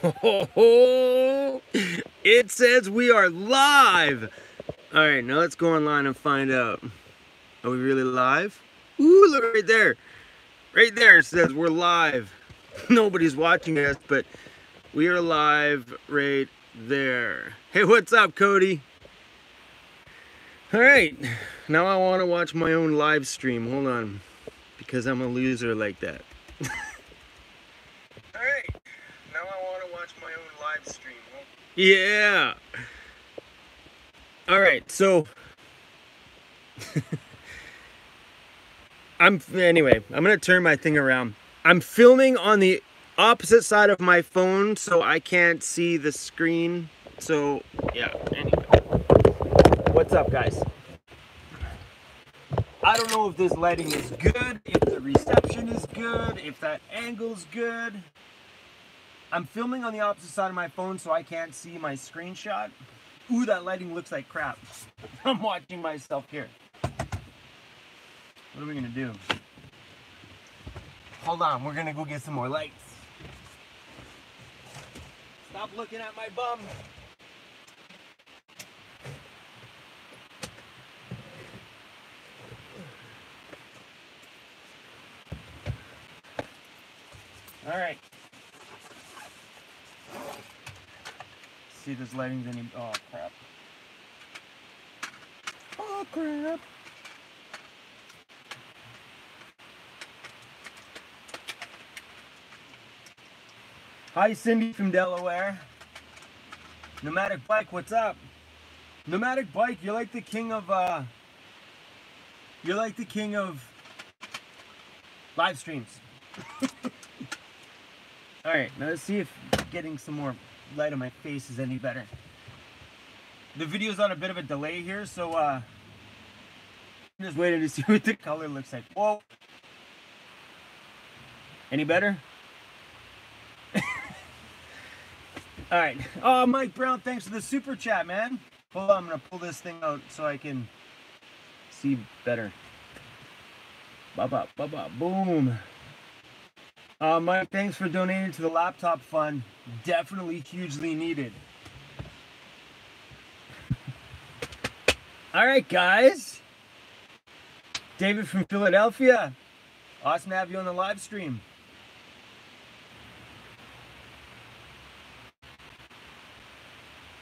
Oh, it says we are live. All right, now let's go online and find out. Are we really live? Ooh, look right there. Right there it says we're live. Nobody's watching us, but we are live right there. Hey, what's up, Cody? All right, now I want to watch my own live stream. Hold on, because I'm a loser like that. All right, now I want to watch my own live stream. Yeah. All right, so anyway, I'm gonna turn my thing around. I'm filming on the opposite side of my phone, so I can't see the screen. So yeah. Anyway, what's up, guys? I don't know if this lighting is good, if the reception is good, if that angle's good. I'm filming on the opposite side of my phone, so I can't see my screenshot. Ooh, that lighting looks like crap. I'm watching myself here. What are we gonna do? Hold on, we're gonna go get some more lights. Stop looking at my bum. All right. See if this lighting's any. Oh crap. Oh crap. Hi, Cindy from Delaware. Nomadic Bike, what's up? Nomadic Bike, you're like the king of live streams. All right, now let's see if getting some more light on my face is any better. The video's on a bit of a delay here, so I'm just waiting to see what the color looks like. Whoa. Any better? All right. Oh, Mike Brown, thanks for the super chat, man. Hold on, I'm gonna pull this thing out so I can see better. Ba-ba, ba-ba, boom. Mike, thanks for donating to the laptop fund. Definitely hugely needed. All right, guys. David from Philadelphia. Awesome to have you on the live stream.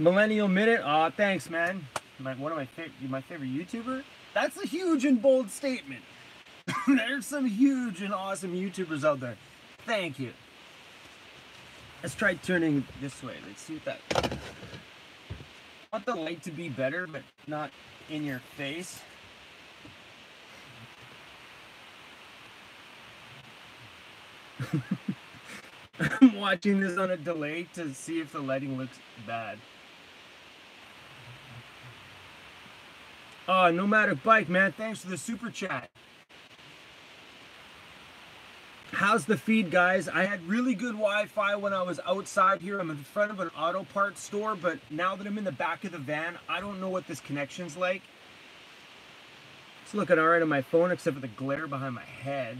Millennial Minute. Aw, thanks, man. One of my favorite YouTuber. That's a huge and bold statement. There's some huge and awesome YouTubers out there. Thank you. Let's try turning this way. Let's see what that. I want the light to be better, but not in your face. I'm watching this on a delay to see if the lighting looks bad. Oh, Nomadic Bike, man. Thanks for the super chat. How's the feed, guys? I had really good Wi-Fi when I was outside here. I'm in front of an auto parts store, but now that I'm in the back of the van, I don't know what this connection's like. It's looking all right on my phone, except for the glare behind my head.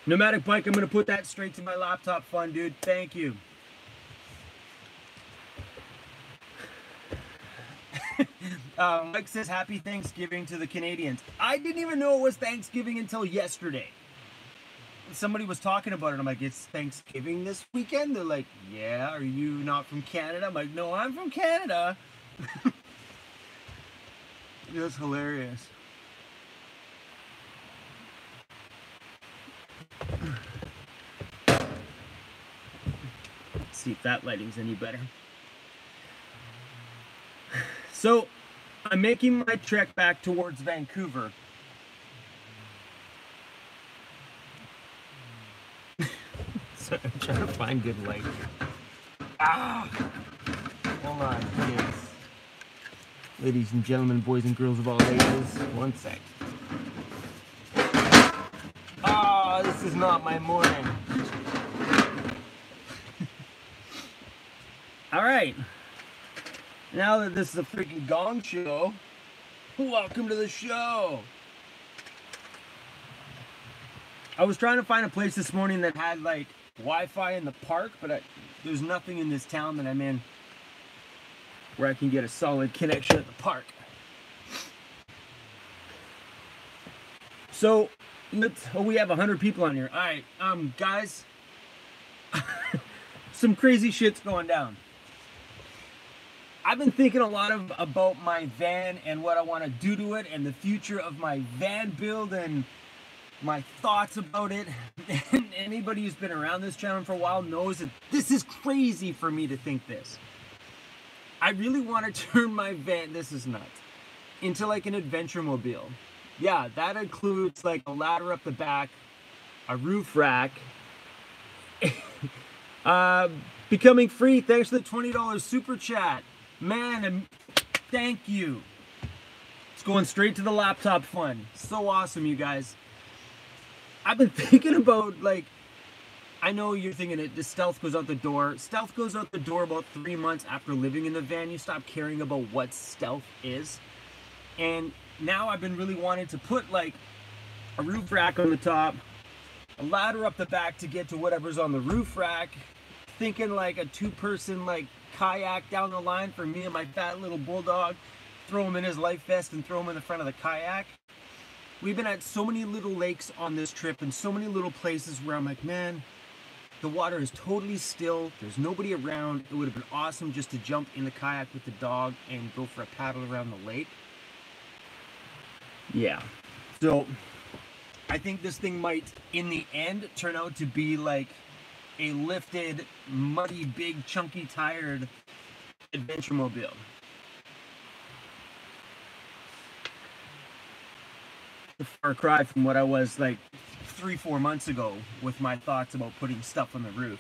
Nomadic Bike, I'm going to put that straight to my laptop fund, dude. Thank you. Mike says happy Thanksgiving to the Canadians. I didn't even know it was Thanksgiving until yesterday. Somebody was talking about it. I'm like, it's Thanksgiving this weekend? They're like, yeah, are you not from Canada? I'm like, no, I'm from Canada. That's hilarious. Let's see if that lighting's any better. So, I'm making my trek back towards Vancouver. So I'm trying to find good light. Ah! Hold on, kids. Ladies and gentlemen, boys and girls of all ages. One sec. Ah, this is not my morning. All right. Now that this is a freaking gong show, welcome to the show. I was trying to find a place this morning that had like Wi-Fi in the park, but there's nothing in this town that I'm in where I can get a solid connection at the park. So we have 100 people on here. All right, guys, some crazy shit's going down. I've been thinking a lot about my van and what I want to do to it and the future of my van build and my thoughts about it. And anybody who's been around this channel for a while knows that this is crazy for me to think this. I really want to turn my van, this is nuts, into like an adventure mobile. Yeah, that includes like a ladder up the back, a roof rack, becoming free thanks to the $20 super chat. Man, and thank you. It's going straight to the laptop fund. So awesome, you guys. I've been thinking about, like, I know you're thinking it, the stealth goes out the door. Stealth goes out the door about 3 months after living in the van. You stop caring about what stealth is. And now I've been really wanting to put like a roof rack on the top, a ladder up the back to get to whatever's on the roof rack. Thinking like a 2-person like kayak down the line for me and my fat little bulldog. Throw him in his life vest and throw him in the front of the kayak. We've been at so many little lakes on this trip and so many little places where I'm like, man, the water is totally still. There's nobody around. It would have been awesome just to jump in the kayak with the dog and go for a paddle around the lake. Yeah. So I think this thing might, in the end, turn out to be like a lifted, muddy, big, chunky, tired adventure mobile. A far cry from what I was like 3-4 months ago with my thoughts about putting stuff on the roof.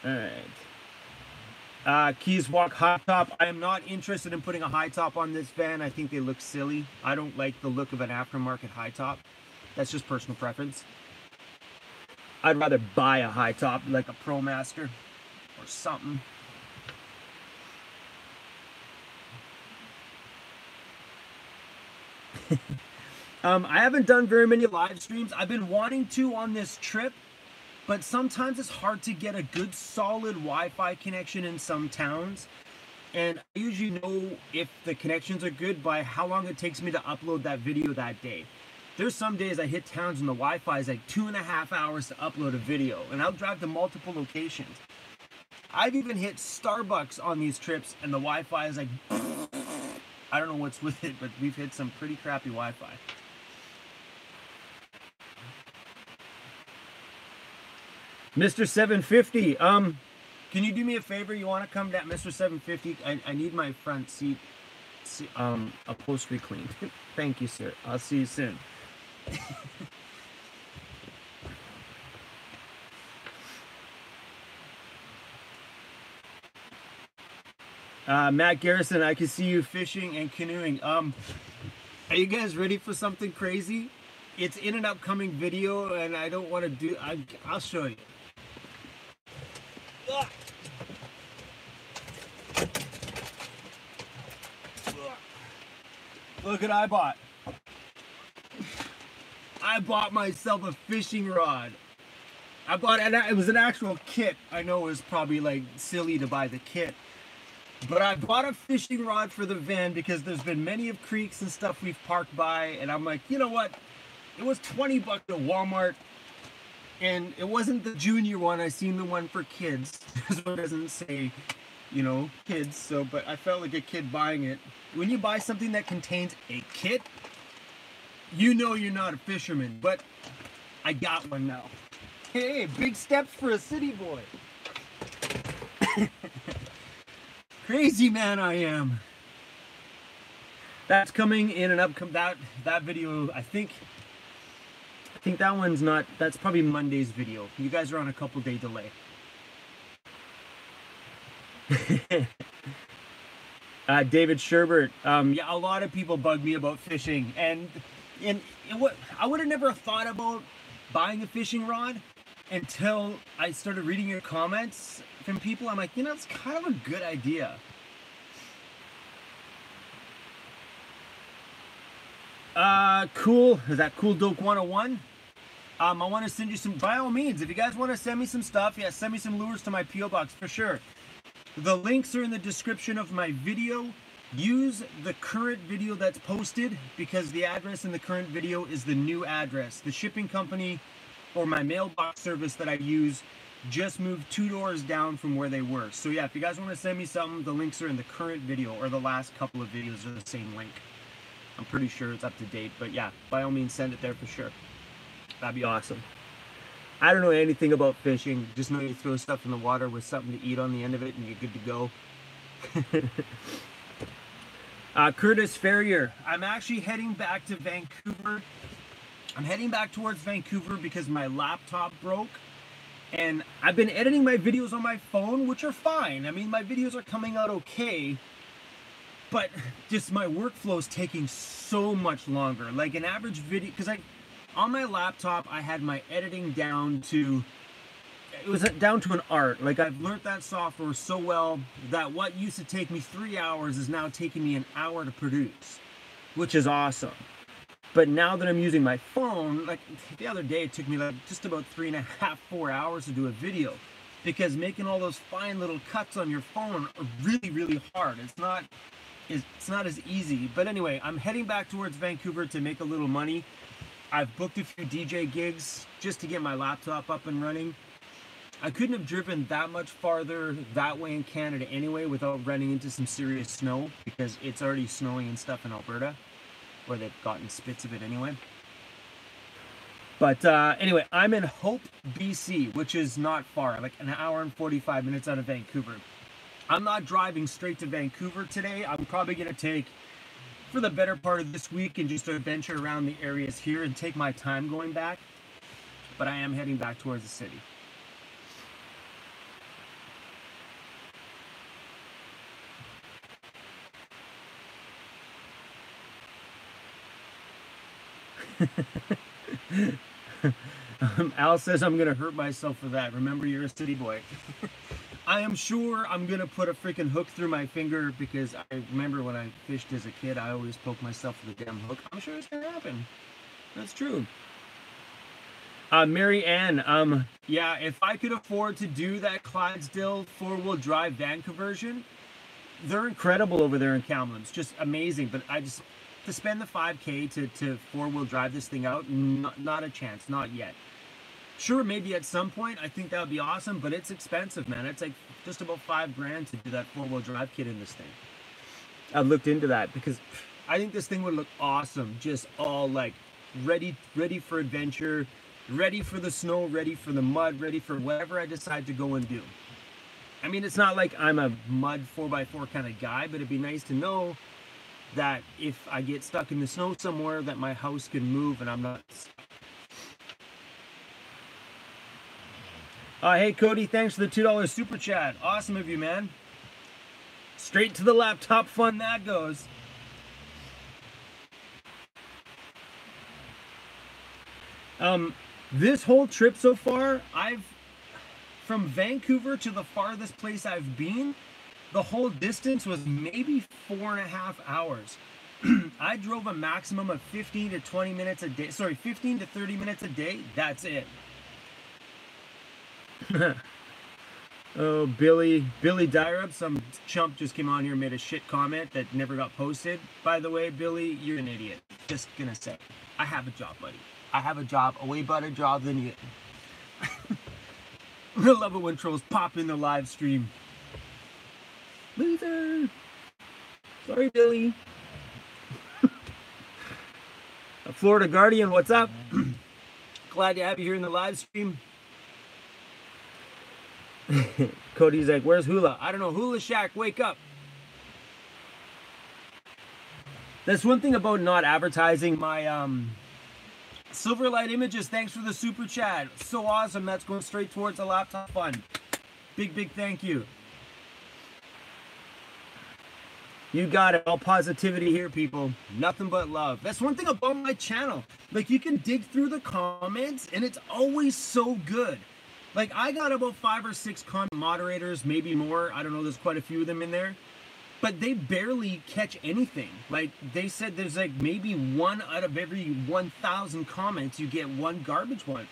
Alright. Keys Walk high top. I am not interested in putting a high top on this van. I think they look silly. I don't like the look of an aftermarket high top. That's just personal preference. I'd rather buy a high top like a ProMaster or something. I haven't done very many live streams. I've been wanting to on this trip, but sometimes it's hard to get a good solid Wi-Fi connection in some towns. And I usually know if the connections are good by how long it takes me to upload that video that day. There's some days I hit towns and the Wi-Fi is like 2.5 hours to upload a video, and I'll drive to multiple locations. I've even hit Starbucks on these trips and the Wi-Fi is like, I don't know what's with it, but we've hit some pretty crappy Wi-Fi. Mr. 750, can you do me a favor? You want to come down, Mr. 750? I need my front seat upholstery cleaned. Thank you, sir. I'll see you soon. Matt Garrison, I can see you fishing and canoeing. Are you guys ready for something crazy? It's in an upcoming video, and I don't want to do. I'll show you. Look what I bought. I bought myself a fishing rod. I bought it. It was an actual kit. I know it was probably like silly to buy the kit. But I bought a fishing rod for the van because there's been many of creeks and stuff we've parked by, and I'm like, you know what? It was 20 bucks at Walmart, and it wasn't the junior one. I seen the one for kids. This one doesn't say, you know, kids. So, but I felt like a kid buying it. When you buy something that contains a kit, you know you're not a fisherman. But I got one now. Hey, big steps for a city boy. Crazy man I am. That's coming in an upcoming that video. I think that one's not. That's probably Monday's video. You guys are on a couple-day delay. David Sherbert. Yeah, a lot of people bug me about fishing, and I would have never thought about buying a fishing rod until I started reading your comments from people. I'm like, you know, it's kind of a good idea. Cool. Is that Cool Doke 101? I want to send you some, by all means, if you guys want to send me some stuff, yeah, send me some lures to my P.O. box for sure. The links are in the description of my video. Use the current video that's posted because the address in the current video is the new address. The shipping company or my mailbox service that I use just moved 2 doors down from where they were. So yeah, if you guys want to send me something, the links are in the current video, or the last couple of videos are the same link. I'm pretty sure it's up to date, but yeah, by all means, send it there for sure. That'd be awesome. I don't know anything about fishing, just know you throw stuff in the water with something to eat on the end of it and you're good to go. Curtis Ferrier, I'm actually heading back to Vancouver. I'm heading back towards Vancouver because my laptop broke. And I've been editing my videos on my phone, which are fine. I mean, my videos are coming out okay. But just my workflow is taking so much longer. Like an average video, because on my laptop, I had my editing down to, it was down to an art. Like I've learned that software so well that what used to take me 3 hours is now taking me an hour to produce, which is awesome. But now that I'm using my phone, like the other day, it took me like just about 3.5, 4 hours to do a video, because making all those fine little cuts on your phone are really, really hard. It's not as easy. But anyway, I'm heading back towards Vancouver to make a little money. I've booked a few DJ gigs just to get my laptop up and running. I couldn't have driven that much farther that way in Canada anyway without running into some serious snow, because it's already snowing and stuff in Alberta, where they've gotten spits of it anyway. But anyway, I'm in Hope, BC, which is not far, like an hour and 45 minutes out of Vancouver. I'm not driving straight to Vancouver today. I'm probably going to take, for the better part of this week, and just adventure around the areas here and take my time going back. But I am heading back towards the city. Al says I'm gonna hurt myself for that. Remember, you're a city boy. I am sure I'm gonna put a freaking hook through my finger, because I remember when I fished as a kid, I always poked myself with a damn hook. I'm sure it's gonna happen. That's true. Mary Ann, yeah, if I could afford to do that Clydesdale 4-wheel drive van conversion, they're incredible over there in Kamloops, just amazing. But I just, to spend the $5K to 4-wheel drive this thing out, not a chance, not yet. Sure, maybe at some point, I think that would be awesome, but it's expensive, man. It's like just about $5 grand to do that 4-wheel drive kit in this thing. I've looked into that because I think this thing would look awesome, just all like ready for adventure, ready for the snow, ready for the mud, ready for whatever I decide to go and do. I mean, it's not like I'm a mud 4x4 kind of guy, but it'd be nice to know that if I get stuck in the snow somewhere, that my house can move and I'm not stuck. Hey Cody, thanks for the $2 super chat. Awesome of you, man. Straight to the laptop fun that goes. This whole trip so far, from Vancouver to the farthest place I've been, the whole distance was maybe 4.5 hours. I drove a maximum of 15 to 20 minutes a day. Sorry, 15 to 30 minutes a day. That's it. Oh, Billy Dyrup, some chump just came on here and made a shit comment that never got posted. By the way, Billy, you're an idiot. Just gonna say, I have a job, buddy. I have a job, a way better job than you. I love it when trolls pop in the live stream. Loser. Sorry, Billy. Florida Guardian, what's up? Glad to have you here in the live stream. Cody's like, where's Hula? I don't know. Hula Shack, wake up. That's one thing about not advertising my Silverlight Images. Thanks for the super chat. So awesome. That's going straight towards the laptop fund. Big thank you. You got it. All positivity here, people. Nothing but love. That's one thing about my channel. Like, you can dig through the comments and it's always so good. Like, I got about 5 or 6 comment moderators, maybe more. I don't know. There's quite a few of them in there. but they barely catch anything. Like they said, there's like maybe 1 out of every 1,000 comments you get one garbage one.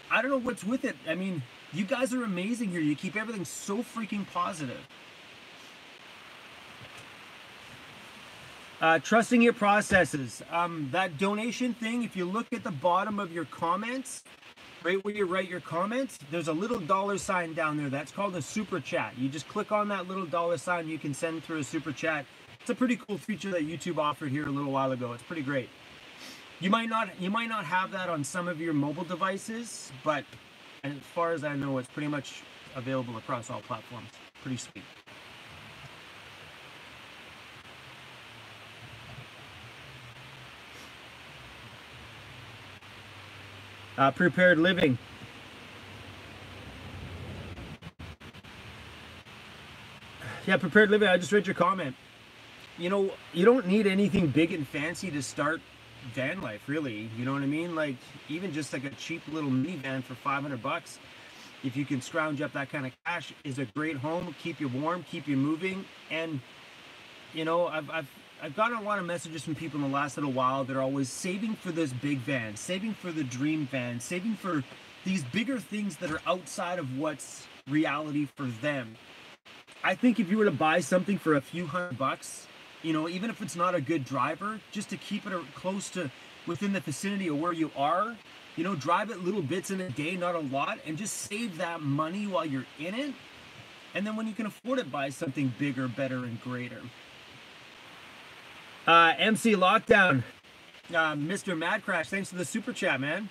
I don't know what's with it. I mean, you guys are amazing here. You keep everything so freaking positive. Trusting your processes. That donation thing, if you look at the bottom of your comments, right where you write your comments, there's a little $sign down there. That's called a super chat. You just click on that little $sign. You can send through a super chat. It's a pretty cool feature that YouTube offered here a little while ago. It's pretty great. You might not have that on some of your mobile devices, but as far as I know, it's pretty much available across all platforms. Pretty sweet. Prepared living. Yeah, prepared living. I just read your comment. You know, you don't need anything big and fancy to start van life, really. You know what I mean? Like, even just like a cheap little minivan for 500 bucks, if you can scrounge up that kind of cash, is a great home. Keep you warm, keep you moving. And, you know, I've gotten a lot of messages from people in the last little while that are always saving for this big van, saving for the dream van, saving for these bigger things that are outside of what's reality for them. I think if you were to buy something for a few $100, you know, even if it's not a good driver, just to keep it close to within the vicinity of where you are, you know, drive it little bits in a day, not a lot, and just save that money while you're in it. And then when you can afford it, buy something bigger, better, and greater. MC Lockdown, Mr. Mad Crash, thanks for the super chat, man.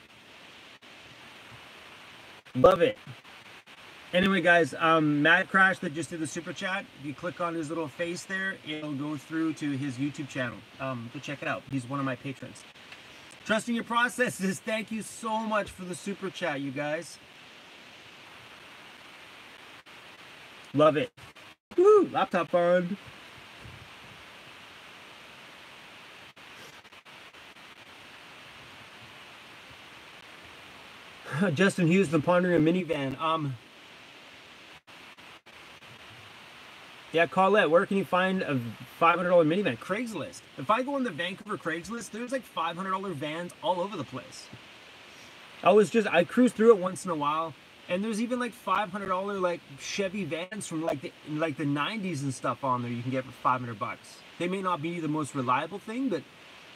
Love it. Anyway, guys, Mad Crash that just did the super chat, if you click on his little face there, it'll go through to his YouTube channel. Go check it out. He's one of my patrons. Trusting your processes, thank you so much for the super chat, you guys. Love it. Woo, laptop fund. Justin Hughes, the pondering a minivan. Yeah, Colette, where can you find a $500 minivan? Craigslist. If I go on the Vancouver Craigslist, there's like $500 vans all over the place. I cruise through it once in a while, and there's even like $500 like Chevy vans from like the 90s and stuff on there you can get for 500 bucks. They may not be the most reliable thing, but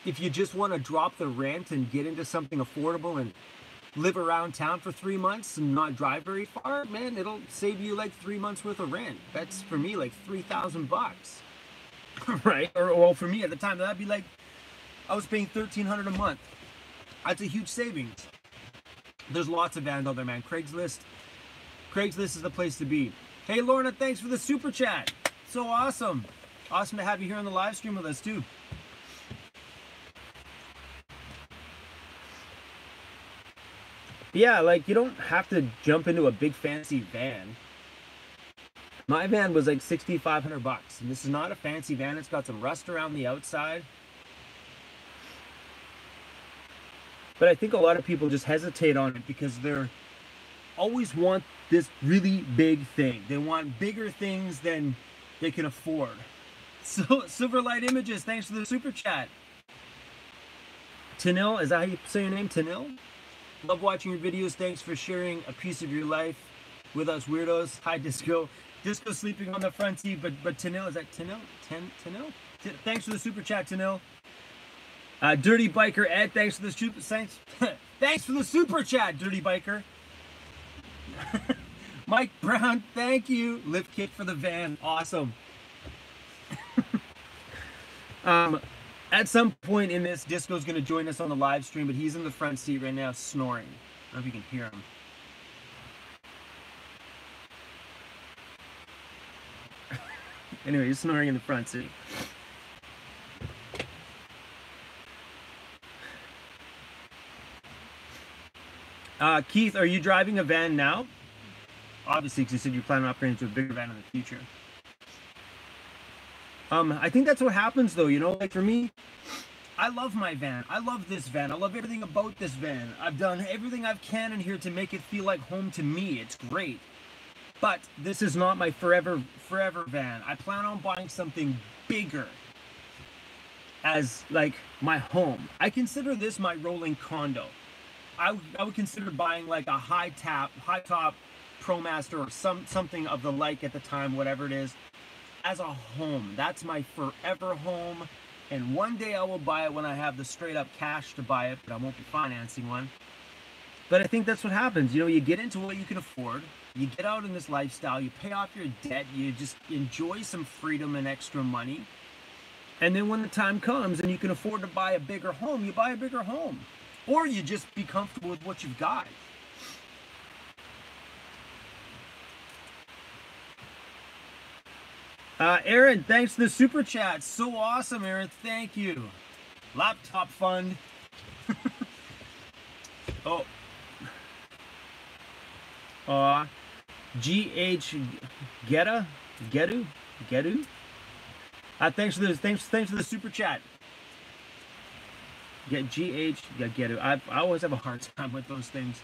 if you just want to drop the rent and get into something affordable and live around town for 3 months and not drive very far, man, it'll save you like 3 months worth of rent. That's for me like 3,000 bucks, right? Or well, for me at the time, that'd be like, I was paying $1,300 a month. That's a huge savings. There's lots of vans out there, man. Craigslist is the place to be. Hey, Lorna, thanks for the super chat. So awesome. Awesome to have you here on the live stream with us too. Yeah, like, you don't have to jump into a big fancy van. My van was like 6,500 bucks, and this is not a fancy van. It's got some rust around the outside. But I think a lot of people just hesitate on it because they're always want this really big thing. They want bigger things than they can afford. So, Silverlight Images, thanks for the super chat. Tanil, is that how you say your name? Tanil? Love watching your videos. Thanks for sharing a piece of your life with us weirdos. Hi, Disco. Disco sleeping on the front seat, but Tanil, is that Tanil? Tanil? Thanks for the super chat, Tanil. Dirty Biker Ed, thanks for the super thanks for the super chat, Dirty Biker. Mike Brown, thank you. Lift kit for the van, awesome. At some point in this, Disco's going to join us on the live stream, but he's in the front seat right now snoring. I don't know if you can hear him. Anyway, he's snoring in the front seat. Keith, are you driving a van now? Obviously, because you said you plan on upgrading to a bigger van in the future. I think that's what happens though, you know, like for me, I love my van. I love this van. I love everything about this van. I've done everything I can in here to make it feel like home to me. It's great. But this is not my forever van. I plan on buying something bigger as like my home. I consider this my rolling condo. I would consider buying like a high top ProMaster or something of the like at the time, whatever it is, as a home. That's my forever home. And one day I will buy it when I have the straight up cash to buy it, but I won't be financing one. But I think that's what happens. You know, you get into what you can afford. You get out in this lifestyle. You pay off your debt. You just enjoy some freedom and extra money. And then when the time comes and you can afford to buy a bigger home, you buy a bigger home. Or you just be comfortable with what you've got. Aaron, thanks for the super chat. So awesome, Aaron. Thank you. Laptop fund. Oh. GH Getu. Thanks for the super chat. Get GH Getu. I always have a hard time with those things.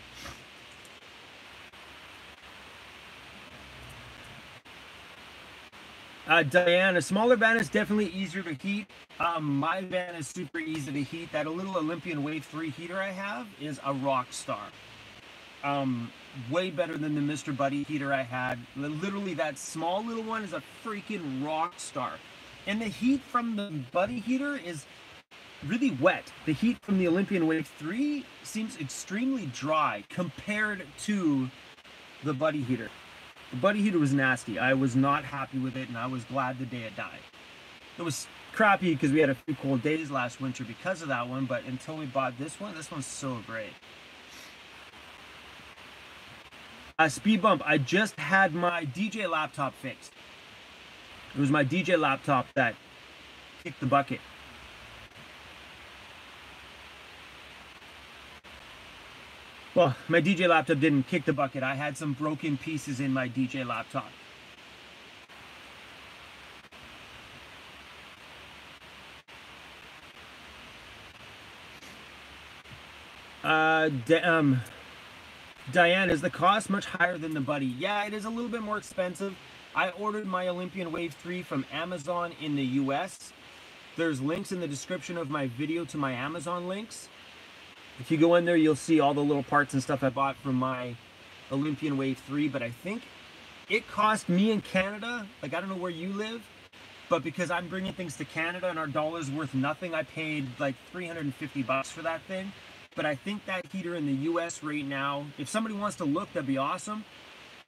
Diane, a smaller van is definitely easier to heat. My van is super easy to heat. That little Olympian Wave 3 heater I have is a rock star. Way better than the Mr. Buddy heater I had. Literally, that small little one is a freaking rock star. And the heat from the Buddy heater is really wet. The heat from the Olympian Wave 3 seems extremely dry compared to the Buddy heater. The Buddy heater was nasty. I was not happy with it, and I was glad the day it died. It was crappy because we had a few cold days last winter because of that one, but until we bought this one's so great. Speed bump, I just had my DJ laptop fixed. It was my DJ laptop that kicked the bucket. Well, my DJ laptop didn't kick the bucket. I had some broken pieces in my DJ laptop. Diane, is the cost much higher than the Buddy? Yeah, it is a little bit more expensive. I ordered my Olympian Wave 3 from Amazon in the US. There's links in the description of my video to my Amazon links. If you go in there, you'll see all the little parts and stuff I bought from my Olympian Wave 3, but I think it cost me in Canada, like I don't know where you live, but because I'm bringing things to Canada and our dollar's worth nothing, I paid like 350 bucks for that thing. But I think that heater in the US right now, if somebody wants to look, that'd be awesome.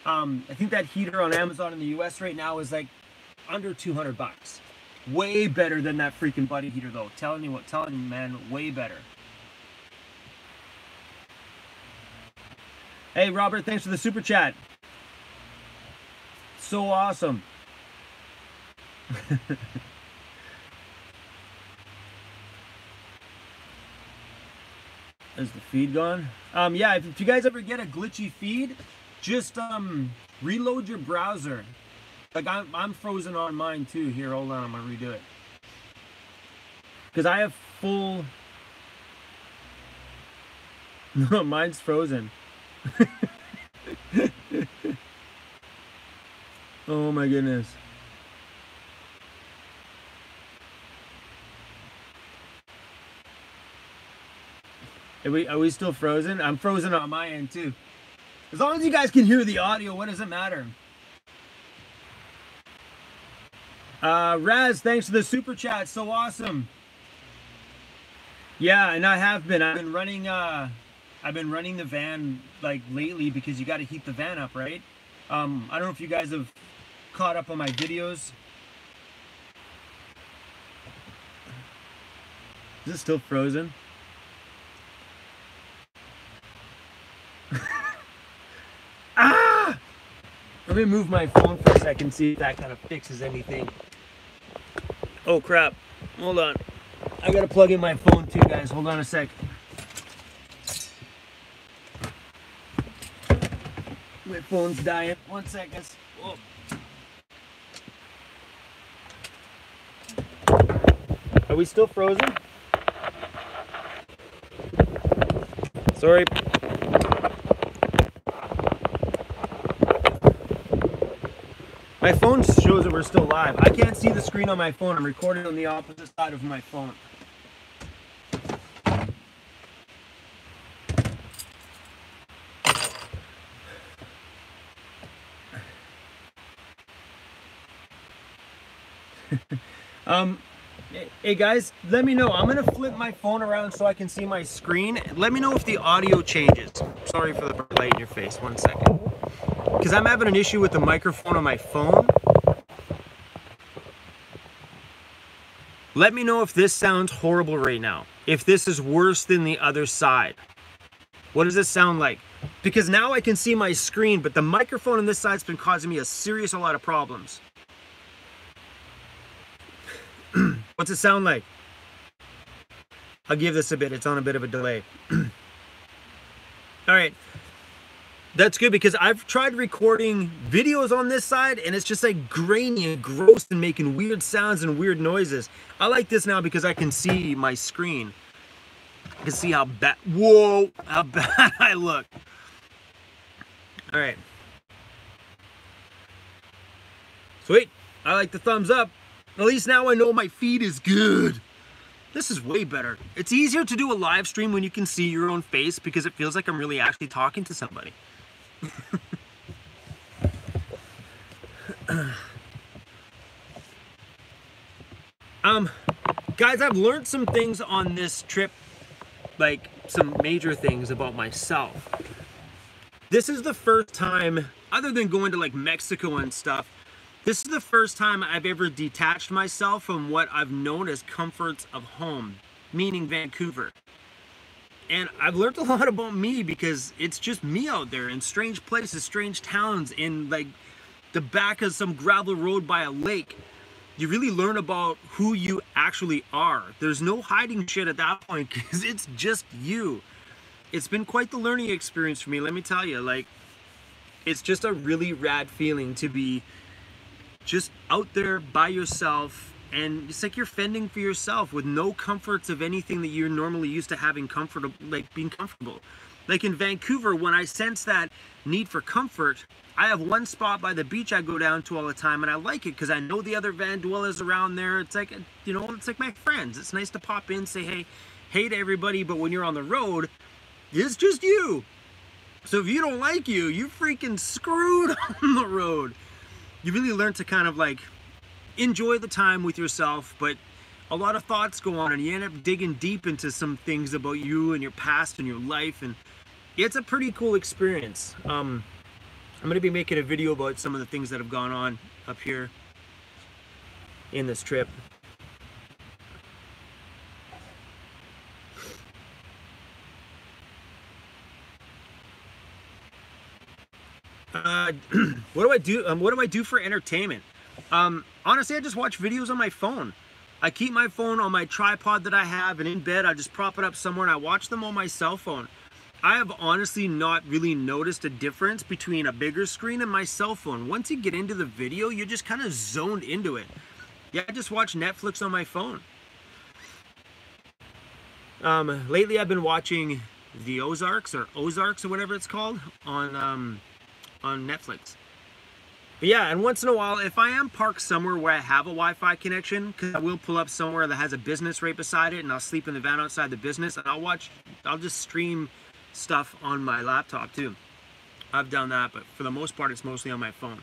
I think that heater on Amazon in the US right now is like under 200 bucks. Way better than that freaking Buddy heater though. Telling you, man, way better. Hey, Robert, thanks for the super chat. So awesome. Is the feed gone? Yeah, if you guys ever get a glitchy feed, just reload your browser. Like I'm frozen on mine too. Here, hold on, I'm gonna redo it. Because I have full... No, mine's frozen. Oh my goodness. Are we still frozen? I'm frozen on my end too. As long as you guys can hear the audio, what does it matter? Raz, thanks for the super chat. So awesome. Yeah, and I have been. I've been running the van like lately because you got to heat the van up, right? I don't know if you guys have caught up on my videos. Is it still frozen? Ah! Let me move my phone for a second, see if that kind of fixes anything. Oh crap. Hold on. I gotta plug in my phone too, guys. Hold on a sec. My phone's dying. 1 second. Whoa. Are we still frozen? Sorry. My phone shows that we're still live. I can't see the screen on my phone. I'm recording on the opposite side of my phone. Hey guys, let me know. I'm gonna flip my phone around so I can see my screen. Let me know if the audio changes. Sorry for the bright light in your face. 1 second. Because I'm having an issue with the microphone on my phone. Let me know if this sounds horrible right now. If this is worse than the other side. What does this sound like? Because now I can see my screen, but the microphone on this side's been causing me a lot of problems. What's it sound like? I'll give this a bit. It's on a bit of a delay. All right. That's good because I've tried recording videos on this side and it's just like grainy and gross and making weird sounds and weird noises. I like this now because I can see my screen. I can see how bad, whoa, how bad I look. All right. Sweet. I like the thumbs up. At least now I know my feed is good. This is way better. It's easier to do a live stream when you can see your own face because it feels like I'm really actually talking to somebody. Guys, I've learned some things on this trip, like some major things about myself. This is the first time, other than going to like Mexico and stuff, this is the first time I've ever detached myself from what I've known as comforts of home, meaning Vancouver. And I've learned a lot about me because it's just me out there in strange places, strange towns, in like the back of some gravel road by a lake. You really learn about who you actually are. There's no hiding shit at that point because it's just you. It's been quite the learning experience for me, let me tell you. Like, it's just a really rad feeling to be just out there by yourself, and it's like you're fending for yourself with no comforts of anything that you're normally used to having comfortable, like being comfortable. Like in Vancouver, when I sense that need for comfort, I have one spot by the beach I go down to all the time, and I like it because I know the other van dwellers around there. It's like, you know, it's like my friends. It's nice to pop in, say hey to everybody, but when you're on the road, it's just you. So if you don't like you freaking screwed on the road. You really learn to kind of like enjoy the time with yourself, but a lot of thoughts go on and you end up digging deep into some things about you and your past and your life, and it's a pretty cool experience. I'm going to be making a video about some of the things that have gone on up here in this trip. What do I do? What do I do for entertainment? Honestly, I just watch videos on my phone. I keep my phone on my tripod that I have, and in bed I just prop it up somewhere and I watch them on my cell phone. I have honestly not really noticed a difference between a bigger screen and my cell phone. Once you get into the video, you're just kind of zoned into it. Yeah, I just watch Netflix on my phone. Lately I've been watching the Ozarks or whatever it's called on Netflix. But yeah, and once in a while, if I am parked somewhere where I have a Wi-Fi connection, because I will pull up somewhere that has a business right beside it, and I'll sleep in the van outside the business, and I'll just stream stuff on my laptop too. I've done that, but for the most part, it's mostly on my phone.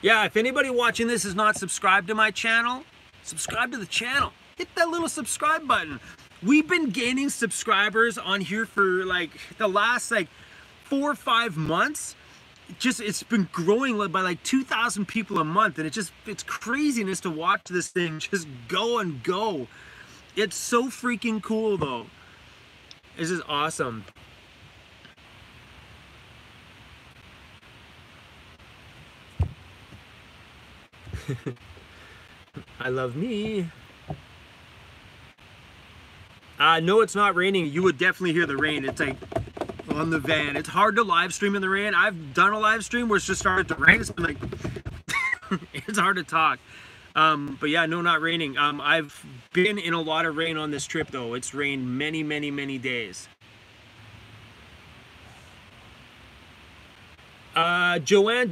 Yeah, if anybody watching this is not subscribed to my channel, subscribe to the channel. Hit that little subscribe button. We've been gaining subscribers on here for like the last like 4 or 5 months. It's been growing by like 2,000 people a month, and it's craziness to watch this thing just go and go. It's so freaking cool though. This is awesome. I love me. No, it's not raining. You would definitely hear the rain. It's like on the van. It's hard to live stream in the rain. I've done a live stream where it's just started to rain. It's been like, it's hard to talk. But yeah, no, not raining. I've been in a lot of rain on this trip though. It's rained many, many, many days. Joanne,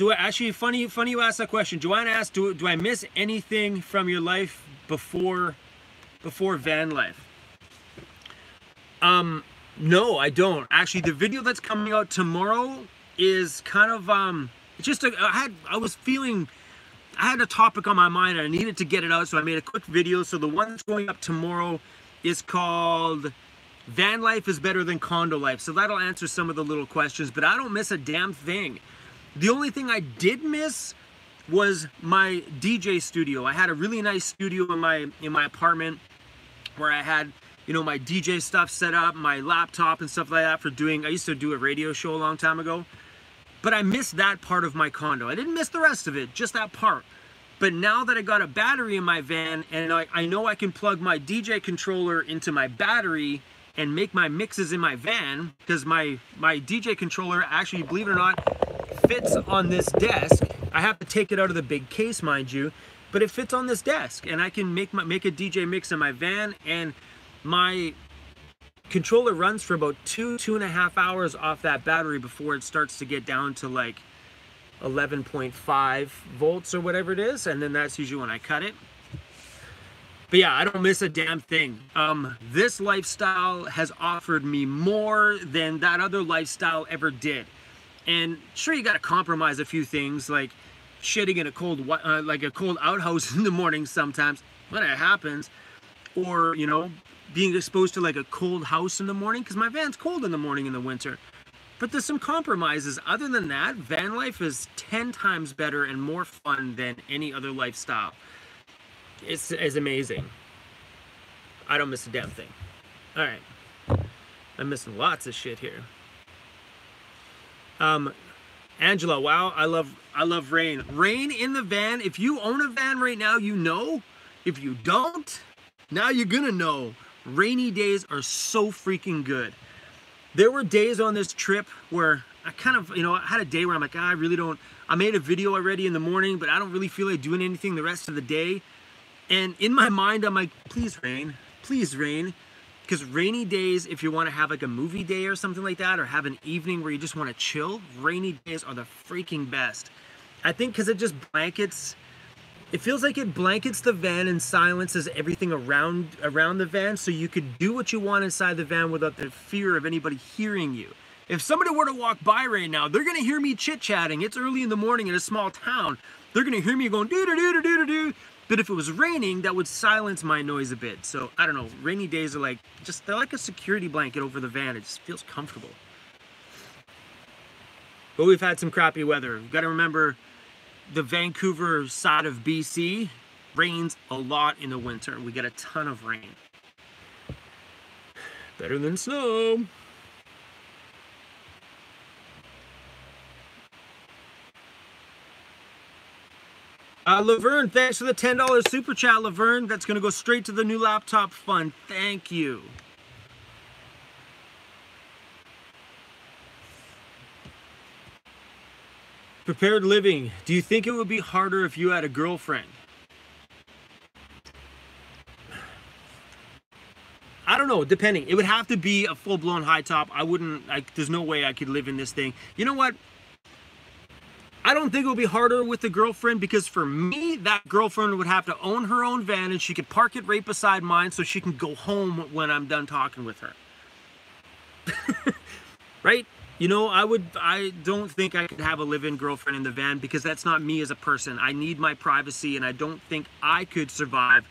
funny you asked that question. Joanne asked, do I miss anything from your life before van life? No, I don't. Actually, the video that's coming out tomorrow is kind of it's just I had a topic on my mind and I needed to get it out, so I made a quick video. So the one that's going up tomorrow is called Van Life is Better Than Condo Life. So that'll answer some of the little questions, but I don't miss a damn thing. The only thing I did miss was my DJ studio. I had a really nice studio in my apartment where I had, you know, my DJ stuff set up, my laptop and stuff like that for doing, I used to do a radio show a long time ago. But I missed that part of my condo. I didn't miss the rest of it, just that part. But now that I got a battery in my van and I know I can plug my DJ controller into my battery and make my mixes in my van, because my DJ controller actually, believe it or not, fits on this desk. I have to take it out of the big case, mind you, but it fits on this desk and I can make a DJ mix in my van, and my controller runs for about 2.5 hours off that battery before it starts to get down to like 11.5 volts or whatever it is, and then that's usually when I cut it. But yeah, I don't miss a damn thing. This lifestyle has offered me more than that other lifestyle ever did. And sure, you got to compromise a few things, like shitting in a cold outhouse in the morning sometimes when it happens, or, you know, being exposed to like a cold house in the morning, because my van's cold in the morning in the winter. But there's some compromises. Other than that, van life is 10 times better and more fun than any other lifestyle. It's amazing. I don't miss a damn thing. All right, I'm missing lots of shit here. Angela, wow, I love rain. Rain in the van. If you own a van right now, you know. If you don't, now you're gonna know. Rainy days are so freaking good. There were days on this trip where I kind of, you know, I had a day where I'm like, I really don't, I made a video already in the morning, but I don't really feel like doing anything the rest of the day. And in my mind, I'm like, please rain, please rain. Because rainy days, if you want to have like a movie day or something like that, or have an evening where you just want to chill, rainy days are the freaking best. I think because it just blankets, it feels like it blankets the van and silences everything around the van, so you could do what you want inside the van without the fear of anybody hearing you. If somebody were to walk by right now, they're going to hear me chit-chatting. It's early in the morning in a small town. They're going to hear me going doo-doo-doo-doo-doo-doo. But if it was raining, that would silence my noise a bit. So, I don't know, rainy days are like, they're like a security blanket over the van. It just feels comfortable. But we've had some crappy weather. You've got to remember, the Vancouver side of BC rains a lot in the winter. We get a ton of rain. Better than snow. Laverne, thanks for the $10 super chat, Laverne. That's going to go straight to the new laptop fund. Thank you. Prepared living. Do you think it would be harder if you had a girlfriend? I don't know, depending. It would have to be a full-blown high top. I wouldn't, there's no way I could live in this thing. You know what? I don't think it would be harder with the girlfriend, because for me, that girlfriend would have to own her own van and she could park it right beside mine so she can go home when I'm done talking with her. Right? You know, I don't think I could have a live-in girlfriend in the van, because that's not me as a person. I need my privacy, and I don't think I could survive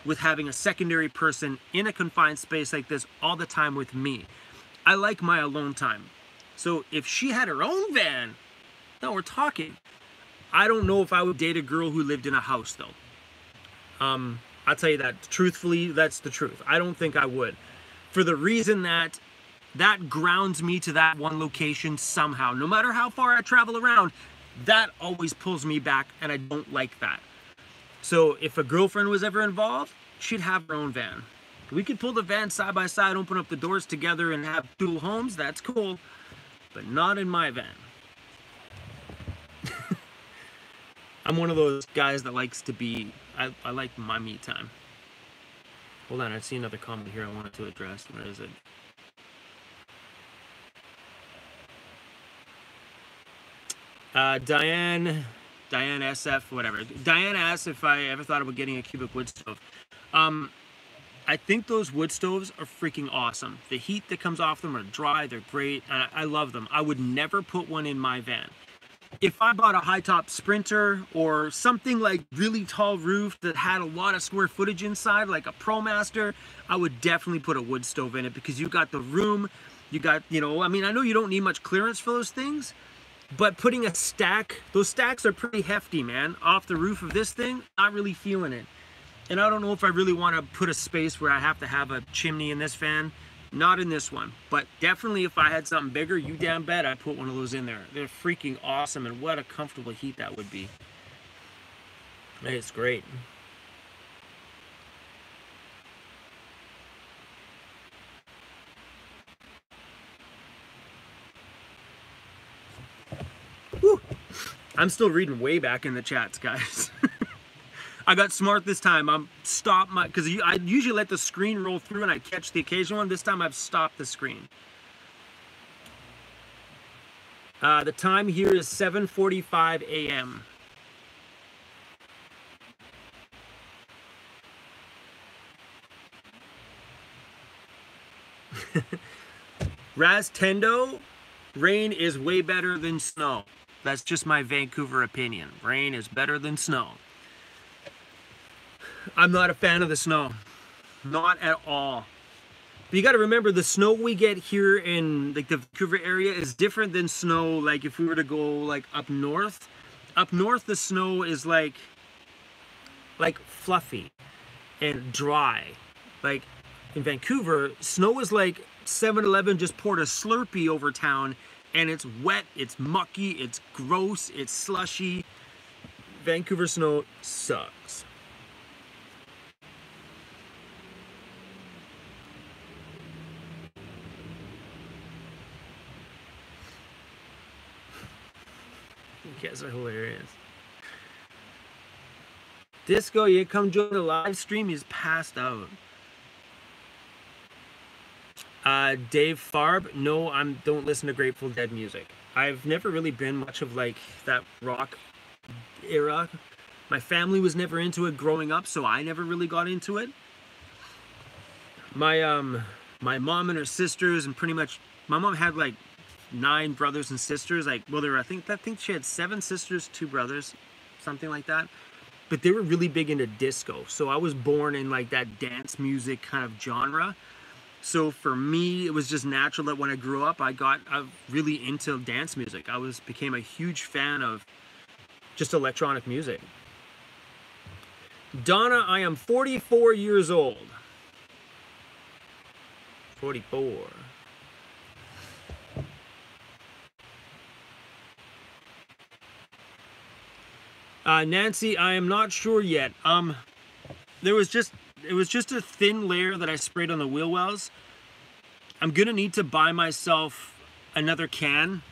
with having a secondary person in a confined space like this all the time with me. I like my alone time. So if she had her own van, now we're talking. I don't know if I would date a girl who lived in a house, though. I'll tell you that truthfully, that's the truth. I don't think I would, for the reason that grounds me to that one location somehow. No matter how far I travel around, that always pulls me back, and I don't like that. So if a girlfriend was ever involved, she'd have her own van. We could pull the van side by side, open up the doors together, and have dual homes. That's cool, but not in my van. I'm one of those guys that likes to be, I like my me time. Hold on, I see another comment here I wanted to address. Where is it? Diane SF, whatever. Diane asked if I ever thought about getting a cubic wood stove. I think those wood stoves are freaking awesome. The heat that comes off them are dry, they're great, and I love them. I would never put one in my van. If I bought a high top Sprinter or something like really tall roof that had a lot of square footage inside, like a ProMaster, I would definitely put a wood stove in it because you got the room, you got, you know, I mean, I know you don't need much clearance for those things, but putting a stack, those stacks are pretty hefty, man, off the roof of this thing, not really feeling it. And I don't know if I really want to put a space where I have to have a chimney in this van. Not in this one, but definitely if I had something bigger, you damn bet I'd put one of those in there. They're freaking awesome, and what a comfortable heat that would be. It's great. Whew. I'm still reading way back in the chats, guys. I got smart this time. I'm stopped my, because I usually let the screen roll through and I catch the occasional one. This time I've stopped the screen. The time here is 7:45 a.m. Raz Tendo, rain is way better than snow. That's just my Vancouver opinion. Rain is better than snow. I'm not a fan of the snow. Not at all. But you got to remember, the snow we get here in like the Vancouver area is different than snow like if we were to go like up north. Up north the snow is like fluffy and dry. Like in Vancouver, snow is like 7-Eleven just poured a Slurpee over town and it's wet, it's mucky, it's gross, it's slushy. Vancouver snow sucks. You guys are hilarious. Disco, you come join the live stream. He's passed out. Dave Farb, no, don't listen to Grateful Dead music. I've never really been much of like that rock era. My family was never into it growing up, so I never really got into it. My mom and her sisters, and pretty much my mom had like 9 brothers and sisters. Like, well, I think she had 7 sisters, 2 brothers, something like that. But they were really big into disco. So I was born in like that dance music kind of genre. So for me, it was just natural that when I grew up, I got really into dance music. Became a huge fan of just electronic music. Donna, I am 44 years old. 44. Nancy, I am not sure yet. It was just a thin layer that I sprayed on the wheel wells. I'm gonna need to buy myself another can,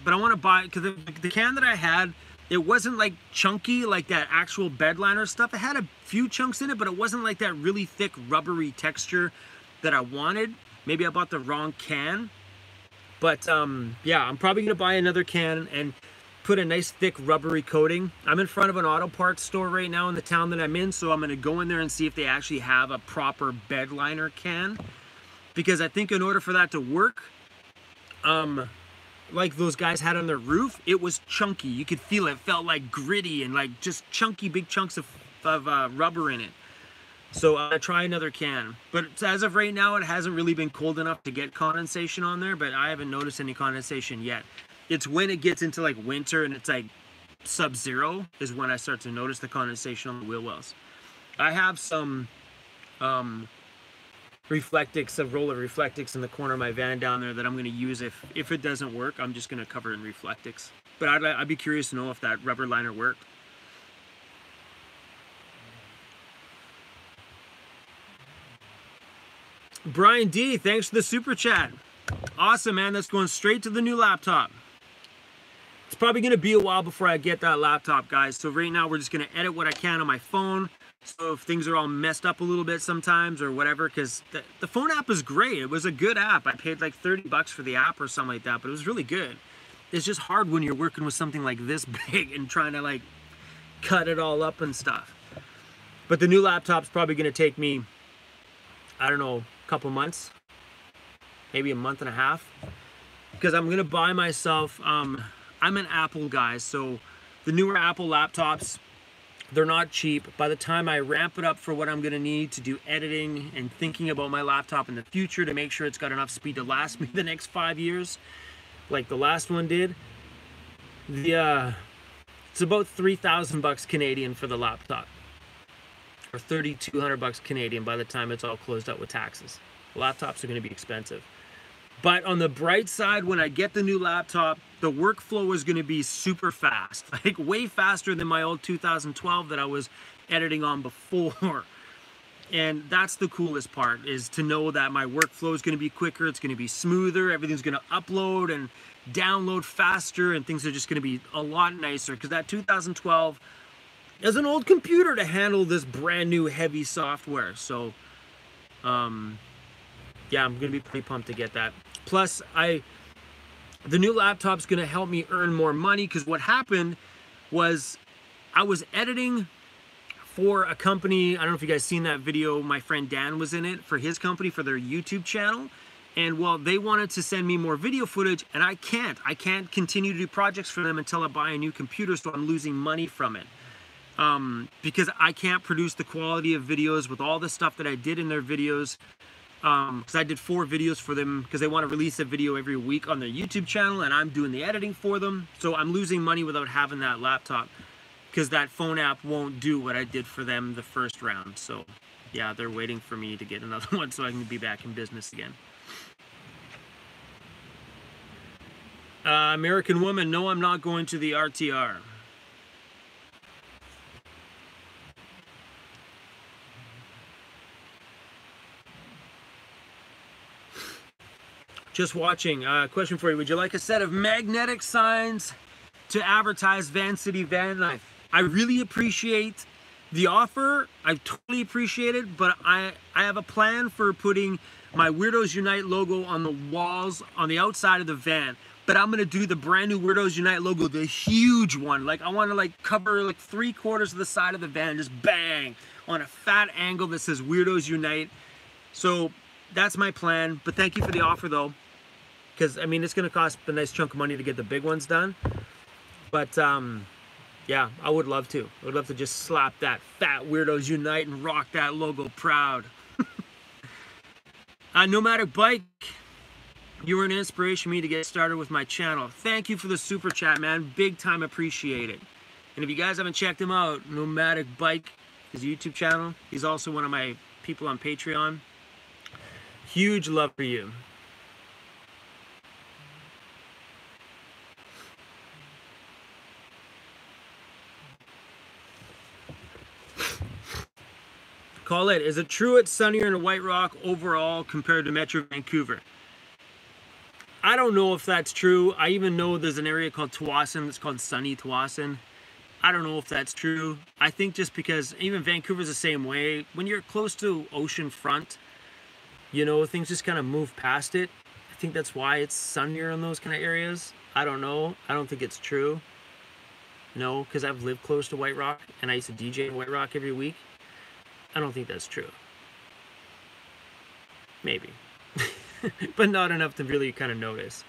but I want to buy, because the can that I had, it wasn't like chunky like that actual bed liner stuff. It had a few chunks in it, but it wasn't like that really thick rubbery texture that I wanted. Maybe I bought the wrong can, but yeah, I'm probably gonna buy another can and put a nice thick rubbery coating. I'm in front of an auto parts store right now in the town that I'm in, so I'm gonna go in there and see if they actually have a proper bed liner can, because I think in order for that to work, like those guys had on their roof, it was chunky. You could feel it. It felt like gritty and like just chunky big chunks of rubber in it. So I'll try another can. But as of right now, it hasn't really been cold enough to get condensation on there, but I haven't noticed any condensation yet. It's when it gets into like winter and it's like sub-zero is when I start to notice the condensation on the wheel wells. I have some Reflectix, a roll of Reflectix in the corner of my van down there that I'm going to use if it doesn't work. I'm just going to cover it in Reflectix. But I'd be curious to know if that rubber liner worked. Brian D, thanks for the super chat. Awesome, man. That's going straight to the new laptop. It's probably going to be a while before I get that laptop, guys. So right now we're just going to edit what I can on my phone. So if things are all messed up a little bit sometimes or whatever, because the phone app is great. It was a good app. I paid like $30 for the app or something like that, but it was really good. it's just hard when you're working with something like this big and trying to like cut it all up and stuff. But the new laptop's probably going to take me, I don't know, a couple months, maybe a month and a half, because I'm going to buy myself, I'm an Apple guy, so the newer Apple laptops, they're not cheap. By the time I ramp it up for what I'm going to need to do editing and thinking about my laptop in the future to make sure it's got enough speed to last me the next 5 years, like the last one did, it's about 3,000 bucks Canadian for the laptop, or 3,200 bucks Canadian by the time it's all closed out with taxes. Laptops are going to be expensive. But on the bright side, when I get the new laptop, the workflow is going to be super fast, like way faster than my old 2012 that I was editing on before. And that's the coolest part, is to know that my workflow is going to be quicker, it's going to be smoother, everything's going to upload and download faster, and things are just going to be a lot nicer, because that 2012 is an old computer to handle this brand new heavy software. So yeah, I'm going to be pretty pumped to get that. Plus, the new laptop's going to help me earn more money, because what happened was I was editing for a company. I don't know if you guys seen that video. My friend Dan was in it for his company, for their YouTube channel. And well, they wanted to send me more video footage, and I can't continue to do projects for them until I buy a new computer, so I'm losing money from it. Because I can't produce the quality of videos with all the stuff that I did in their videos. Because I did 4 videos for them, because they want to release a video every week on their YouTube channel, and I'm doing the editing for them. So I'm losing money without having that laptop, because that phone app won't do what I did for them the first round. So yeah, they're waiting for me to get another one so I can be back in business again. American woman, no, I'm not going to the RTR. Just watching. Question for you. Would you like a set of magnetic signs to advertise VANCITY van life? I really appreciate the offer. I totally appreciate it, but I have a plan for putting my Weirdos Unite logo on the walls on the outside of the van. But I'm gonna do the brand new Weirdos Unite logo, the huge one. Like, I want to like cover like 3/4 of the side of the van, just bang, on a fat angle that says Weirdos Unite. So that's my plan. But thank you for the offer though, because I mean, it's gonna cost a nice chunk of money to get the big ones done. But yeah, I would love to. I would love to just slap that fat Weirdos Unite and rock that logo proud. Nomadic Bike, you were an inspiration for me to get started with my channel. Thank you for the super chat, man. Big time appreciate it. And if you guys haven't checked him out, Nomadic Bike, his YouTube channel, he's also one of my people on Patreon. Huge love for you. Call it. Is it true it's sunnier in White Rock overall compared to Metro Vancouver? I don't know if that's true. I even know there's an area called Tsawwassen that's called sunny Tsawwassen. I don't know if that's true. I think just because even Vancouver's the same way. When you're close to ocean front, you know, things just kind of move past it. I think that's why it's sunnier in those kind of areas. I don't know. I don't think it's true. No, because I've lived close to White Rock and I used to DJ in White Rock every week. I don't think that's true. Maybe. But not enough to really kind of notice.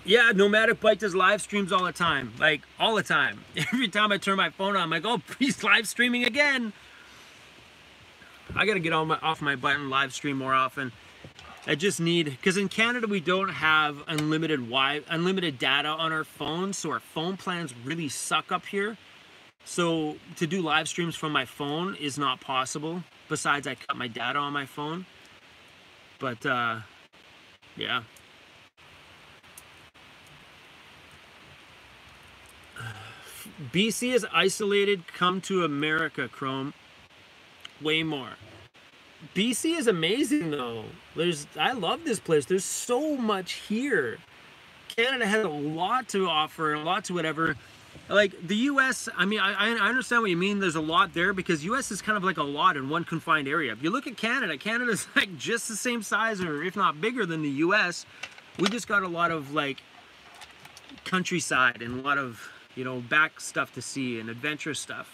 Yeah, Nomadic Bike does live streams all the time. Like, all the time. Every time I turn my phone on, I'm like, oh, he's live streaming again. I gotta get off my butt and live stream more often. I just need, because in Canada we don't have unlimited data on our phones, so our phone plans really suck up here. So to do live streams from my phone is not possible. Besides, I cut my data on my phone. But yeah. BC is isolated. Come to America, Chrome. Way more. BC is amazing though. I love this place. There's so much here. Canada has a lot to offer, a lot to whatever. like the US, I mean, I understand what you mean. There's a lot there because US is kind of like a lot in one confined area. If you look at Canada, Canada's like just the same size or if not bigger than the US. We just got a lot of like countryside and a lot of, you know, back stuff to see and adventure stuff.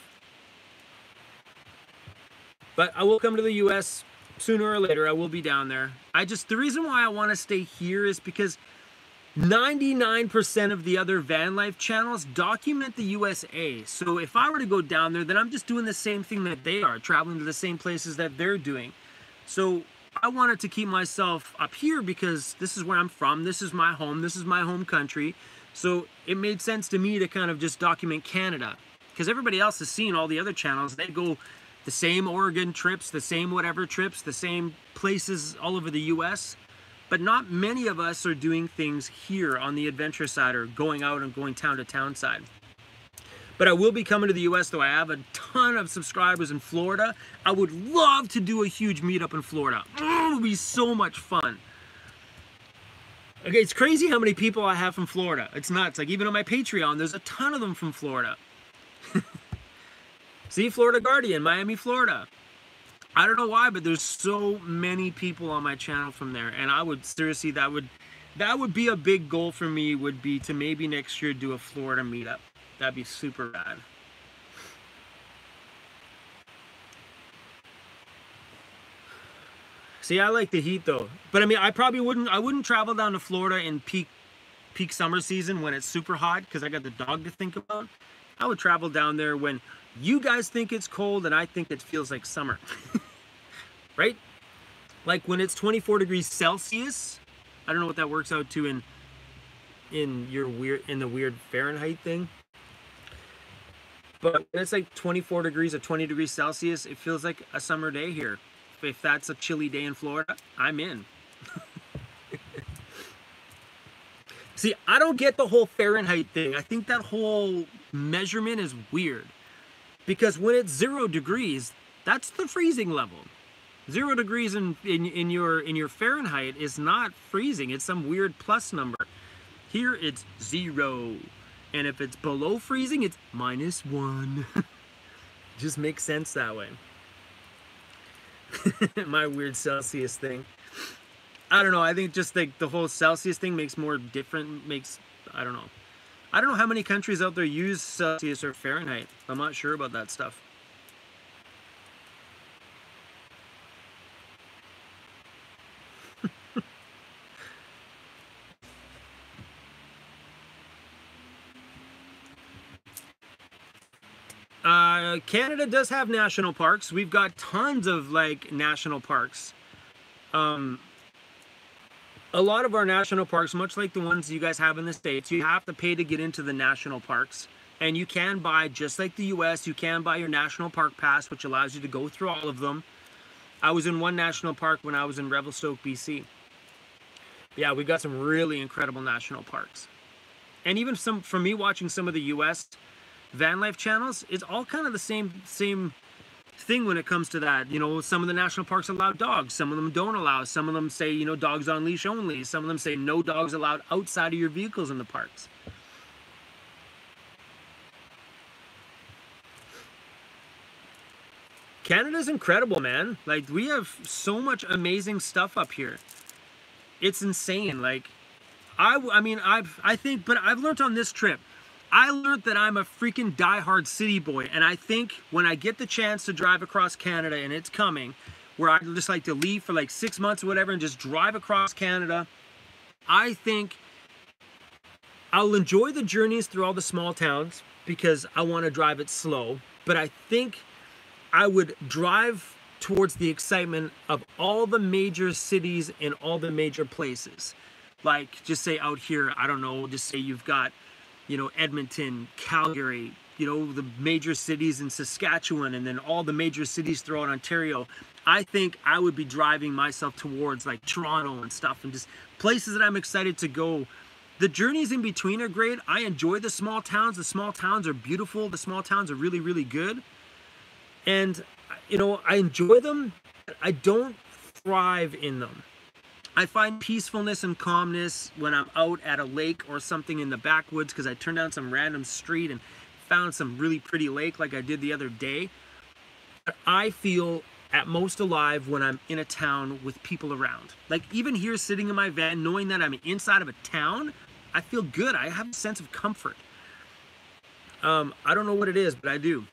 But I will come to the US sooner or later. I will be down there. The reason why I want to stay here is because 99% of the other van life channels document the USA. So if I were to go down there, then I'm just doing the same thing that they are, traveling to the same places that they're doing. So I wanted to keep myself up here because this is where I'm from. This is my home. This is my home country. So it made sense to me to kind of just document Canada because everybody else has seen all the other channels. They go the same Oregon trips, the same whatever trips, the same places all over the US. But not many of us are doing things here on the adventure side or going out and going town to town side. But I will be coming to the US though. I have a ton of subscribers in Florida. I would love to do a huge meetup in Florida. Oh, it would be so much fun. Okay, it's crazy how many people I have from Florida. It's nuts. Like even on my Patreon, there's a ton of them from Florida. See, Florida Guardian, Miami, Florida. I don't know why, but there's so many people on my channel from there, and I would seriously, that would be a big goal for me, would be to maybe next year do a Florida meetup. That'd be super rad. See, I like the heat though, but I mean, I wouldn't travel down to Florida in peak summer season when it's super hot because I got the dog to think about. I would travel down there when you guys think it's cold and I think it feels like summer. Right? Like when it's 24 degrees Celsius. I don't know what that works out to in the weird Fahrenheit thing. But when it's like 24 degrees or 20 degrees Celsius, it feels like a summer day here. If that's a chilly day in Florida, I'm in. See, I don't get the whole Fahrenheit thing. I think that whole measurement is weird. Because when it's 0 degrees, that's the freezing level. 0 degrees in your Fahrenheit is not freezing. It's some weird plus number. Here it's 0. And if it's below freezing, it's -1. Just makes sense that way. My weird Celsius thing. I don't know. I think just like the whole Celsius thing makes more different. I don't know. I don't know how many countries out there use Celsius or Fahrenheit. I'm not sure about that stuff. Canada does have national parks. We've got tons of like national parks. A lot of our national parks, much like the ones you guys have in the States, you have to pay to get into the national parks. And you can buy, just like the US, you can buy your national park pass, which allows you to go through all of them. I was in one national park when I was in Revelstoke, BC. Yeah, we got some really incredible national parks. And even for me watching some of the US van life channels, it's all kind of the same thing when it comes to that. You know, some of the national parks allow dogs, some of them don't allow, some of them say, you know, dogs on leash only, some of them say no dogs allowed outside of your vehicles in the parks. Canada's incredible, man. Like, we have so much amazing stuff up here. It's insane. Like, I mean, but I've learned on this trip, I learned that I'm a freaking diehard city boy, and I think when I get the chance to drive across Canada, and it's coming, where I just like to leave for like 6 months or whatever and just drive across Canada, I think I'll enjoy the journeys through all the small towns because I want to drive it slow, but I think I would drive towards the excitement of all the major cities in all the major places. Like, just say out here, I don't know, just say you've got, you know, Edmonton, Calgary, you know, the major cities in Saskatchewan, and then all the major cities throughout Ontario. I think I would be driving myself towards like Toronto and stuff, and just places that I'm excited to go. The journeys in between are great. I enjoy the small towns. The small towns are beautiful. The small towns are really, really good. And, you know, I enjoy them. I don't thrive in them. I find peacefulness and calmness when I'm out at a lake or something in the backwoods because I turn down some random street and found some really pretty lake like I did the other day. But I feel at most alive when I'm in a town with people around. Like even here sitting in my van, knowing that I'm inside of a town, I feel good. I have a sense of comfort. I don't know what it is, but I do.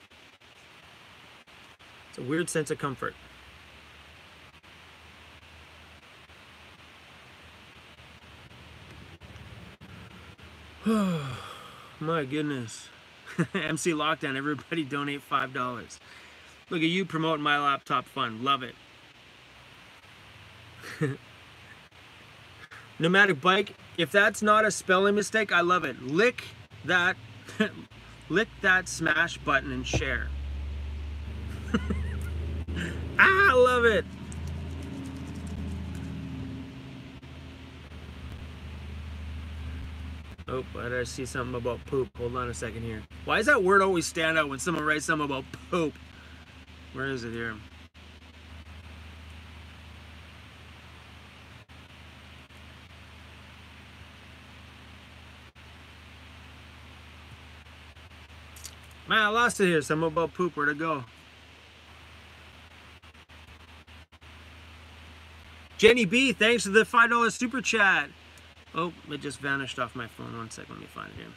It's a weird sense of comfort. My goodness. MC Lockdown, everybody donate $5. Look at you promoting my laptop fund. Love it. Nomadic Bike, if that's not a spelling mistake, I love it. Lick that lick that smash button and share. I love it. Oh, why did I see something about poop? Hold on a second here. Why does that word always stand out when someone writes something about poop? Where is it here? Man, I lost it here. Something about poop. Where'd it go? Jenny B, thanks for the $5 super chat. Oh, it just vanished off my phone. One second, let me find it here.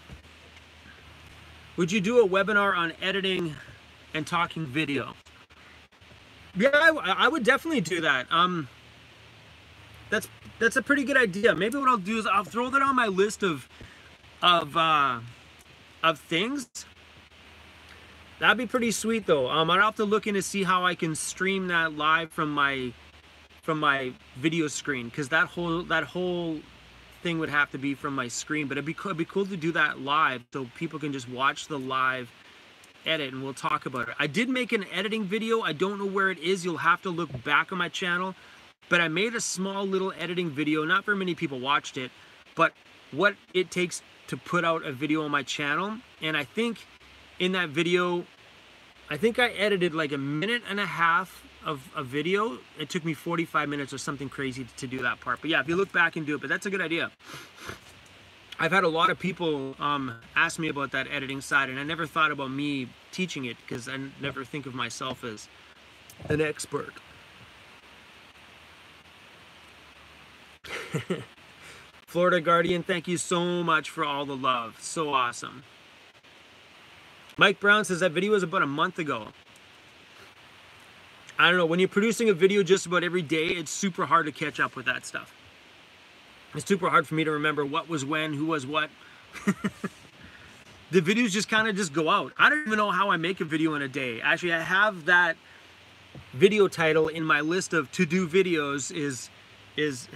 Would you do a webinar on editing and talking video? Yeah, I would definitely do that. That's a pretty good idea. Maybe what I'll do is I'll throw that on my list of things. That'd be pretty sweet though. I'd have to look in to see how I can stream that live from my video screen, because that whole thing would have to be from my screen. But it'd be cool to do that live so people can just watch the live edit and we'll talk about it. I did make an editing video. I don't know where it is. You'll have to look back on my channel. But I made a small little editing video. Not very many people watched it, but what it takes to put out a video on my channel. And I think in that video, I think I edited like 1.5 minutes of a video. It took me 45 minutes or something crazy to do that part. But yeah, if you look back and do it, but that's a good idea. I've had a lot of people ask me about that editing side, and I never thought about me teaching it because I never think of myself as an expert. Florida Guardian, thank you so much for all the love. So awesome. Mike Brown says that video was about a month ago. I don't know, when you're producing a video just about every day, it's super hard to catch up with that stuff. It's super hard for me to remember what was when, who was what. The videos just kind of just go out. I don't even know how I make a video in a day. Actually, I have that video title in my list of to-do videos is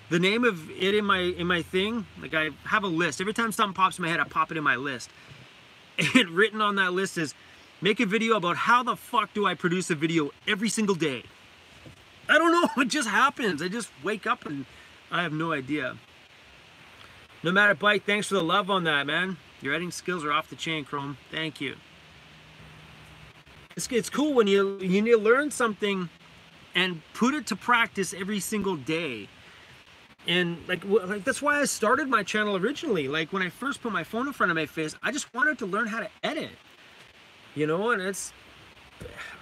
the name of it in my thing. Like I have a list. Every time something pops in my head, I pop it in my list. And written on that list is, make a video about how the fuck do I produce a video every single day. I don't know, it just happens. I just wake up and I have no idea. Nomadic Bike, thanks for the love on that, man. Your editing skills are off the chain, Chrome. Thank you. It's cool when you need to learn something and put it to practice every single day. And like that's why I started my channel originally. Like when I first put my phone in front of my face, I just wanted to learn how to edit. You know, and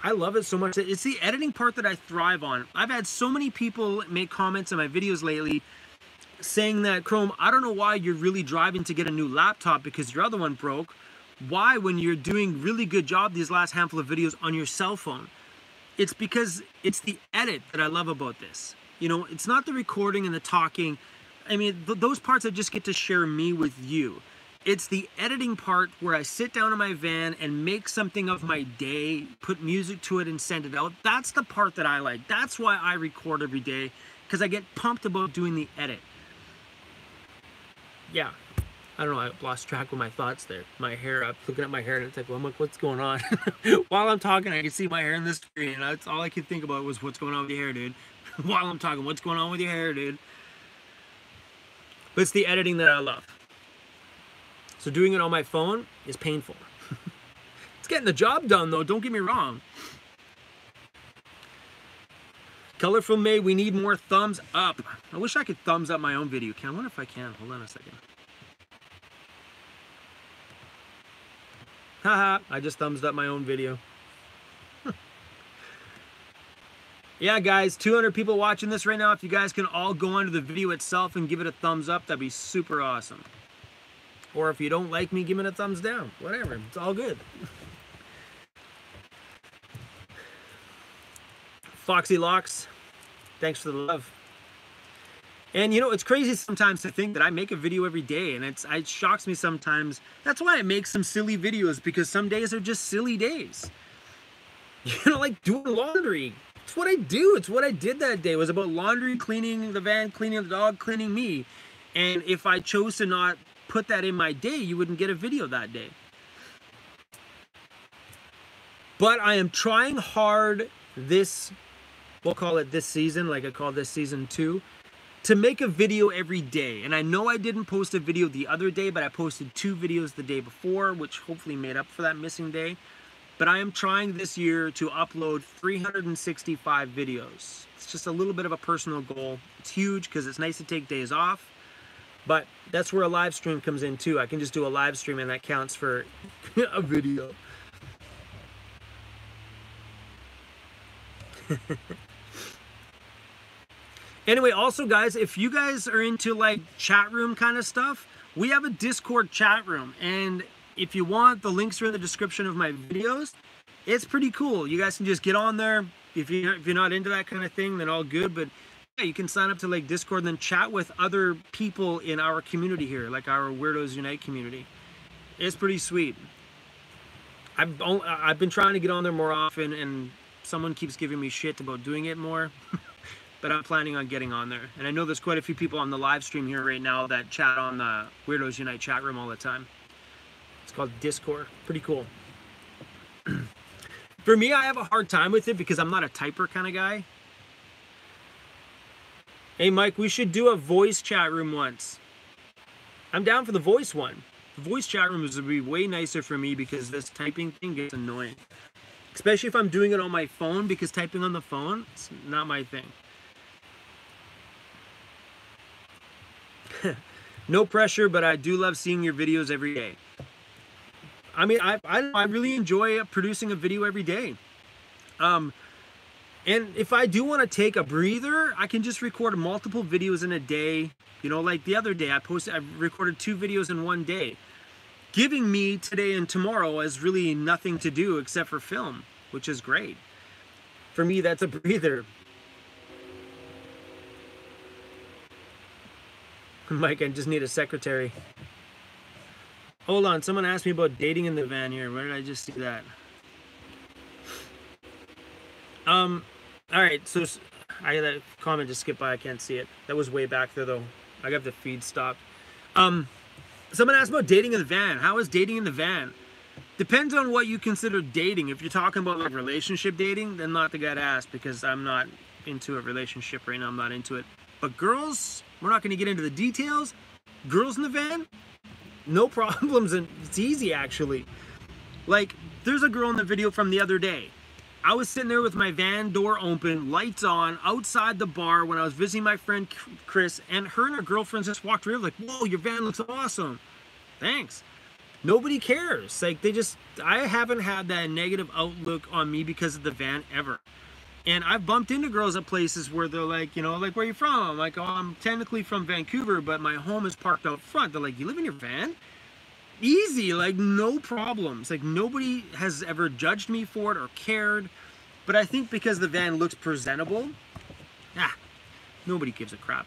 I love it so much. It's the editing part that I thrive on. I've had so many people make comments on my videos lately saying that, Chrome, I don't know why you're really driving to get a new laptop because your other one broke. Why, when you're doing really good job these last handful of videos on your cell phone? It's because it's the edit that I love about this. You know, it's not the recording and the talking. I mean, those parts I just get to share me with you. It's the editing part where I sit down in my van and make something of my day, put music to it and send it out. That's the part that I like. That's why I record every day, because I get pumped about doing the edit. Yeah, I don't know, I lost track of my thoughts there. My hair, I'm looking at my hair and it's like, well, what's going on? While I'm talking, I can see my hair in the screen. That's all I could think about was what's going on with your hair, dude. While I'm talking, what's going on with your hair, dude? But it's the editing that I love. So doing it on my phone is painful. It's getting the job done though, don't get me wrong. Colorful May, we need more thumbs up. I wish I could thumbs up my own video. I wonder if I can. Hold on a second. Haha, I just thumbs up my own video. Yeah, guys, 200 people watching this right now. If you guys can all go onto the video itself and give it a thumbs up, that'd be super awesome. Or if you don't like me, give it a thumbs down. Whatever, it's all good. Foxy Locks, thanks for the love. And you know, it's crazy sometimes to think that I make a video every day, and it shocks me sometimes. That's why I make some silly videos, because some days are just silly days. You know, like doing laundry. It's what I do. It's what I did that day. It was about laundry, cleaning the van, cleaning the dog, cleaning me. And if I chose to not put that in my day, you wouldn't get a video that day. But I am trying hard this, we'll call it this season, like I call this season 2, to make a video every day. And I know I didn't post a video the other day, but I posted 2 videos the day before, which hopefully made up for that missing day. But I am trying this year to upload 365 videos. It's just a little bit of a personal goal. It's huge because it's nice to take days off. But that's where a live stream comes in too. I can just do a live stream and that counts for a video. Anyway, also guys, if you guys are into like chat room kind of stuff, we have a Discord chat room, and if you want, the links are in the description of my videos. It's pretty cool. You guys can just get on there. If you're not into that kind of thing, then all good. But yeah, you can sign up to like Discord and then chat with other people in our community here, like our Weirdos Unite community. It's pretty sweet. I've been trying to get on there more often, and someone keeps giving me shit about doing it more. But I'm planning on getting on there. And I know there's quite a few people on the live stream here right now that chat on the Weirdos Unite chat room all the time. It's called Discord. Pretty cool. For me, I have a hard time with it because I'm not a typer kind of guy. Hey, Mike, we should do a voice chat room once. I'm down for the voice one. The voice chat room would be way nicer for me because this typing thing gets annoying. Especially if I'm doing it on my phone, because typing on the phone, it's not my thing. No pressure, but I do love seeing your videos every day. I mean, I really enjoy producing a video every day. And if I do want to take a breather, I can just record multiple videos in a day. You know, like the other day, I recorded 2 videos in one day. Giving me today and tomorrow is really nothing to do except for film, which is great. For me, that's a breather. Mike, I just need a secretary. Hold on, someone asked me about dating in the van here. Where did I just see that? All right, so I got that comment just skip by. I can't see it. That was way back there, though. I got the feed stopped. Someone asked about dating in the van. How is dating in the van? Depends on what you consider dating. If you're talking about like relationship dating, then not the guy to ask, because I'm not into a relationship right now. I'm not into it. But girls, we're not going to get into the details. Girls in the van, no problems, and it's easy actually. Like, there's a girl in the video from the other day. I was sitting there with my van door open, lights on, outside the bar when I was visiting my friend Chris, and her and her girlfriends just walked around like, whoa, your van looks awesome. Thanks. Nobody cares. Like, I haven't had that negative outlook on me because of the van ever. And I've bumped into girls at places where they're like, you know, like, where are you from? I'm like, oh, I'm technically from Vancouver, but my home is parked out front. They're like, you live in your van? Easy, like, no problems. Like, nobody has ever judged me for it or cared. But I think because the van looks presentable, nobody gives a crap.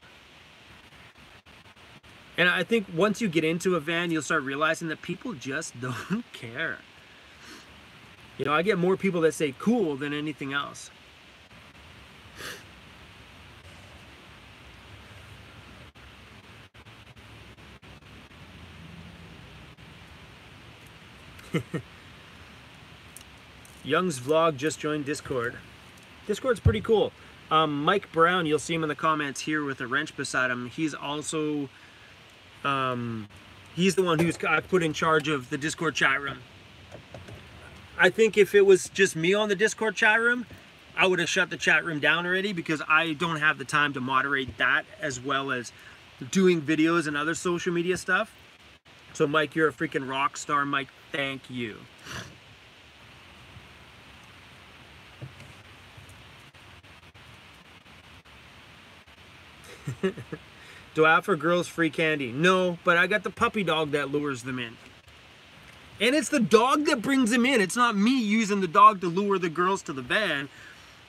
And I think once you get into a van, you'll start realizing that people just don't care. You know, I get more people that say cool than anything else. Young's vlog just joined Discord. Discord's pretty cool. Mike Brown, you'll see him in the comments here with a wrench beside him. He's also he's the one who's put in charge of the Discord chat room. I think if it was just me on the Discord chat room, I would have shut the chat room down already, because I don't have the time to moderate that as well as doing videos and other social media stuff. So Mike, you're a freaking rock star, Mike. Thank you. Do I offer girls free candy? No, but I got the puppy dog that lures them in. And it's the dog that brings them in. It's not me using the dog to lure the girls to the van.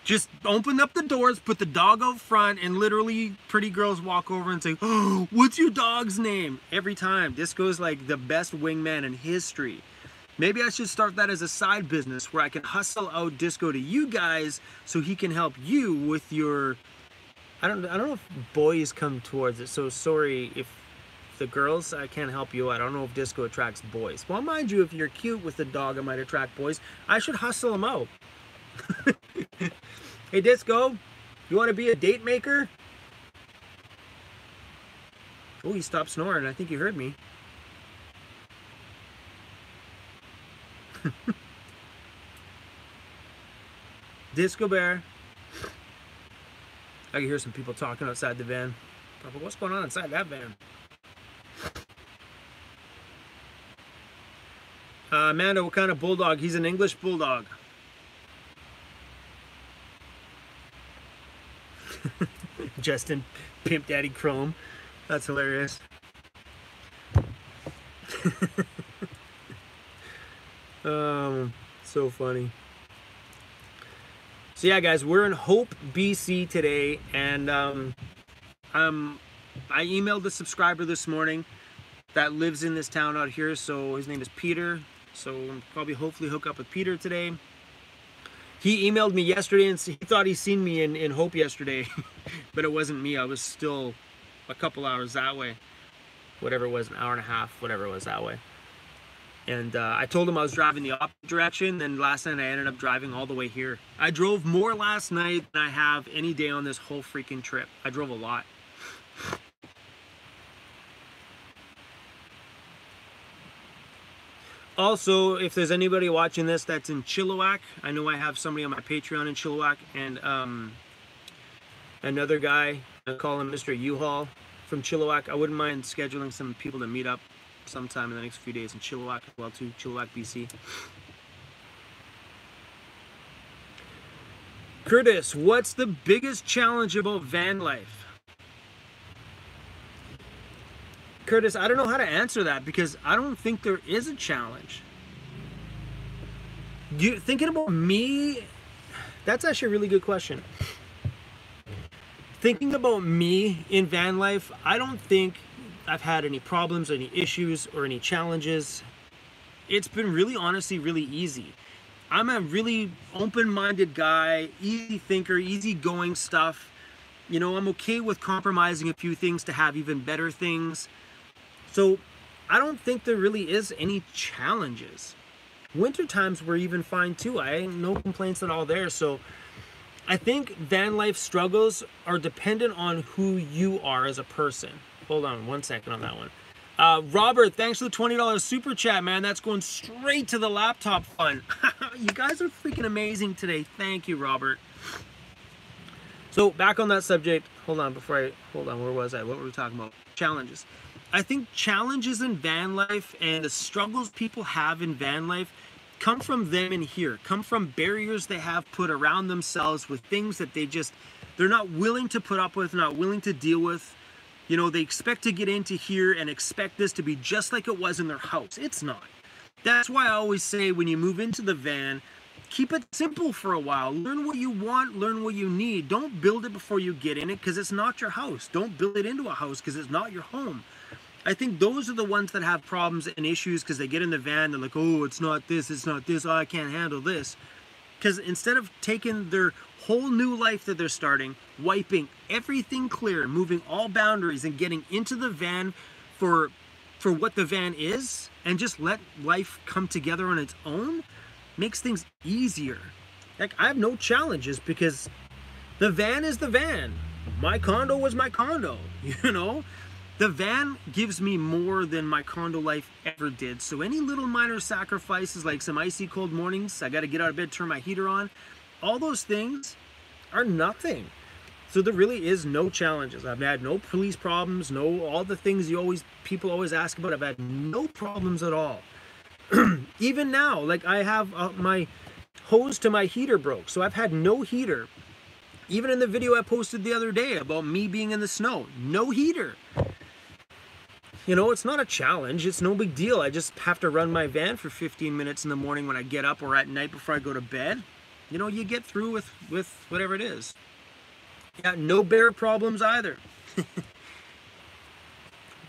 Just open up the doors, put the dog out front, and literally pretty girls walk over and say, "Oh, what's your dog's name?" Every time. Disco's like the best wingman in history. Maybe I should start that as a side business where I can hustle out Disco to you guys so he can help you with your... I don't know if boys come towards it, so sorry if the girls, I can't help you. I don't know if Disco attracts boys. Well, mind you, if you're cute with the dog, it might attract boys. I should hustle them out. Hey Disco, you want to be a date maker? Oh, he stopped snoring. I think you heard me. Disco Bear. I can hear some people talking outside the van. But what's going on inside that van? Amanda, what kind of bulldog? He's an English bulldog. Justin, Pimp Daddy Chrome. That's hilarious. So funny. So yeah, guys, we're in Hope, BC today, and I emailed the subscriber this morning that lives in this town out here. So his name is Peter. So I'll probably hopefully hook up with Peter today. He emailed me yesterday and he thought he seen me in Hope yesterday, but it wasn't me. I was still a couple hours that way. Whatever it was, an hour and a half, whatever it was that way. And I told him I was driving the opposite direction, and last night I ended up driving all the way here. I drove more last night than I have any day on this whole freaking trip. I drove a lot. Also, if there's anybody watching this that's in Chilliwack, I know I have somebody on my Patreon in Chilliwack, and another guy, I call him Mr. U-Haul from Chilliwack. I wouldn't mind scheduling some people to meet up sometime in the next few days in Chilliwack as well too, Chilliwack, BC. Curtis, what's the biggest challenge about van life? Curtis, I don't know how to answer that because I don't think there is a challenge. Thinking about me, that's actually a really good question. Thinking about me in van life, I don't think I've had any problems, any issues, or any challenges. It's been really, honestly, really easy. I'm a really open-minded guy, easy thinker, easygoing stuff. You know, I'm okay with compromising a few things to have even better things. So I don't think there really is any challenges. Winter times were even fine too. I ain't no complaints at all there. So I think van life struggles are dependent on who you are as a person. Hold on 1 second on that one. Robert, thanks for the $20 super chat, man. That's going straight to the laptop fund. You guys are freaking amazing today. Thank you, Robert. So back on that subject. Hold on, where was I? What were we talking about? Challenges. I think challenges in van life and the struggles people have in van life come from them in here, come from barriers they have put around themselves with things that they're not willing to put up with, not willing to deal with. You know, they expect to get into here and expect this to be just like it was in their house. It's not. That's why I always say when you move into the van, keep it simple for a while. Learn what you want, learn what you need. Don't build it before you get in it because it's not your house. Don't build it into a house because it's not your home. I think those are the ones that have problems and issues because they get in the van, they're like, oh, it's not this, oh, I can't handle this. Because instead of taking their whole new life that they're starting, wiping everything clear, moving all boundaries and getting into the van for what the van is and just let life come together on its own, makes things easier. Like, I have no challenges because the van is the van. My condo was my condo, you know? The van gives me more than my condo life ever did. So any little minor sacrifices, like some icy cold mornings, I got to get out of bed, turn my heater on, all those things are nothing. So there really is no challenges. I've had no police problems, no all the things people always ask about. I've had no problems at all. Even now, like I have my hose to my heater broke, so I've had no heater. Even in the video I posted the other day about me being in the snow, no heater. You know, it's not a challenge. It's no big deal. I just have to run my van for 15 minutes in the morning when I get up or at night before I go to bed. You know, you get through with whatever it is. Yeah, no bear problems either.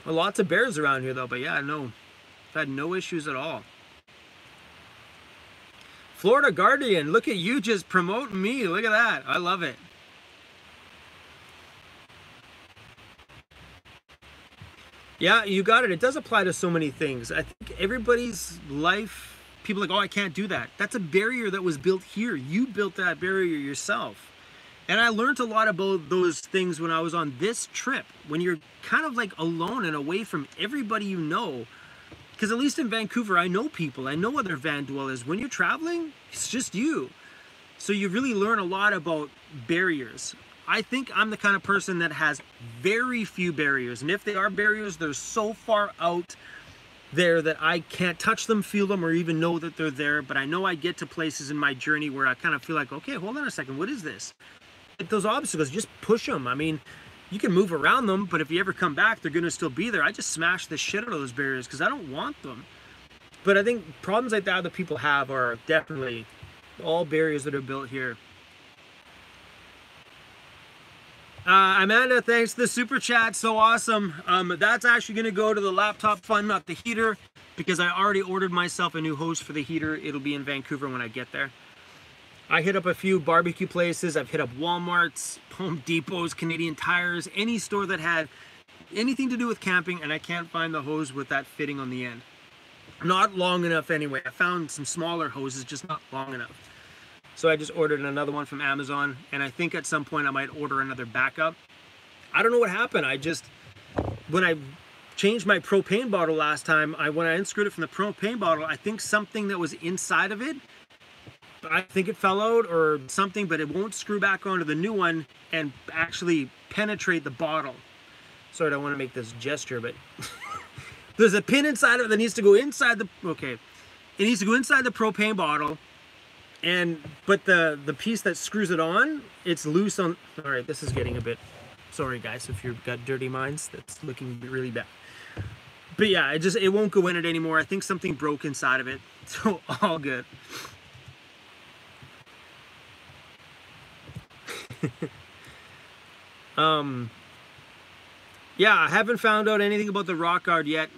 Well, lots of bears around here though, but yeah, no. I've had no issues at all. Florida Guardian, look at you just promoting me. Look at that. I love it. Yeah, you got it. It does apply to so many things. I think everybody's life, people are like, oh, I can't do that. That's a barrier that was built here. You built that barrier yourself. And I learned a lot about those things when I was on this trip, when you're kind of like alone and away from everybody you know. Because at least in Vancouver, I know people. I know other van dwellers. When you're traveling, it's just you. So you really learn a lot about barriers. I think I'm the kind of person that has very few barriers. And if they are barriers, they're so far out there that I can't touch them, feel them, or even know that they're there. But I know I get to places in my journey where I kind of feel like, okay, hold on a second, what is this? Like those obstacles, just push them. I mean, you can move around them, but if you ever come back, they're gonna still be there. I just smash the shit out of those barriers because I don't want them. But I think problems like that people have are definitely all barriers that are built here. Amanda, thanks for the super chat. So awesome. That's actually going to go to the laptop fund, not the heater, because I already ordered myself a new hose for the heater. It'll be in Vancouver when I get there. I hit up a few barbecue places. I've hit up Walmarts, Home Depots, Canadian Tires, any store that had anything to do with camping, and I can't find the hose with that fitting on the end. Not long enough anyway. I found some smaller hoses, just not long enough. So I just ordered another one from Amazon, and I think at some point I might order another backup. I don't know what happened. When I changed my propane bottle last time, when I unscrewed it from the propane bottle, I think something that was inside of it, I think it fell out or something, but it won't screw back onto the new one and actually penetrate the bottle. Sorry, I don't want to make this gesture, but there's a pin inside of it that needs to go inside the, okay. It needs to go inside the propane bottle. But the piece that screws it on, it's loose on. All right, this is getting a bit. Sorry guys, if you've got dirty minds, that's looking really bad. But yeah, it won't go in it anymore. I think something broke inside of it, so all good. Yeah, I haven't found out anything about the rock guard yet.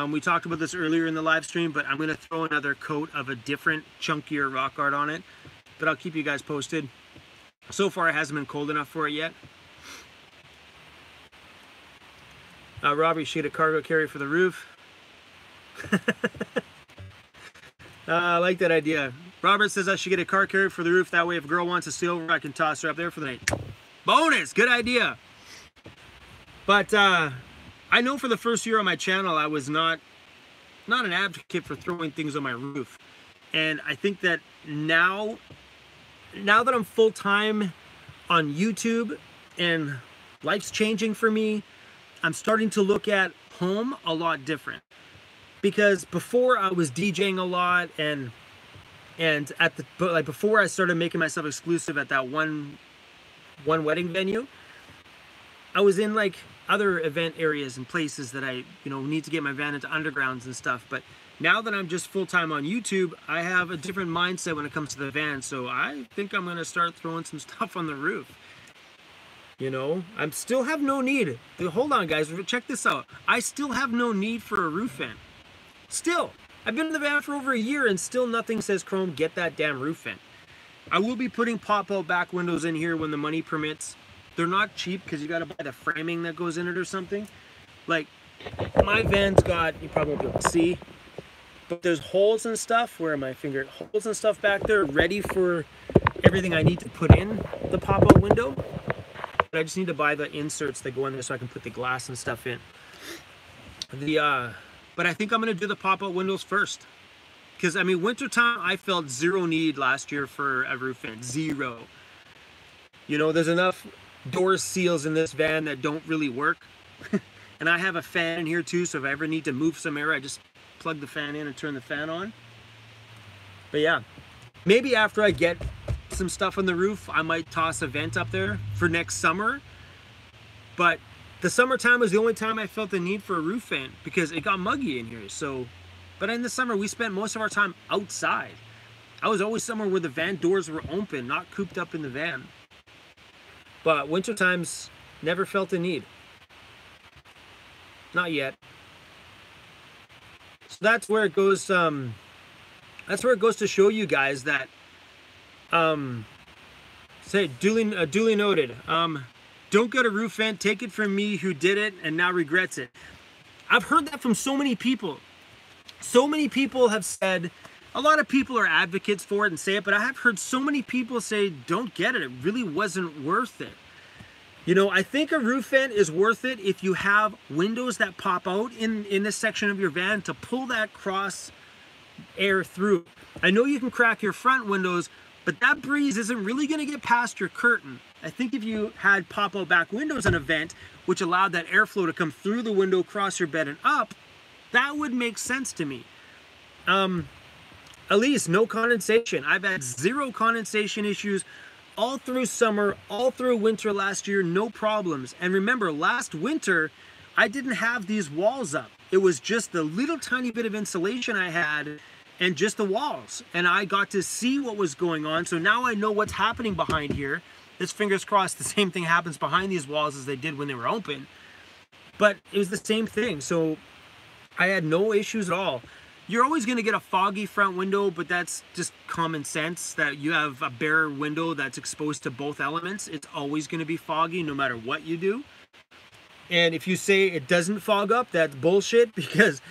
We talked about this earlier in the live stream, but I'm going to throw another coat of a different, chunkier rock guard on it. But I'll keep you guys posted. So far, it hasn't been cold enough for it yet. Robbie should get a cargo carrier for the roof. I like that idea. Robert says I should get a car carrier for the roof. That way, if a girl wants to stay over, I can toss her up there for the night. Bonus! Good idea. But, I know for the first year on my channel, I was not an advocate for throwing things on my roof. And I think that now that I'm full-time on YouTube and life's changing for me, I'm starting to look at home a lot different. Because before I was DJing a lot and before I started making myself exclusive at that one wedding venue, I was in like other event areas and places that I, need to get my van into undergrounds and stuff. But now that I'm just full-time on YouTube, I have a different mindset when it comes to the van. So I think I'm going to start throwing some stuff on the roof. I still have no need. Hold on, guys. Check this out. I still have no need for a roof vent. Still. I've been in the van for over a year and still nothing says, Chrome, get that damn roof vent. I will be putting pop-out back windows in here when the money permits. They're not cheap because you got to buy the framing that goes in it or something. Like, my van's got, you probably won't be able to see, but there's holes and stuff, where my finger, holes and stuff back there ready for everything I need to put in the pop-out window. But I just need to buy the inserts that go in there so I can put the glass and stuff in. But I think I'm going to do the pop-out windows first. Because, I mean, wintertime, I felt zero need last year for a roof vent. Zero. There's enough door seals in this van that don't really work. And I have a fan in here too, so if I ever need to move some air, I just plug the fan in and turn the fan on. But yeah, maybe after I get some stuff on the roof, I might toss a vent up there for next summer. But the summertime was the only time I felt the need for a roof vent because it got muggy in here. So, but in the summer, we spent most of our time outside. I was always somewhere where the van doors were open, not cooped up in the van. But winter times, never felt the need. Not yet. So that's where it goes. That's where it goes to show you guys that. Say duly noted. Don't get a roof vent. Take it from me, who did it and now regrets it. I've heard that from so many people. So many people have said. A lot of people are advocates for it and say it, but I have heard so many people say, "Don't get it. It really wasn't worth it." You know, I think a roof vent is worth it if you have windows that pop out in this section of your van to pull that cross air through. I know you can crack your front windows, but that breeze isn't really going to get past your curtain. I think if you had pop out back windows in a vent, which allowed that airflow to come through the window, across your bed and up, that would make sense to me. At least no condensation. I've had zero condensation issues all through summer, all through winter last year, no problems. And remember, last winter, I didn't have these walls up. It was just the little tiny bit of insulation I had and just the walls. And I got to see what was going on. So now I know what's happening behind here. Let's fingers crossed the same thing happens behind these walls as they did when they were open. But it was the same thing. So I had no issues at all. You're always going to get a foggy front window, but that's just common sense that you have a bare window that's exposed to both elements. It's always going to be foggy no matter what you do. And if you say it doesn't fog up, that's bullshit, because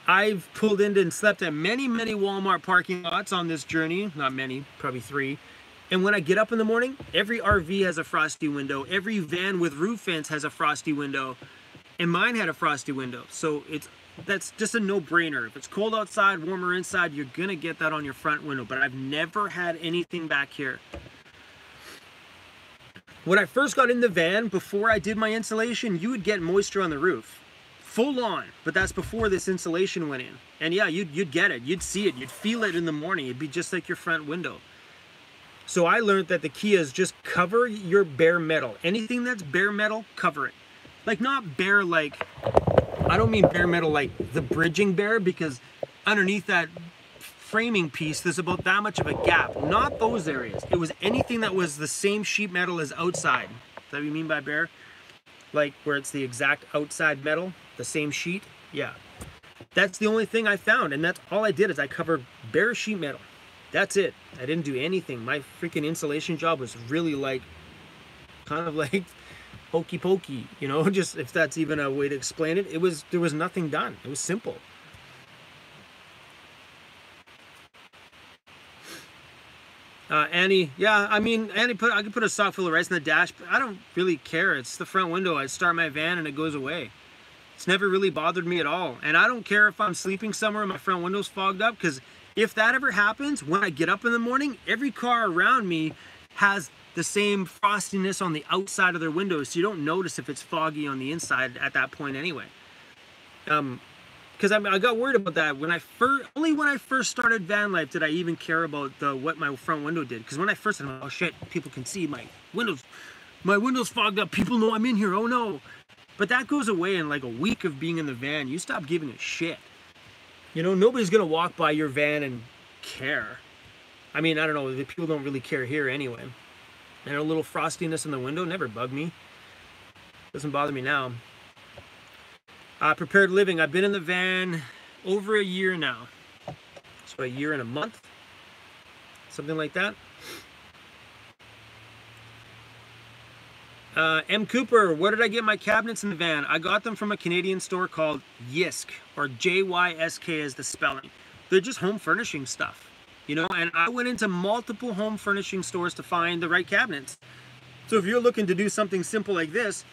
I've pulled into and slept at many, many Walmart parking lots on this journey. Not many, probably 3. And when I get up in the morning, every RV has a frosty window. Every van with roof vents has a frosty window. And mine had a frosty window. So that's just a no-brainer. If it's cold outside, warmer inside, you're gonna get that on your front window. But I've never had anything back here. When I first got in the van, before I did my insulation, you would get moisture on the roof. Full on. But that's before this insulation went in. And yeah, you'd get it. You'd see it. You'd feel it in the morning. It'd be just like your front window. So I learned that the key is just cover your bare metal. Anything that's bare metal, cover it. Like, not bare like... I don't mean bare metal like the bridging bare, because underneath that framing piece, there's about that much of a gap. Not those areas. It was anything that was the same sheet metal as outside. Is that what you mean by bare? Like where it's the exact outside metal, the same sheet? Yeah. That's the only thing I found, and that's all I did is I covered bare sheet metal. That's it. I didn't do anything. My freaking insulation job was really like, kind of like... hokey pokey, you know, just if that's even a way to explain it. There was nothing done. It was simple. Annie, yeah, I mean, Annie I could put a sock full of rice in the dash, but I don't really care. It's the front window. I start my van and it goes away. It's never really bothered me at all. And I don't care if I'm sleeping somewhere and my front window's fogged up, because if that ever happens, when I get up in the morning, every car around me has the same frostiness on the outside of their windows, so you don't notice if it's foggy on the inside at that point anyway. Because I got worried about that when only when I first started van life did I even care about what my front window did. Because when I first said, oh shit, people can see my windows fogged up, people know I'm in here, oh no. But that goes away in like a week of being in the van. You stop giving a shit. You know, nobody's gonna walk by your van and care. I mean, I don't know, the people don't really care here anyway. And a little frostiness in the window never bugged me. Doesn't bother me now. Prepared living. I've been in the van over a year now. So a year and a month. Something like that. M. Cooper, where did I get my cabinets in the van? I got them from a Canadian store called Jysk, or Jysk is the spelling. They're just home furnishing stuff. You know, and I went into multiple home furnishing stores to find the right cabinets. So if you're looking to do something simple like this,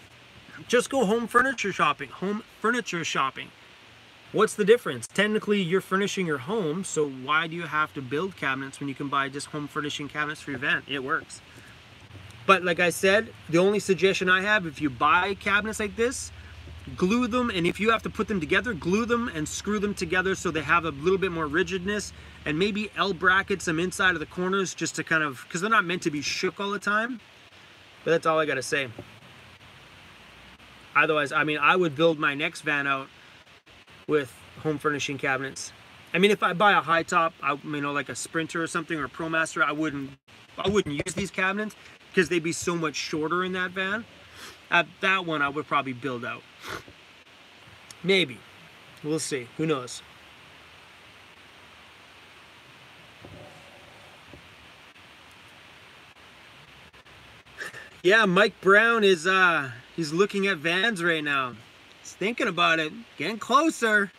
just go home furniture shopping. Home furniture shopping. What's the difference? Technically, you're furnishing your home, so why do you have to build cabinets when you can buy just home furnishing cabinets for your van? It works. But like I said, the only suggestion I have, if you buy cabinets like this, glue them, and if you have to put them together, glue them and screw them together so they have a little bit more rigidness, and maybe L bracket some inside of the corners just to kind of, because they're not meant to be shook all the time. But that's all I gotta say. Otherwise, I mean, I would build my next van out with home furnishing cabinets. I mean, if I buy a high top, you know, like a Sprinter or something, or a ProMaster, I wouldn't use these cabinets because they'd be so much shorter in that van. At that one, I would probably build out. Maybe. We'll see. Who knows? Yeah, Mike Brown is he's looking at vans right now. He's thinking about it, getting closer.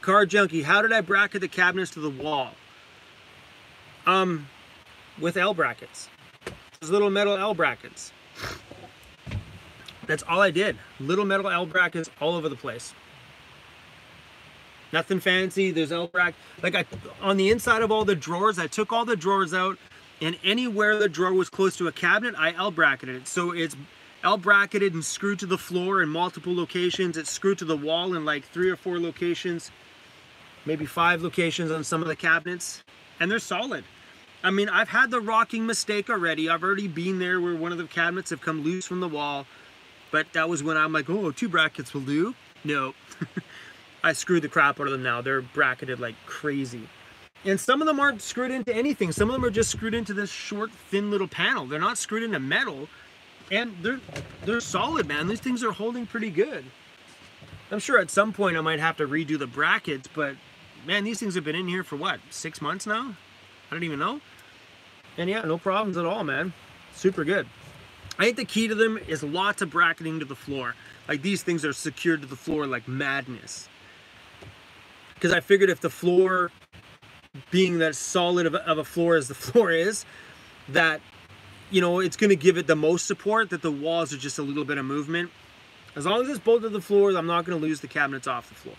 Car Junkie, how did I bracket the cabinets to the wall? With L brackets. Those little metal L brackets. That's all I did. Little metal L brackets all over the place. Nothing fancy. There's L bracket. Like on the inside of all the drawers, I took all the drawers out, and anywhere the drawer was close to a cabinet, I L bracketed it. So it's L bracketed and screwed to the floor in multiple locations. It's screwed to the wall in like 3 or 4 locations, maybe 5 locations on some of the cabinets, and they're solid. I mean, I've had the rocking mistake already. I've already been there where one of the cabinets have come loose from the wall, but that was when I'm like, oh, 2 brackets will do. No. I screwed the crap out of them now. They're bracketed like crazy. And some of them aren't screwed into anything. Some of them are just screwed into this short, thin little panel. They're not screwed into metal. And they're solid, man. These things are holding pretty good. I'm sure at some point I might have to redo the brackets, but man, these things have been in here for what, 6 months now? I don't even know. And yeah, no problems at all, man. Super good. I think the key to them is lots of bracketing to the floor. Like these things are secured to the floor like madness. Because I figured if the floor, being that solid of a floor as the floor is, that, you know, it's going to give it the most support, that the walls are just a little bit of movement. As long as it's bolted to the floor, I'm not going to lose the cabinets off the floor.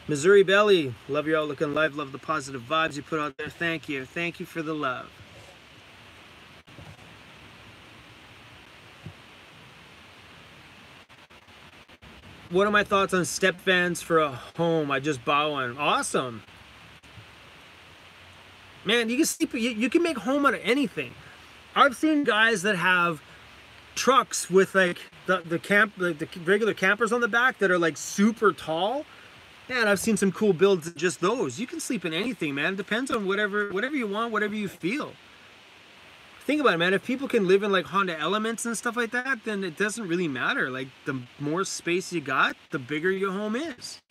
Missouri Belly, love your outlook on life, love the positive vibes you put out there. Thank you. Thank you for the love. What are my thoughts on step vans for a home? I just bought one. Awesome. Man, you can sleep, you can make home out of anything. I've seen guys that have trucks with like the regular campers on the back that are like super tall. Man, I've seen some cool builds of just those. You can sleep in anything, man. It depends on whatever you want, whatever you feel. Think about it, man. If people can live in like Honda Elements and stuff like that, then it doesn't really matter. Like the more space you got, the bigger your home is.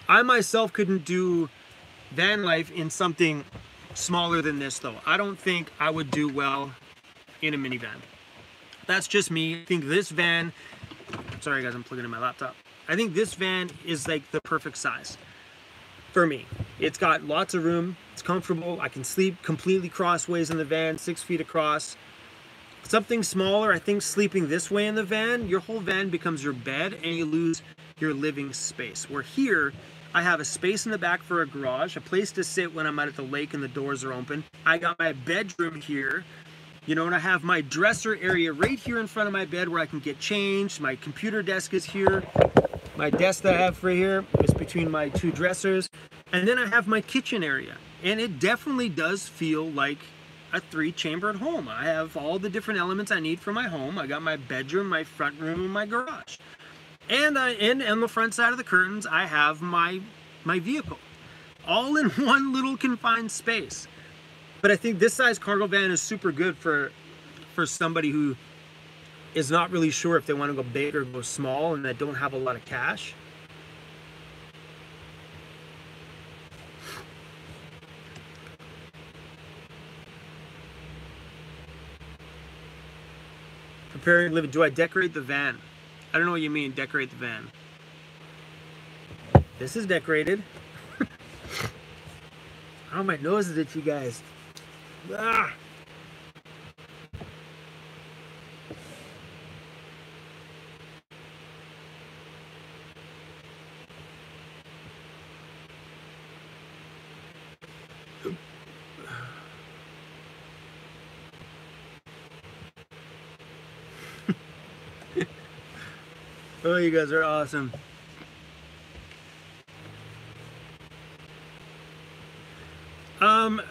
I myself couldn't do van life in something smaller than this though. I don't think I would do well in a minivan. That's just me. I think this van, sorry guys, I'm plugging in my laptop. I think this van is like the perfect size for me. It's got lots of room. It's comfortable. I can sleep completely crossways in the van, 6 feet across. Something smaller, I think sleeping this way in the van, your whole van becomes your bed and you lose your living space. Where here, I have a space in the back for a garage, a place to sit when I'm out at the lake and the doors are open. I got my bedroom here, you know, and I have my dresser area right here in front of my bed where I can get changed. My computer desk is here. My desk that I have for here is between my 2 dressers. And then I have my kitchen area. And it definitely does feel like a 3-chambered home. I have all the different elements I need for my home. I got my bedroom, my front room, and my garage. And on the front side of the curtains, I have my vehicle. All in one little confined space. But I think this size cargo van is super good for somebody who is not really sure if they want to go big or go small and that don't have a lot of cash. Preparing to live. Do I decorate the van? I don't know what you mean, decorate the van. This is decorated. Oh, my nose is itchy, guys. Ah. Oh, you guys are awesome. What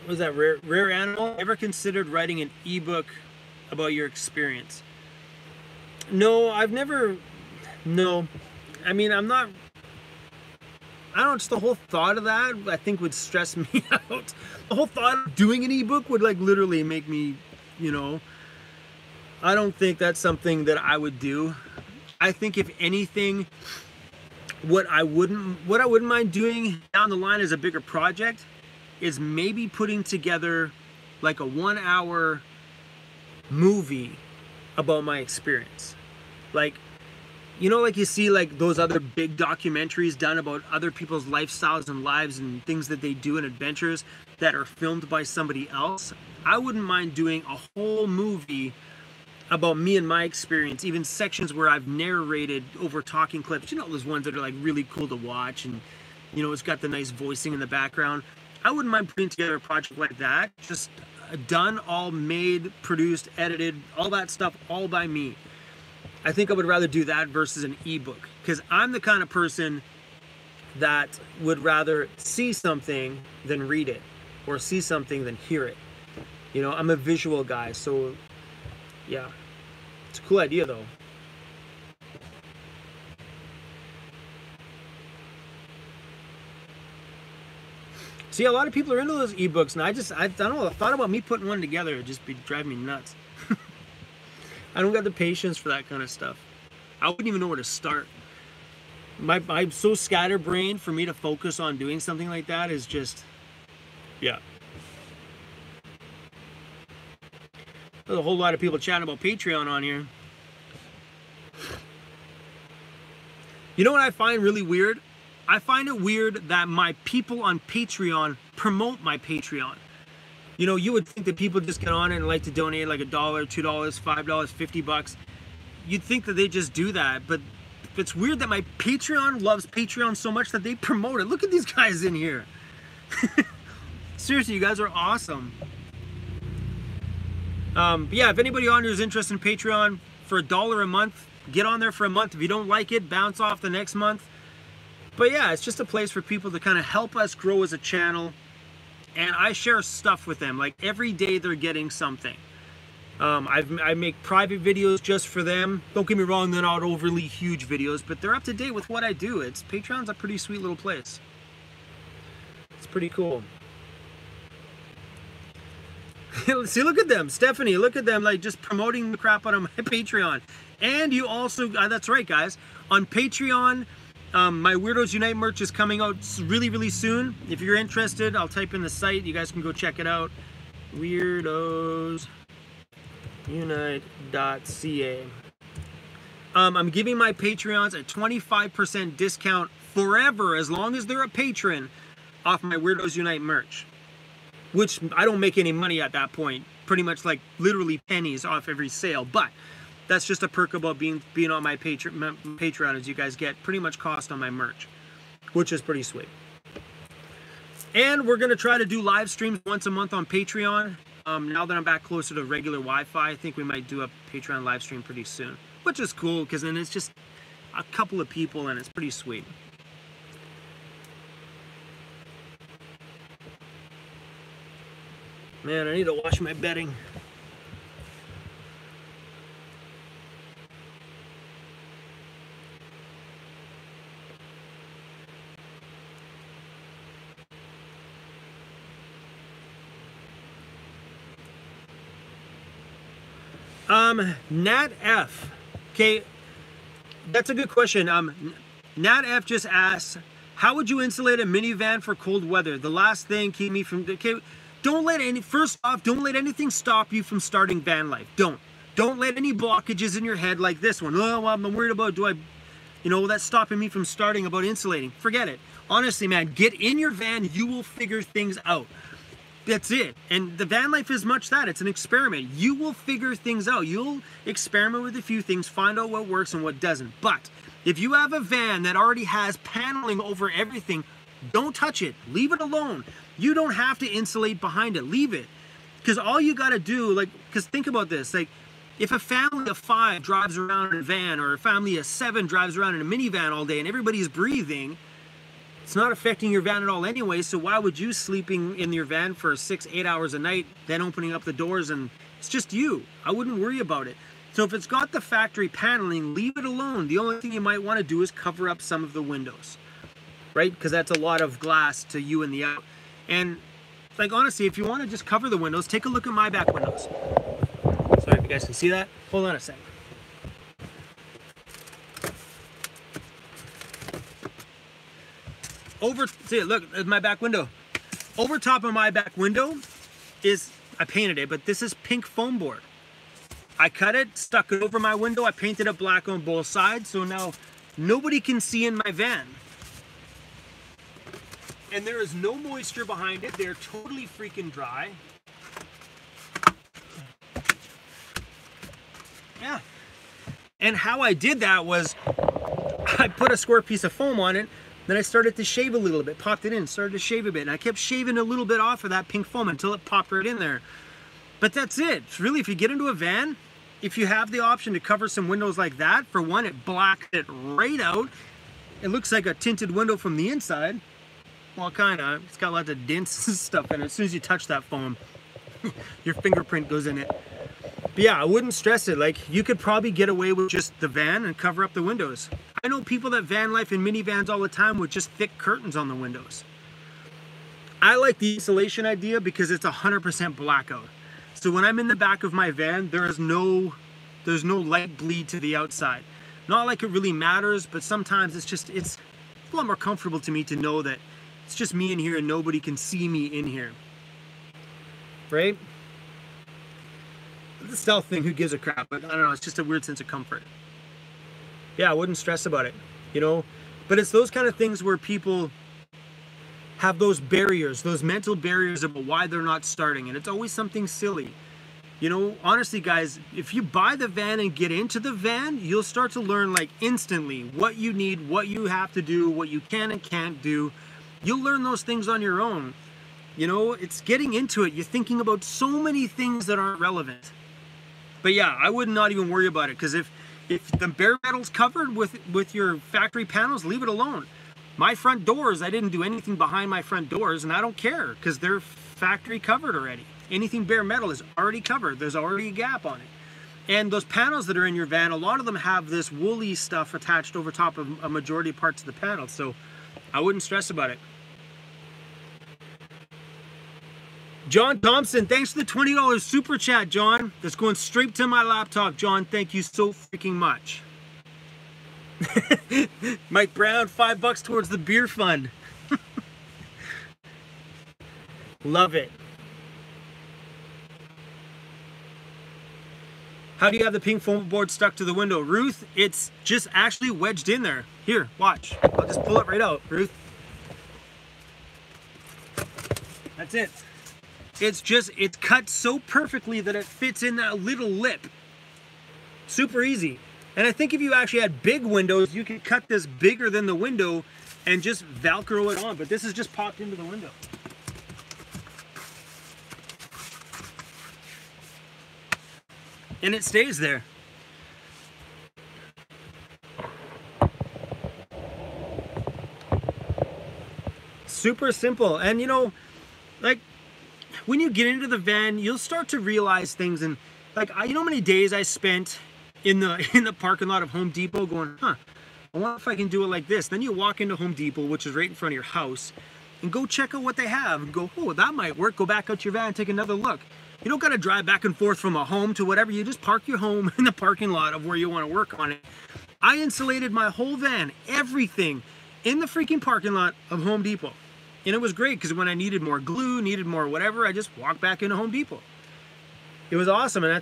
was that, rare animal? Ever considered writing an ebook about your experience? No, I've never. No, I mean, I'm not. I don't know, just the whole thought of that, I think, would stress me out. The whole thought of doing an ebook would, like, literally make me, you know. I don't think that's something that I would do. I think, if anything, what I wouldn't mind doing down the line as a bigger project is maybe putting together like a 1-hour movie about my experience. Like, you know, like you see like those other big documentaries done about other people's lifestyles and lives and things that they do and adventures that are filmed by somebody else. I wouldn't mind doing a whole movie about me and my experience, even sections where I've narrated over talking clips. You know, those ones that are like really cool to watch, and you know, it's got the nice voicing in the background. I wouldn't mind putting together a project like that, just done, all made, produced, edited, all that stuff, all by me. I think I would rather do that versus an ebook, because I'm the kind of person that would rather see something than read it, or see something than hear it. You know, I'm a visual guy, so yeah, it's a cool idea though. See, a lot of people are into those ebooks, and I don't know, the thought about me putting one together would just be driving me nuts. I don't got the patience for that kind of stuff. I wouldn't even know where to start. I'm so scatterbrained, for me to focus on doing something like that is just, yeah. There's a whole lot of people chatting about Patreon on here. You know what I find really weird? I find it weird that my people on Patreon promote my Patreon. You know, you would think that people just get on and like to donate like $1, $2, $5, $50. You'd think that they just do that, but it's weird that my Patreon loves Patreon so much that they promote it. Look at these guys in here. Seriously, you guys are awesome. But yeah, if anybody on here is interested in Patreon, for $1 a month, get on there for a month. If you don't like it, bounce off the next month. But yeah, it's just a place for people to kind of help us grow as a channel. And I share stuff with them. Like every day they're getting something. I make private videos just for them. Don't get me wrong, they're not overly huge videos, but they're up to date with what I do. Patreon's a pretty sweet little place. It's pretty cool. See, look at them. Stephanie, look at them, like just promoting the crap out of my Patreon. And you also, that's right, guys, on Patreon, my Weirdos Unite merch is coming out really, really soon. If you're interested, I'll type in the site. You guys can go check it out. WeirdosUnite.ca. I'm giving my Patreons a 25% discount forever, as long as they're a patron, off my Weirdos Unite merch. Which I don't make any money at that point. Pretty much like literally pennies off every sale. But that's just a perk about being on my Patreon, is you guys get pretty much cost on my merch, which is pretty sweet. And we're going to try to do live streams once a month on Patreon. Now that I'm back closer to regular Wi-Fi, I think we might do a Patreon live stream pretty soon, which is cool because then it's just a couple of people and it's pretty sweet. Man, I need to wash my bedding. Nat F. Okay, that's a good question. Nat F just asks, how would you insulate a minivan for cold weather? The last thing keep me from. Okay, first off, don't let anything stop you from starting van life. Don't let any blockages in your head like this one. Oh, well, I'm worried about, that's stopping me from starting about insulating. Forget it. Honestly, man, get in your van. You will figure things out. That's it. And the van life is much that. It's an experiment. You will figure things out. You'll experiment with a few things, find out what works and what doesn't. But if you have a van that already has paneling over everything, don't touch it. Leave it alone. You don't have to insulate behind it. Leave it. Because all you got to do, because think about this, If a family of 5 drives around in a van, or a family of 7 drives around in a minivan all day and everybody's breathing, it's not affecting your van at all anyway, so why would you sleeping in your van for 6-8 hours a night, then opening up the doors and it's just you? I wouldn't worry about it. So if it's got the factory paneling, leave it alone. The only thing you might want to do is cover up some of the windows, right? Because that's a lot of glass to you in the out. And like honestly, if you want to just cover the windows, take a look at my back windows. Sorry if you guys can see that. Hold on a second. See it, look at my back window. Over top of my back window is, I painted it, but this is pink foam board. I cut it, stuck it over my window, I painted it black on both sides, so now nobody can see in my van. And there is no moisture behind it, they're totally freaking dry. Yeah. And how I did that was, I put a square piece of foam on it, then I started to shave a little bit, popped it in, started to shave a bit, and I kept shaving a little bit off of that pink foam until it popped right in there. But that's it. Really, if you get into a van, if you have the option to cover some windows like that, for one, it blacks it right out. It looks like a tinted window from the inside. Well, kind of. It's got lots of dents and stuff in it. As soon as you touch that foam, your fingerprint goes in it. But yeah, I wouldn't stress it. Like, you could probably get away with just the van and cover up the windows. I know people that van life in minivans all the time with just thick curtains on the windows. I like the insulation idea because it's 100% blackout. So when I'm in the back of my van, there's no light bleed to the outside. Not like it really matters, but sometimes it's a lot more comfortable to me to know that it's just me in here and nobody can see me in here. Right? The stealth thing, who gives a crap? But I don't know, it's just a weird sense of comfort. Yeah, I wouldn't stress about it, you know? But it's those kind of things where people have those barriers, those mental barriers about why they're not starting, and it's always something silly. You know, honestly guys, if you buy the van and get into the van, you'll start to learn like instantly what you need, what you have to do, what you can and can't do. You'll learn those things on your own. You know, it's getting into it. You're thinking about so many things that aren't relevant. But yeah, I would not even worry about it, because if the bare metal's covered with your factory panels, leave it alone. My front doors, I didn't do anything behind my front doors, and I don't care because they're factory covered already. Anything bare metal is already covered. There's already a gap on it. And those panels that are in your van, a lot of them have this woolly stuff attached over top of a majority of parts of the panel, so I wouldn't stress about it. John Thompson, thanks for the $20 super chat, John. That's going straight to my laptop, John. Thank you so freaking much. Mike Brown, $5 towards the beer fund. Love it. How do you have the pink foam board stuck to the window? Ruth, it's just actually wedged in there. Here, watch. I'll just pull it right out, Ruth. That's it. It's cut so perfectly that it fits in that little lip. Super easy. And I think if you actually had big windows, you could cut this bigger than the window and just Velcro it on. But this is just popped into the window. And it stays there. Super simple. And you know, like, when you get into the van, you'll start to realize things. And like, you know how many days I spent in the parking lot of Home Depot going, I wonder if I can do it like this. Then you walk into Home Depot, which is right in front of your house, and go check out what they have and go, oh, that might work. Go back out your van and take another look. You don't got to drive back and forth from a home to whatever. You just park your home in the parking lot of where you want to work on it. I insulated my whole van, everything, in the freaking parking lot of Home Depot. And it was great because when I needed more glue, needed more whatever, I just walked back into Home Depot. It was awesome. And I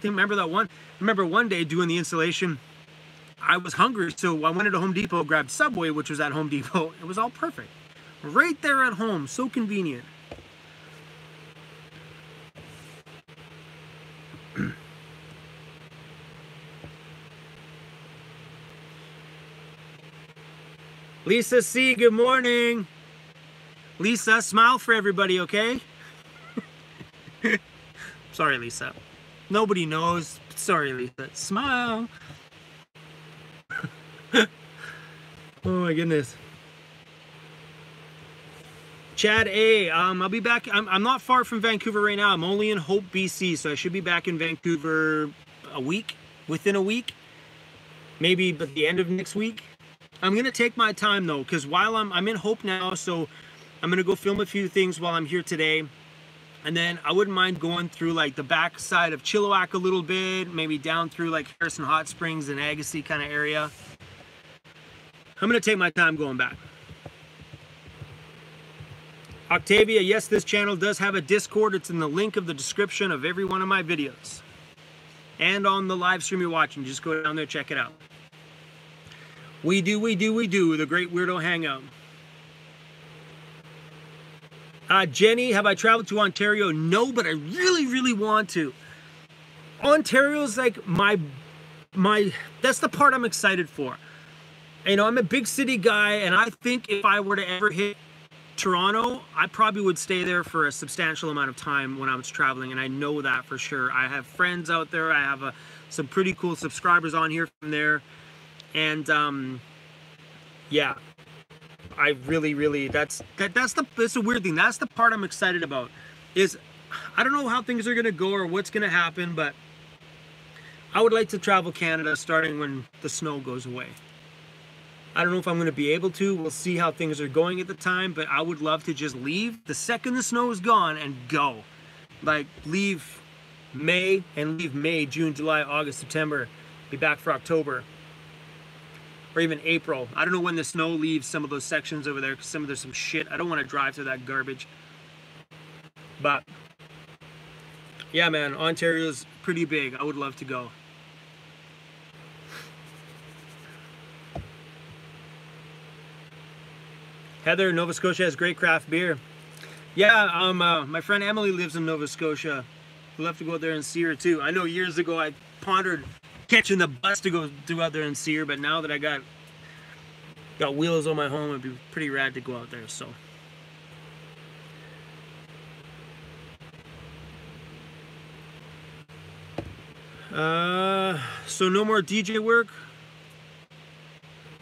remember one day doing the installation, I was hungry, so I went into Home Depot, grabbed Subway, which was at Home Depot. It was all perfect. Right there at home, so convenient. Lisa C, good morning. Lisa, smile for everybody, okay? Sorry, Lisa. Nobody knows. Sorry, Lisa. Smile. Oh my goodness. Chad A, I'll be back. I'm not far from Vancouver right now. I'm only in Hope, BC, so I should be back in Vancouver within a week, maybe by the end of next week. I'm gonna take my time though, because while I'm in Hope now, so I'm gonna go film a few things while I'm here today, and then I wouldn't mind going through like the backside of Chilliwack a little bit, maybe down through like Harrison Hot Springs and Agassiz kind of area. I'm gonna take my time going back. Octavia, yes, this channel does have a Discord. It's in the link of the description of every one of my videos. And on the live stream you're watching, just go down there, check it out. We do, the Great Weirdo Hangout. Jenny, have I traveled to Ontario? No, but I really, really want to. Ontario's like my, that's the part I'm excited for. You know, I'm a big city guy, and I think if I were to ever hit Toronto, I probably would stay there for a substantial amount of time when I was traveling, and I know that for sure. I have friends out there. I have some pretty cool subscribers on here from there, and yeah, I really that's the weird thing. That's the part I'm excited about. Is I don't know how things are gonna go or what's gonna happen, but I would like to travel Canada starting when the snow goes away. I don't know if I'm going to be able to. We'll see how things are going at the time, but I would love to just leave the second the snow is gone and go. Like, leave May, June, July, August, September, be back for October, or even April. I don't know when the snow leaves some of those sections over there, because there's some shit. I don't want to drive through that garbage. But, yeah, man, Ontario's pretty big. I would love to go. Heather, Nova Scotia has great craft beer. Yeah, my friend Emily lives in Nova Scotia. We'll have to go out there and see her too. I know years ago I pondered catching the bus to go out there and see her, but now that I got wheels on my home, it'd be pretty rad to go out there. So. So no more DJ work.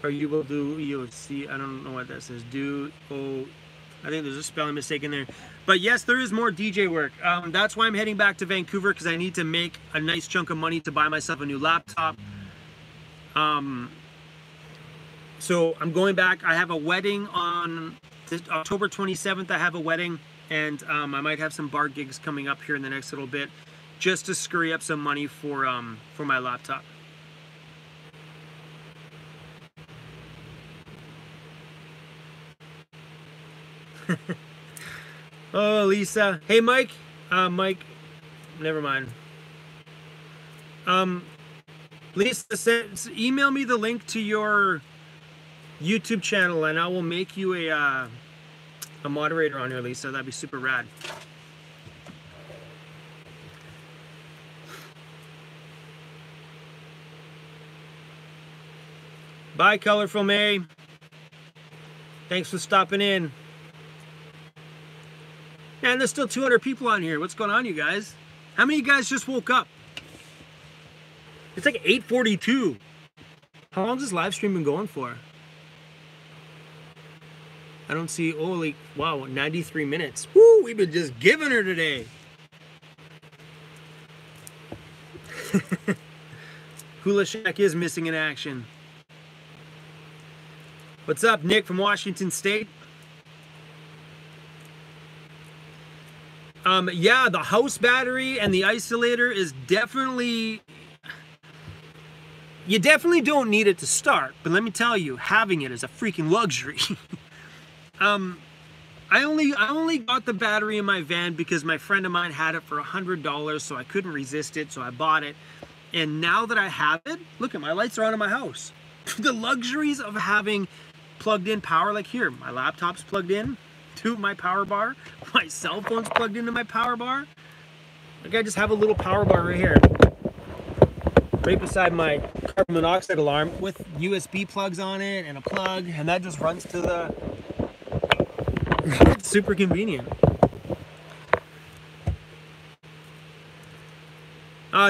Or you will do, you'll see, I don't know what that says, I think there's a spelling mistake in there. But yes, there is more DJ work. That's why I'm heading back to Vancouver, because I need to make a nice chunk of money to buy myself a new laptop. So I'm going back. I have a wedding on October 27th. I have a wedding, and I might have some bar gigs coming up here in the next little bit, just to scurry up some money for my laptop. Oh, Lisa. Hey, Mike. Mike, never mind. Lisa, email me the link to your YouTube channel, and I will make you a moderator on here, Lisa. That'd be super rad. Bye, Colorful May. Thanks for stopping in. Man, there's still 200 people on here. What's going on, you guys? How many of you guys just woke up? It's like 8:42. How long has this live stream been going for? I don't see, holy, wow, 93 minutes. Woo, we've been just giving her today. Hula Shack is missing in action. What's up, Nick from Washington State? Yeah, the house battery and the isolator is definitely... You definitely don't need it to start, but let me tell you, having it is a freaking luxury. I only got the battery in my van because my friend of mine had it for $100, so I couldn't resist it, so I bought it. And now that I have it, look at my lights are on in my house. The luxuries of having plugged in power, like here, my laptop's plugged in to my power bar, my cell phone's plugged into my power bar. Like I just have a little power bar right here, right beside my carbon monoxide alarm with USB plugs on it and a plug, and that just runs to the... It's super convenient.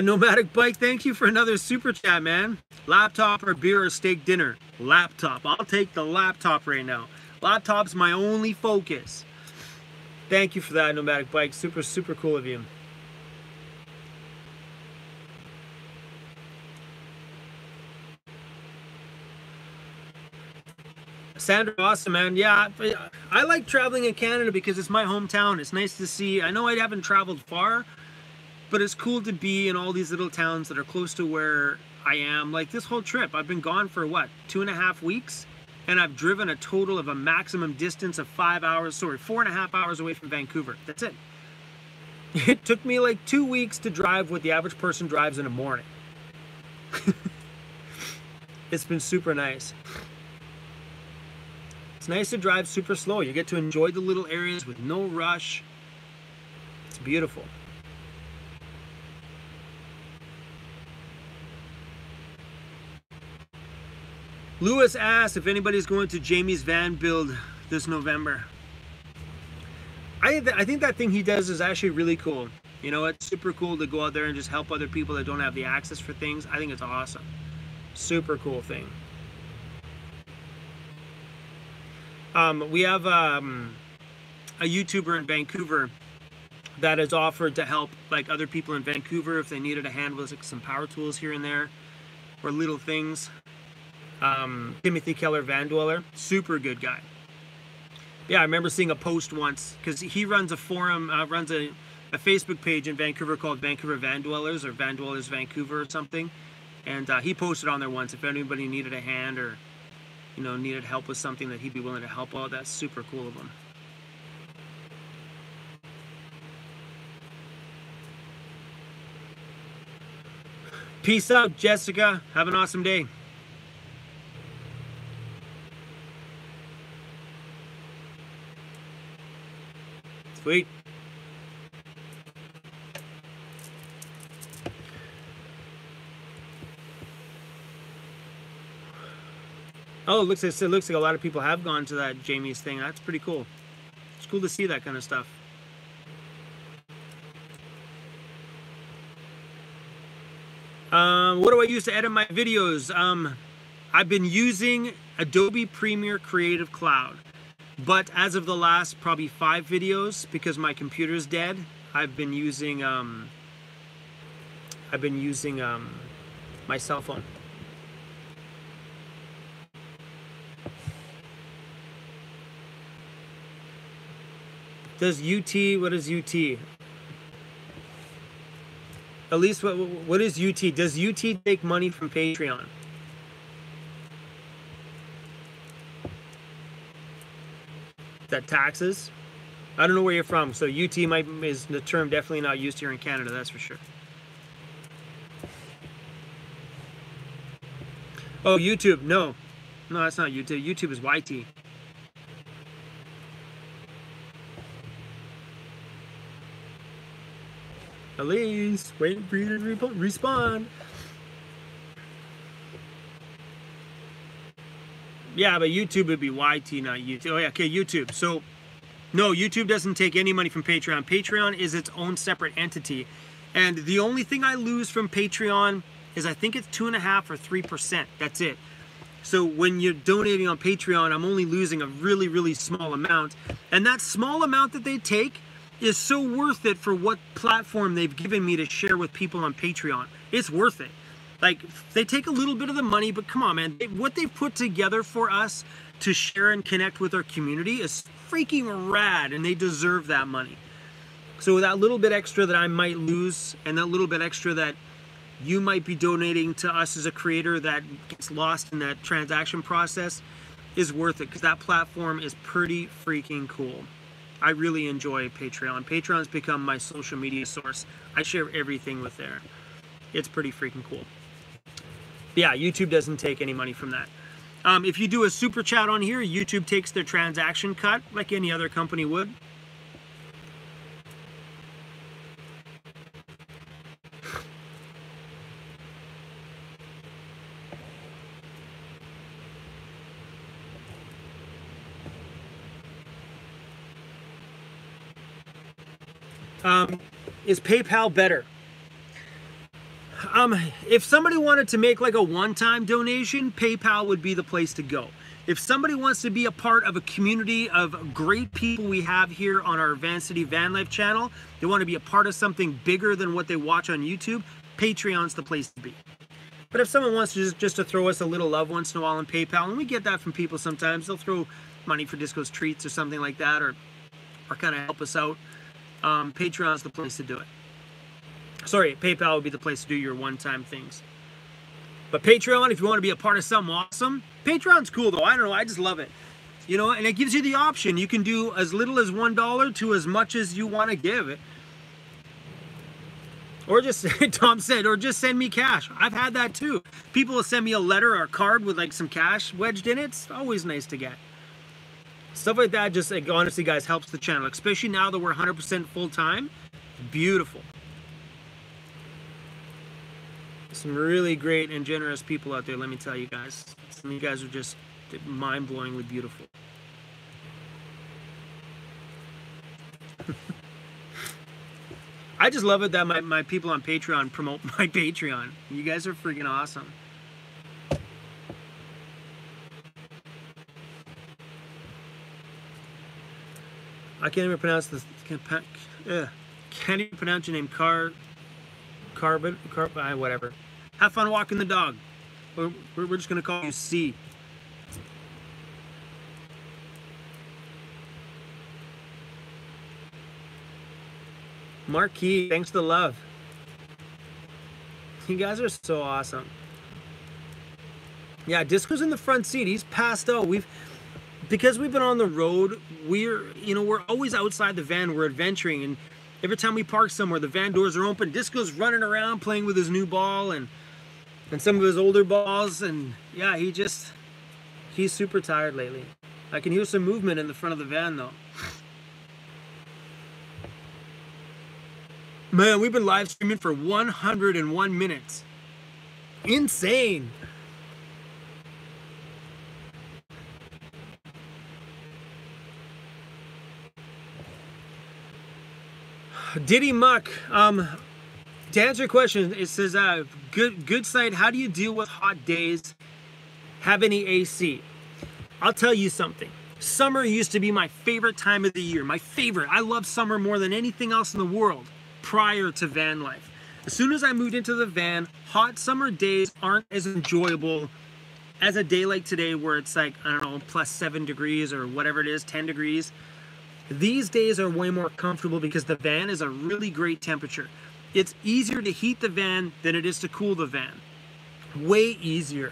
Nomadic Bike, thank you for another super chat, man. Laptop or beer or steak dinner? Laptop. I'll take the laptop right now. Laptop's my only focus. Thank you for that, Nomadic Bike. Super, super cool of you. Sandra, awesome, man. Yeah, I like traveling in Canada because it's my hometown. It's nice to see. I know I haven't traveled far, but it's cool to be in all these little towns that are close to where I am. Like this whole trip, I've been gone for what, 2.5 weeks? And I've driven a total of a maximum distance of 5 hours, sorry, 4.5 hours away from Vancouver. That's it. It took me like 2 weeks to drive what the average person drives in a morning. It's been super nice. It's nice to drive super slow. You get to enjoy the little areas with no rush. It's beautiful. Lewis asked if anybody's going to Jamie's van build this November. I think that thing he does is actually really cool. You know, it's super cool to go out there and just help other people that don't have the access for things. I think it's awesome. Super cool thing. We have a YouTuber in Vancouver that has offered to help like other people in Vancouver if they needed a hand with like some power tools here and there or little things. Timothy Keller Van Dweller, super good guy. Yeah, I remember seeing a post once because he runs a forum, runs a Facebook page in Vancouver called Vancouver Van Dwellers or Van Dwellers Vancouver or something, and he posted on there once if anybody needed a hand or needed help with something that he'd be willing to help out. That's super cool of him. Peace out, Jessica. Have an awesome day. Sweet. Oh, it looks like a lot of people have gone to that Jamie's thing. That's pretty cool. It's cool to see that kind of stuff. What do I use to edit my videos? I've been using Adobe Premiere Creative Cloud, but as of the last probably 5 videos, because my computer's dead, I've been using my cell phone. Does UT, what is UT? At least what is UT? Does UT take money from Patreon? Is that taxes? I don't know where you're from, so UT is the term definitely not used here in Canada, that's for sure. Oh, YouTube, no. No, that's not YouTube. YouTube is YT. Elise, waiting for you to respawn. Yeah, but YouTube would be YT, not YouTube. Oh yeah, okay, YouTube. So, no, YouTube doesn't take any money from Patreon. Patreon is its own separate entity. And the only thing I lose from Patreon is I think it's 2.5% or 3%. That's it. So when you're donating on Patreon, I'm only losing a really, really small amount. And that small amount that they take is so worth it for what platform they've given me to share with people on Patreon. It's worth it. Like, they take a little bit of the money, but come on, man. What they've put together for us to share and connect with our community is freaking rad, and they deserve that money. So that little bit extra that I might lose, and that little bit extra that you might be donating to us as a creator that gets lost in that transaction process is worth it, because that platform is pretty freaking cool. I really enjoy Patreon. Patreon's become my social media source. I share everything with there. It's pretty freaking cool. Yeah, YouTube doesn't take any money from that. If you do a super chat on here, YouTube takes their transaction cut like any other company would. Is PayPal better? If somebody wanted to make like a one-time donation, PayPal would be the place to go. If somebody wants to be a part of a community of great people we have here on our VANCITY Van Life channel, they want to be a part of something bigger than what they watch on YouTube, Patreon's the place to be. But if someone wants to just to throw us a little love once in a while on PayPal, and we get that from people sometimes, they'll throw money for Disco's Treats or something like that, or kind of help us out, Patreon's the place to do it. Sorry, PayPal would be the place to do your one-time things. But Patreon, if you want to be a part of something awesome, Patreon's cool though. I don't know, I just love it. You know, and it gives you the option. You can do as little as $1 to as much as you want to give. Or just, Tom said, or just send me cash. I've had that too. People will send me a letter or a card with like some cash wedged in it. It's always nice to get. Stuff like that just, like, honestly, guys, helps the channel. Especially now that we're 100% full-time. Beautiful. Some really great and generous people out there, let me tell you guys. Some of you guys are just mind-blowingly beautiful. I just love it that my people on Patreon promote my Patreon. You guys are freaking awesome. I can't even pronounce this. Can't even pronounce your name. Whatever. Have fun walking the dog. We're just gonna call you C. Marquis, thanks for the love. You guys are so awesome. Yeah, Disco's in the front seat. He's passed out. Because we've been on the road, we're always outside the van. We're adventuring, and every time we park somewhere, the van doors are open. Disco's running around playing with his new ball and some of his older balls, and yeah, he's super tired lately. I can hear some movement in the front of the van though. Man, we've been live streaming for 101 minutes. Insane. Diddy Muck, to answer your question, it says, good site, how do you deal with hot days? Have any AC? I'll tell you something. Summer used to be my favorite time of the year. My favorite. I love summer more than anything else in the world prior to van life. As soon as I moved into the van, hot summer days aren't as enjoyable as a day like today where it's like, I don't know, plus 7 degrees or whatever it is, 10 degrees. These days are way more comfortable because the van is a really great temperature. It's easier to heat the van than it is to cool the van. Way easier.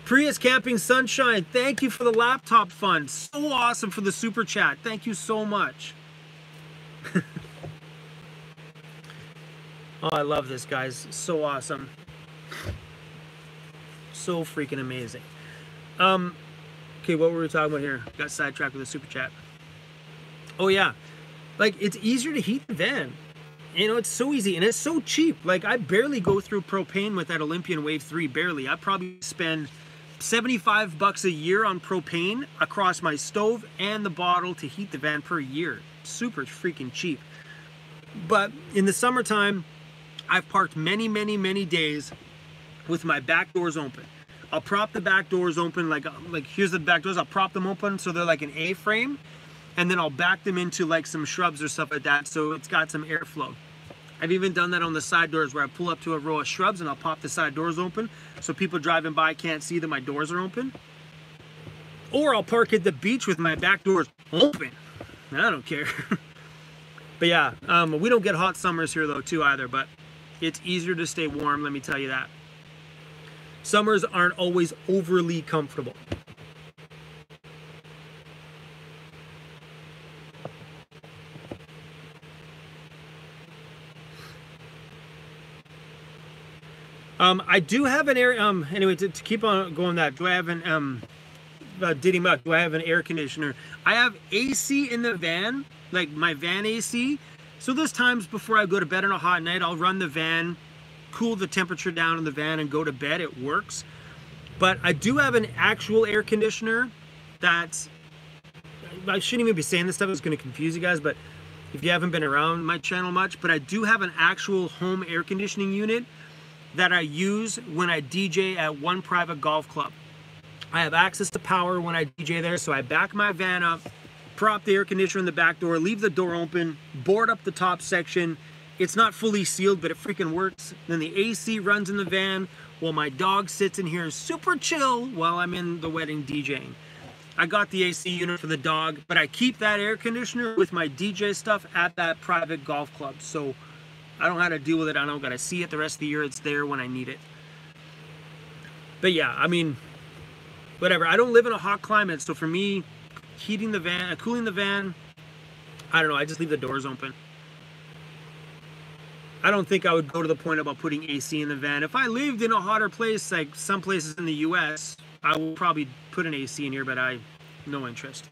Prius Camping Sunshine, thank you for the laptop fund. So awesome for the super chat. Thank you so much. Oh, I love this, guys. So awesome. So freaking amazing. Okay, what were we talking about here? Got sidetracked with the super chat. Oh yeah, like it's easier to heat the van. You know, it's so easy and it's so cheap. Like I barely go through propane with that Olympian Wave 3, barely. I probably spend $75 a year on propane across my stove and the bottle to heat the van per year. Super freaking cheap. But in the summertime, I've parked many days with my back doors open. I'll prop the back doors open, like here's the back doors, I'll prop them open so they're like an A-frame. And then I'll back them into like some shrubs or stuff like that so it's got some airflow. I've even done that on the side doors where I pull up to a row of shrubs and I'll pop the side doors open so people driving by can't see that my doors are open. Or I'll park at the beach with my back doors open. I don't care. But yeah, we don't get hot summers here though too either, but it's easier to stay warm, let me tell you that. Summers aren't always overly comfortable. I do have an air, anyway, to keep on going that, do I have an, Diddy Muck, do I have an air conditioner? I have AC in the van, like my van AC. So there's times before I go to bed on a hot night, I'll run the van, cool the temperature down in the van and go to bed, it works. But I do have an actual air conditioner that's, I shouldn't even be saying this stuff, it's gonna confuse you guys, but if you haven't been around my channel much, but I do have an actual home air conditioning unit that I use when I DJ at one private golf club. I have access to power when I DJ there, so I back my van up, prop the air conditioner in the back door, leave the door open, board up the top section. It's not fully sealed, but it freaking works. Then the AC runs in the van while my dog sits in here super chill while I'm in the wedding DJing. I got the AC unit for the dog, but I keep that air conditioner with my DJ stuff at that private golf club. So I don't have to deal with it. I don't got to see it the rest of the year. It's there when I need it. But yeah, I mean, whatever. I don't live in a hot climate, so for me, heating the van, cooling the van, I don't know. I just leave the doors open. I don't think I would go to the point about putting AC in the van. If I lived in a hotter place, like some places in the US, I would probably put an AC in here, but I no interest.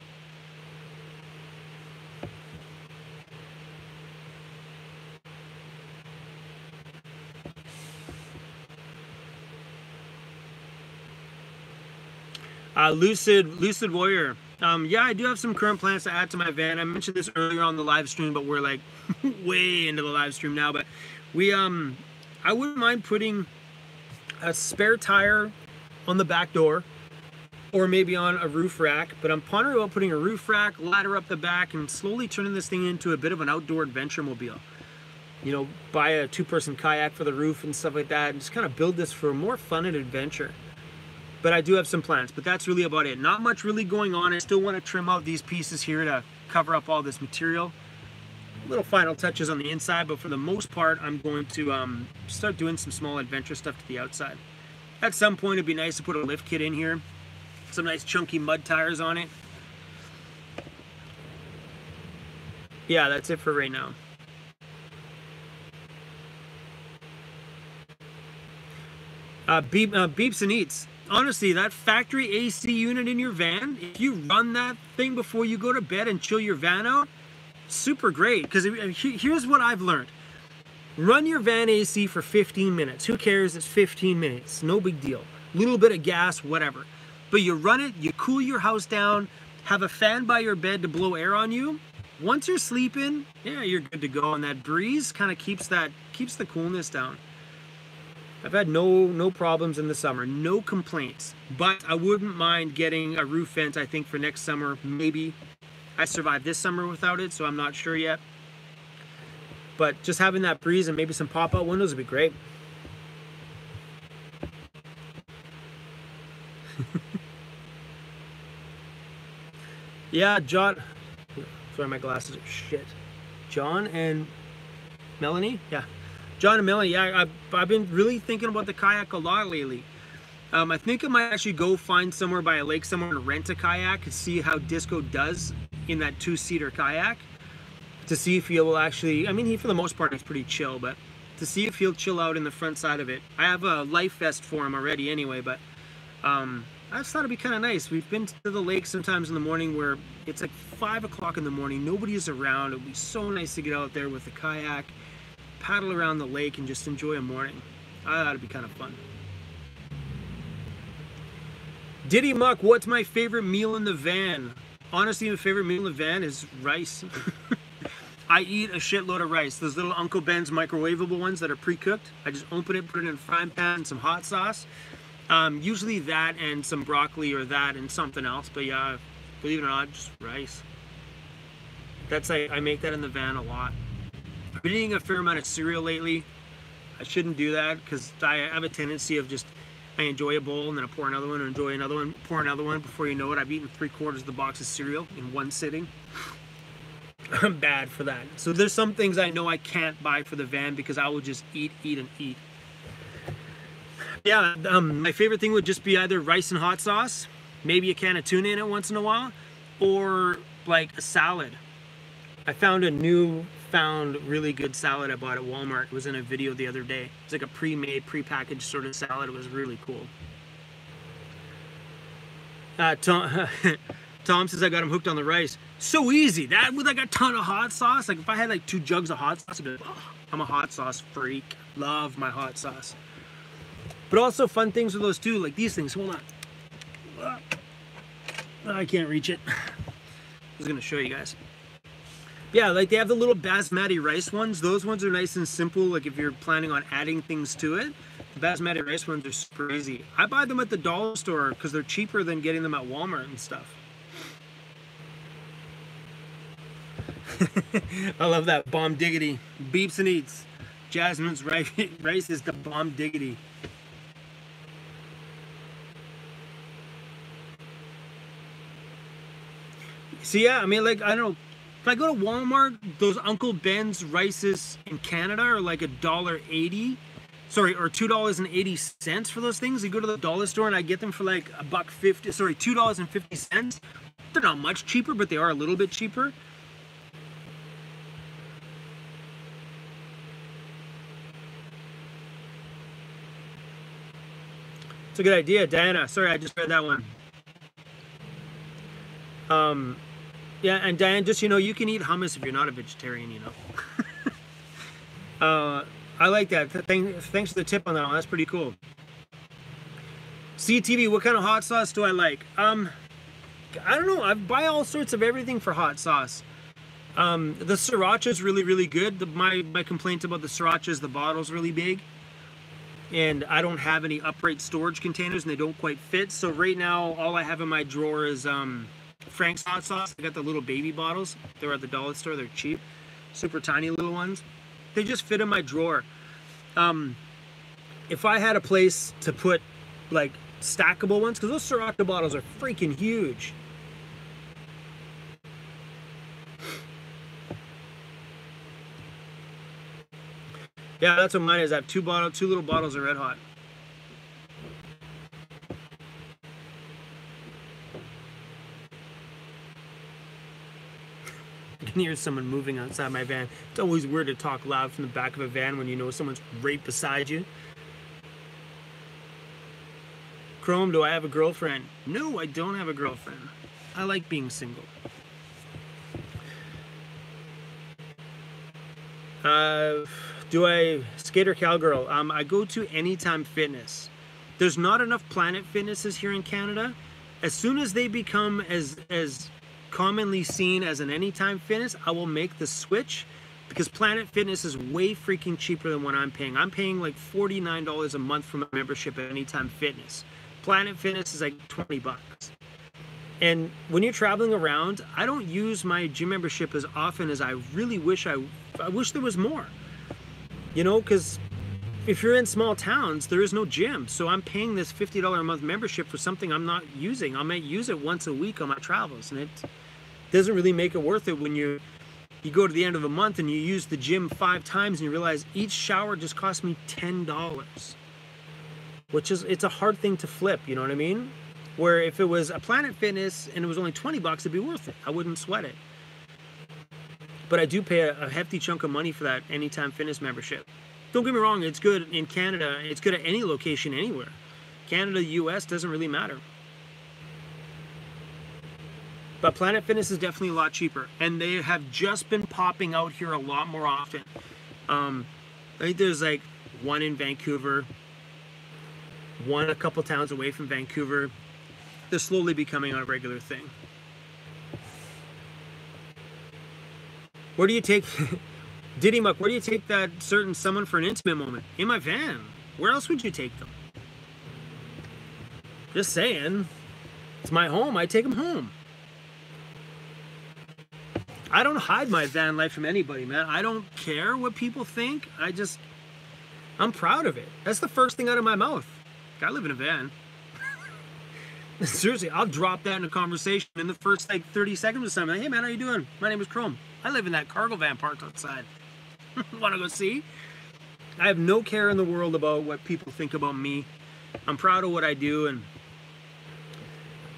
Lucid Warrior. Yeah, I do have some current plans to add to my van. I mentioned this earlier on the live stream, but we're like way into the live stream now. But we, I wouldn't mind putting a spare tire on the back door, or maybe on a roof rack. But I'm pondering about putting a roof rack, ladder up the back, and slowly turning this thing into a bit of an outdoor adventure mobile. You know, buy a 2-person kayak for the roof and stuff like that, and just kind of build this for more fun and adventure. But I do have some plans, but that's really about it. Not much really going on. I still want to trim out these pieces here to cover up all this material. Little final touches on the inside, but for the most part, I'm going to start doing some small adventure stuff to the outside. At some point, it'd be nice to put a lift kit in here. Some nice chunky mud tires on it. Yeah, that's it for right now. Beeps and Eats. Honestly, that factory AC unit in your van, if you run that thing before you go to bed and chill your van out, super great. Because here's what I've learned. Run your van AC for 15 minutes. Who cares? It's 15 minutes. No big deal. Little bit of gas, whatever. But you run it, you cool your house down, have a fan by your bed to blow air on you. Once you're sleeping, yeah, you're good to go. And that breeze kind of keeps the coolness down. I've had no problems in the summer, no complaints, but I wouldn't mind getting a roof vent, I think, for next summer. Maybe. I survived this summer without it, so I'm not sure yet. But just having that breeze and maybe some pop-out windows would be great. Yeah, John. Sorry, my glasses are shit. John and Melanie? Yeah. John and Melanie, yeah, I've been really thinking about the kayak a lot lately. I think I might actually go find somewhere by a lake somewhere to rent a kayak and see how Disco does in that 2-seater kayak. To see if he will actually, I mean, he for the most part is pretty chill, but to see if he'll chill out in the front side of it. I have a life vest for him already anyway, but I just thought it'd be kind of nice. We've been to the lake sometimes in the morning where it's like 5 o'clock in the morning, nobody is around. It would be so nice to get out there with the kayak, paddle around the lake, and just enjoy a morning. I thought it'd be kind of fun. Diddy Muck, what's my favorite meal in the van? Honestly, my favorite meal in the van is rice. I eat a shitload of rice. Those little Uncle Ben's microwavable ones that are pre-cooked. I just open it, put it in a frying pan, and some hot sauce. Usually that and some broccoli, or that and something else. But yeah, believe it or not, just rice. That's I make that in the van a lot. I've been eating a fair amount of cereal lately. I shouldn't do that because I have a tendency of just, I enjoy a bowl and then I pour another one, or enjoy another one, pour another one. Before you know it, I've eaten 3/4 of the box of cereal in one sitting. I'm bad for that. So there's some things I know I can't buy for the van because I will just eat, and eat. Yeah, my favorite thing would just be either rice and hot sauce, maybe a can of tuna in it once in a while, or like a salad. I found a really good salad I bought at Walmart. It was in a video the other day. It's like a pre-made, pre-packaged sort of salad. It was really cool. Tom says I got him hooked on the rice. So easy. That with like a ton of hot sauce. Like if I had like 2 jugs of hot sauce, I'd be like, oh, I'm a hot sauce freak. Love my hot sauce. But also fun things with those too, like these things. Hold on. I can't reach it. I was gonna show you guys. Yeah, like they have the little basmati rice ones. Those ones are nice and simple. Like if you're planning on adding things to it, the basmati rice ones are super easy. I buy them at the dollar store because they're cheaper than getting them at Walmart and stuff. I love that bomb diggity. Beeps and eats. Jasmine's rice is the bomb diggity. So yeah, I mean, like, I don't know. If I go to Walmart, those Uncle Ben's rices in Canada are like $1.80. Sorry, or $2.80 for those things. You go to the dollar store and I get them for like $1.50. Sorry, $2.50. They're not much cheaper, but they are a little bit cheaper. It's a good idea, Diana. Sorry, I just read that one. Yeah, and Diane, just, you know, you can eat hummus if you're not a vegetarian, you know. I like that. Thanks for the tip on that one. That's pretty cool. CTV, what kind of hot sauce do I like? I don't know. I buy all sorts of everything for hot sauce. The sriracha is really, really good. My complaint about the sriracha is the bottle's really big. And I don't have any upright storage containers and they don't quite fit. So right now, all I have in my drawer is Frank's hot sauce. I got the little baby bottles. They're at the dollar store. They're cheap. Super tiny little ones. They just fit in my drawer. If I had a place to put like stackable ones, because those sriracha bottles are freaking huge. Yeah, that's what mine is. I have two little bottles of Red Hot. I can hear someone moving outside my van. It's always weird to talk loud from the back of a van when you know someone's right beside you. Chrome, do I have a girlfriend? No, I don't have a girlfriend. I like being single. Do I skate or cowgirl? I go to Anytime Fitness. There's not enough Planet Fitnesses here in Canada. As soon as they become as commonly seen as an Anytime Fitness, I will make the switch, because Planet Fitness is way freaking cheaper than what I'm paying. I'm paying like $49 a month for my membership at Anytime Fitness. Planet Fitness is like 20 bucks. And when you're traveling around, I don't use my gym membership as often as I really wish. I wish there was more. You know, because if you're in small towns, there is no gym. So I'm paying this $50 a month membership for something I'm not using. I might use it once a week on my travels, and it doesn't really make it worth it when you go to the end of the month and you use the gym 5 times and you realize each shower just cost me $10, which is, it's a hard thing to flip, you know what I mean? Where if it was a Planet Fitness and it was only 20 bucks, it'd be worth it. I wouldn't sweat it. But I do pay a hefty chunk of money for that Anytime Fitness membership. Don't get me wrong, it's good in Canada. It's good at any location, anywhere. Canada, US, doesn't really matter. But Planet Fitness is definitely a lot cheaper. And they have just been popping out here a lot more often. I think there's like one in Vancouver, one a couple towns away from Vancouver. They're slowly becoming a regular thing. Where do you take, Diddy Muck, where do you take that certain someone for an intimate moment? In my van. Where else would you take them? Just saying. It's my home. I take them home. I don't hide my van life from anybody, man. I don't care what people think. I'm proud of it. That's the first thing out of my mouth. I live in a van. Seriously, I'll drop that in a conversation in the first like 30 seconds with someone. Like, hey man, how you doing? My name is Chrome. I live in that cargo van parked outside. Want to go see? I have no care in the world about what people think about me. I'm proud of what I do, and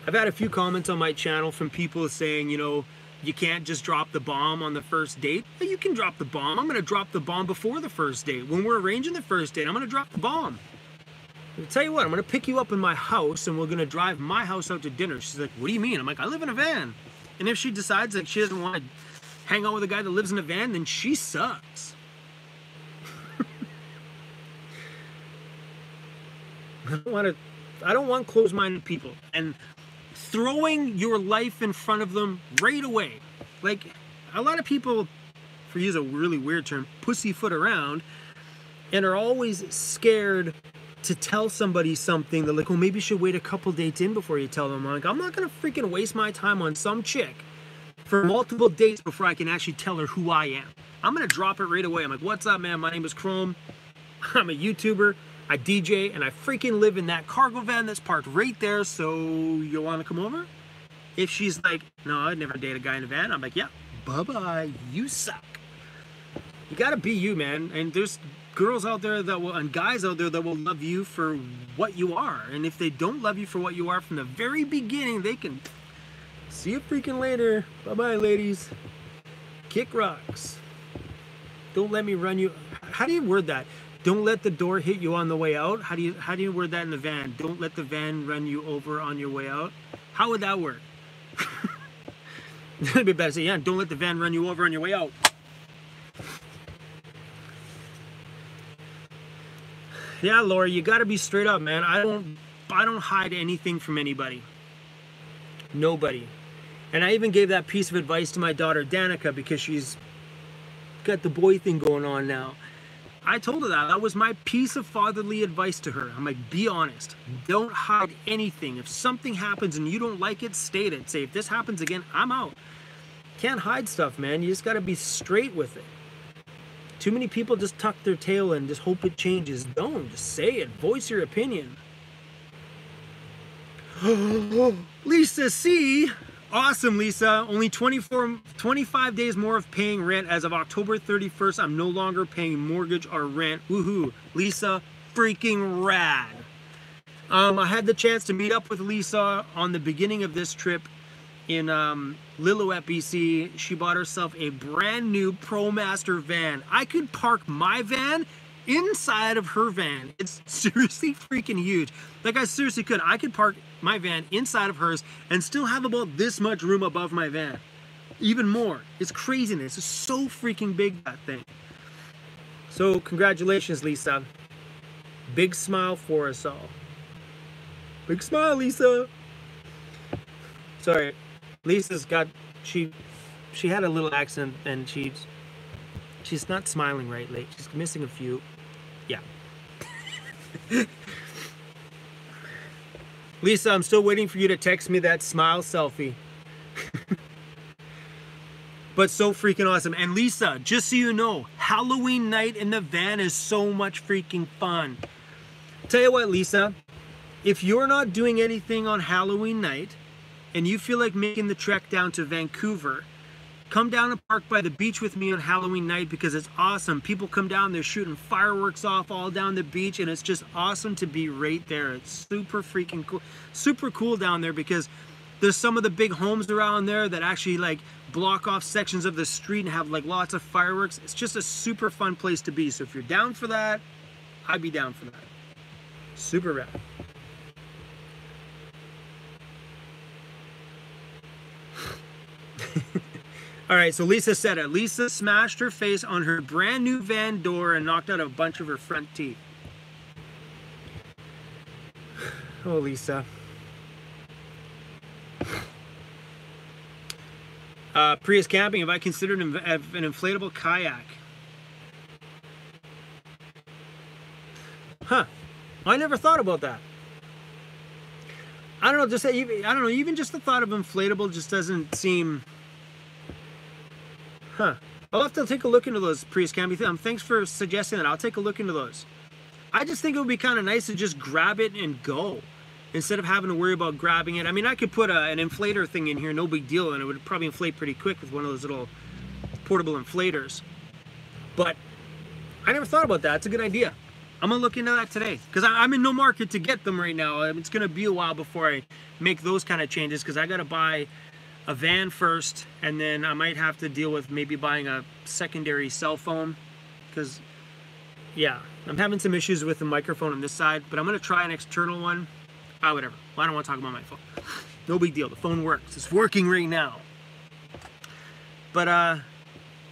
I've had a few comments on my channel from people saying, you know, you can't just drop the bomb on the first date. But you can drop the bomb. I'm going to drop the bomb before the first date. When we're arranging the first date, I'm going to drop the bomb. I'll tell you what, I'm going to pick you up in my house and we're going to drive my house out to dinner. She's like, what do you mean? I'm like, I live in a van. And if she decides that she doesn't want to hang out with a guy that lives in a van, then she sucks. I don't want closed-minded people. And throwing your life in front of them right away. Like, a lot of people, for use a really weird term, pussyfoot around, and are always scared to tell somebody something. They're like, oh, maybe you should wait a couple dates in before you tell them. I'm like, I'm not gonna freaking waste my time on some chick for multiple dates before I can actually tell her who I am. I'm gonna drop it right away. I'm like, what's up, man? My name is Chrome. I'm a YouTuber, I DJ, and I freaking live in that cargo van that's parked right there, so you wanna come over? If she's like, no, I'd never date a guy in a van, I'm like, yeah, bye-bye, you suck. You gotta be you, man. And there's girls out there that will, and guys out there that will love you for what you are. And if they don't love you for what you are from the very beginning, they can see you freaking later. Bye-bye, ladies. Kick rocks. Don't let me run you. How do you word that? Don't let the door hit you on the way out. How do you word that in the van? Don't let the van run you over on your way out. How would that work? It'd be better to say, yeah, don't let the van run you over on your way out. Yeah, Laura, you gotta be straight up, man. I don't hide anything from anybody. Nobody. And I even gave that piece of advice to my daughter Danica because she's got the boy thing going on now. I told her that was my piece of fatherly advice to her. I'm like, be honest. Don't hide anything. If something happens and you don't like it, state it. Say, if this happens again, I'm out. Can't hide stuff, man. You just gotta be straight with it. Too many people just tuck their tail and just hope it changes. Don't. Just say it. Voice your opinion. Lisa C. Awesome, Lisa. Only 25 days more of paying rent. As of October 31st, I'm no longer paying mortgage or rent. Woohoo. Lisa, freaking rad. I had the chance to meet up with Lisa on the beginning of this trip in Lillooet, BC. She bought herself a brand new ProMaster van. I could park my van inside of her van. It's seriously freaking huge. Like, I seriously could. I could park my van inside of hers and still have about this much room above my van. Even more. It's craziness. It's so freaking big, that thing. So congratulations, Lisa. Big smile for us all. Big smile, Lisa. Sorry, Lisa's got, she had a little accent and she's not smiling right lately. She's missing a few. Yeah. Lisa, I'm still waiting for you to text me that smile selfie. But so freaking awesome. And Lisa, just so you know, Halloween night in the van is so much freaking fun. Tell you what, Lisa, if you're not doing anything on Halloween night and you feel like making the trek down to Vancouver, come down and park by the beach with me on Halloween night because it's awesome. People come down, they're shooting fireworks off all down the beach, and it's just awesome to be right there. It's super freaking cool. Super cool down there because there's some of the big homes around there that actually like block off sections of the street and have like lots of fireworks. It's just a super fun place to be. So if you're down for that, I'd be down for that. Super rad. All right, so Lisa said it. Lisa smashed her face on her brand new van door and knocked out a bunch of her front teeth. Oh, Lisa. Prius camping, have I considered an inflatable kayak? Huh. I never thought about that. I don't know, just I don't know, even just the thought of inflatable just doesn't seem. Huh. I'll have to take a look into those Prius camping. Thanks for suggesting that. I'll take a look into those. I just think it would be kind of nice to just grab it and go instead of having to worry about grabbing it. I mean, I could put an inflator thing in here, no big deal, and it would probably inflate pretty quick with one of those little portable inflators. But I never thought about that. It's a good idea. I'm gonna look into that today because I'm in no market to get them right now. It's gonna be a while before I make those kind of changes because I gotta buy a van first, and then I might have to deal with maybe buying a secondary cell phone because, yeah, I'm having some issues with the microphone on this side, but I'm gonna try an external one. Whatever. Well, I don't want to talk about my phone. No big deal. The phone works. It's working right now. But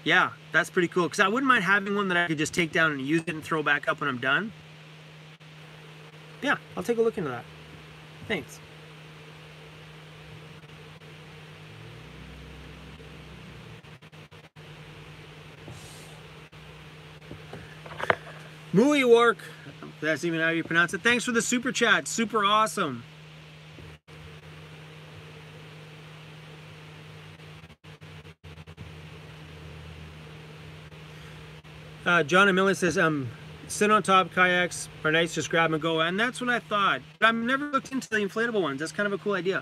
yeah, that's pretty cool because I wouldn't mind having one that I could just take down and use it and throw back up when I'm done. Yeah, I'll take a look into that. Thanks. Muy work. That's even how you pronounce it. Thanks for the super chat. Super awesome. John and Millie says, sit on top, kayaks are nice, just grab and go. And that's what I thought. But I've never looked into the inflatable ones. That's kind of a cool idea.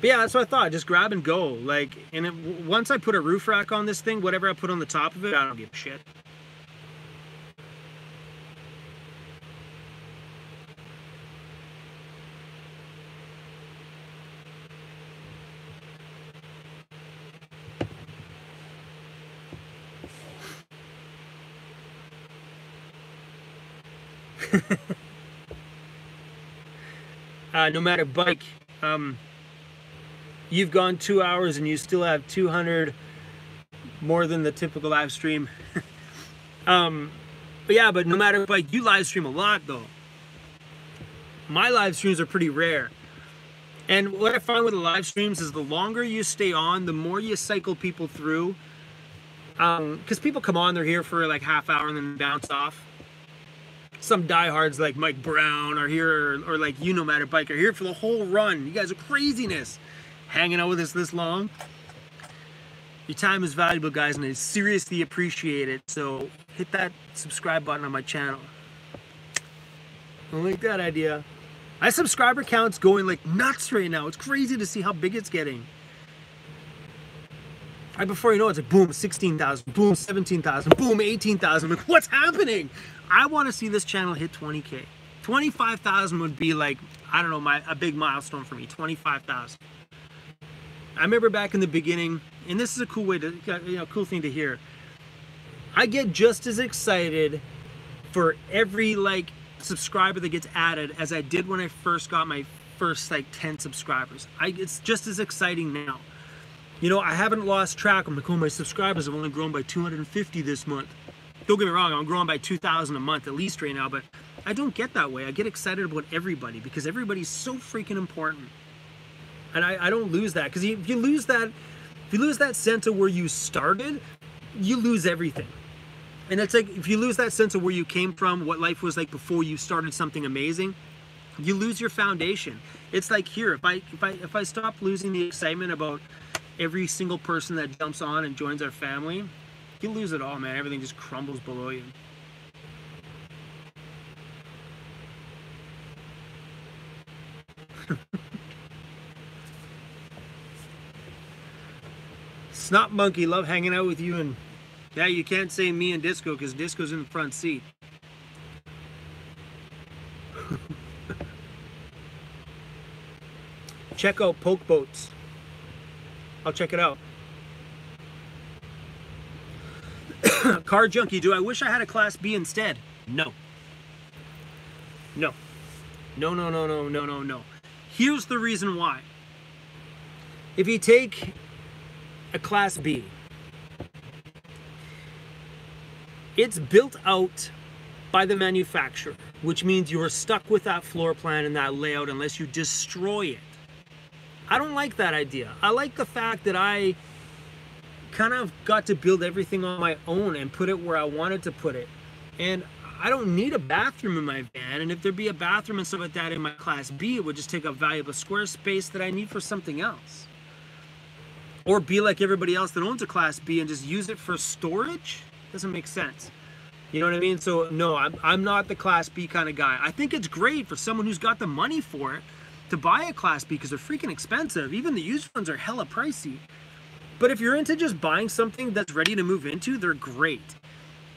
But yeah, that's what I thought. Just grab and go. Like, and once I put a roof rack on this thing, whatever I put on the top of it, I don't give a shit. Nomadic bike, you've gone 2 hours and you still have 200 more than the typical live stream. But yeah, but Nomadic bike, you live stream a lot though. My live streams are pretty rare. And what I find with the live streams is the longer you stay on, the more you cycle people through. Because people come on, they're here for like half hour and then bounce off. Some diehards like Mike Brown are here, or like you, Nomadic Bike, are here for the whole run. You guys are craziness, hanging out with us this long. Your time is valuable, guys, and I seriously appreciate it. So hit that subscribe button on my channel. I like that idea. My subscriber count's going like nuts right now. It's crazy to see how big it's getting. Right before you know it, it's like boom, 16,000, boom, 17,000, boom, 18,000. Like, what's happening? I want to see this channel hit 20K. 25,000 would be like, I don't know, a big milestone for me. 25,000. I remember back in the beginning, and this is a cool way to, cool thing to hear. I get just as excited for every like subscriber that gets added as I did when I first got my first like 10 subscribers. It's just as exciting now. You know, I haven't lost track. I'm like, oh, my subscribers have only grown by 250 this month. Don't get me wrong, I'm growing by 2,000 a month at least right now, but I don't get that way. I get excited about everybody because everybody's so freaking important. And I don't lose that, because if you lose that sense of where you started, you lose everything. And it's like, if you lose that sense of where you came from, what life was like before you started something amazing, you lose your foundation. It's like here, if I stop losing the excitement about every single person that jumps on and joins our family, you lose it all, man. Everything just crumbles below you. Snot Monkey, love hanging out with you. And yeah, you can't say me and Disco because Disco's in the front seat. Check out Poke Boats. I'll check it out. Car Junkie, do I wish I had a Class B instead? No. No. No, no, no, no, no, no, no. Here's the reason why. If you take a Class B, it's built out by the manufacturer, which means you are stuck with that floor plan and that layout unless you destroy it. I don't like that idea. I like the fact that I kind of got to build everything on my own and put it where I wanted to put it. And I don't need a bathroom in my van, and if there'd be a bathroom and stuff like that in my Class B, it would just take up valuable square space that I need for something else. Or be like everybody else that owns a Class B and just use it for storage. Doesn't make sense. You know what I mean? So no, I'm not the Class B kind of guy. I think it's great for someone who's got the money for it to buy a Class B because they're freaking expensive. Even the used ones are hella pricey. But if you're into just buying something that's ready to move into, they're great.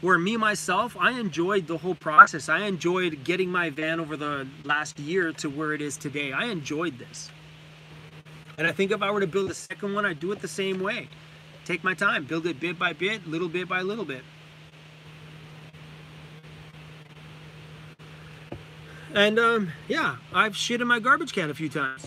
Where me, myself, I enjoyed the whole process. I enjoyed getting my van over the last year to where it is today. I enjoyed this. And I think if I were to build a second one, I'd do it the same way. Take my time, build it bit by bit, little bit by little bit. And yeah, I've shit in my garbage can a few times.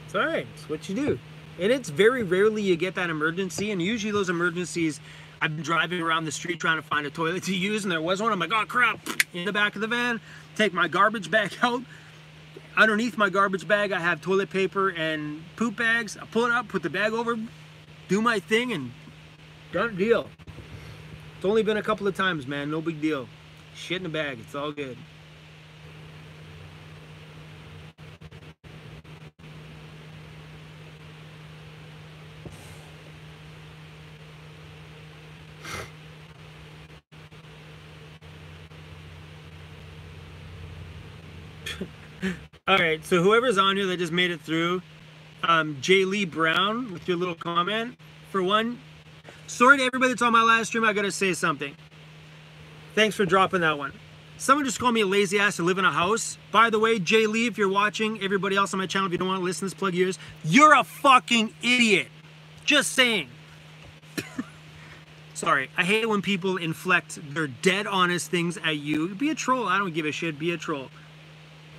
It's all right, it's what you do. And it's very rarely you get that emergency, and usually those emergencies, I've been driving around the street trying to find a toilet to use, and there was one. I'm like, oh crap, in the back of the van, take my garbage bag out. Underneath my garbage bag, I have toilet paper and poop bags. I pull it up, put the bag over, do my thing, and done deal. It's only been a couple of times, man. No big deal. Shit in a bag. It's all good. All right, so whoever's on here that just made it through, J. Lee Brown, with your little comment. For one, sorry to everybody that's on my live stream, I gotta say something. Thanks for dropping that one. Someone just called me a lazy ass to live in a house. By the way, J. Lee, if you're watching, everybody else on my channel, if you don't want to listen to this, plug yours. You're a fucking idiot. Just saying. Sorry, I hate it when people inflect their dead honest things at you. Be a troll, I don't give a shit, be a troll.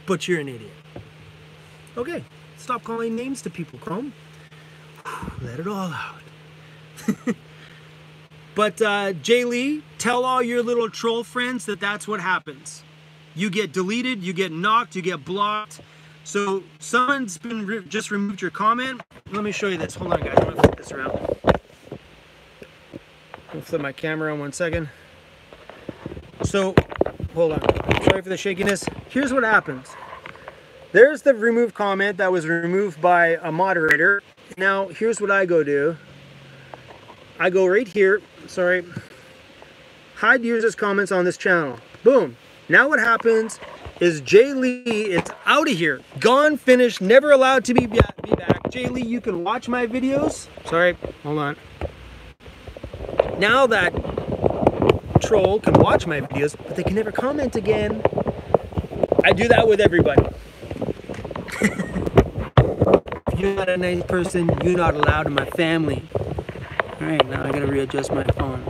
But you're an idiot. Okay, stop calling names to people, Chrome. Let it all out. But Jay Lee, tell all your little troll friends that that's what happens. You get deleted, you get knocked, you get blocked. So someone's been just removed your comment. Let me show you this. Hold on, guys. I'm gonna flip this around. I'll flip my camera on 1 second. So, hold on. Sorry for the shakiness. Here's what happens. There's the remove comment that was removed by a moderator. Now, here's what I go do. I go right here. Sorry. Hide users' comments on this channel. Boom. Now what happens is Jay Lee, it's out of here. Gone, finished, never allowed to be back. Jay Lee, you can watch my videos. Sorry, hold on. Now that troll can watch my videos, but they can never comment again. I do that with everybody. If you're not a nice person, you're not allowed in my family. Alright, now I gotta readjust my phone.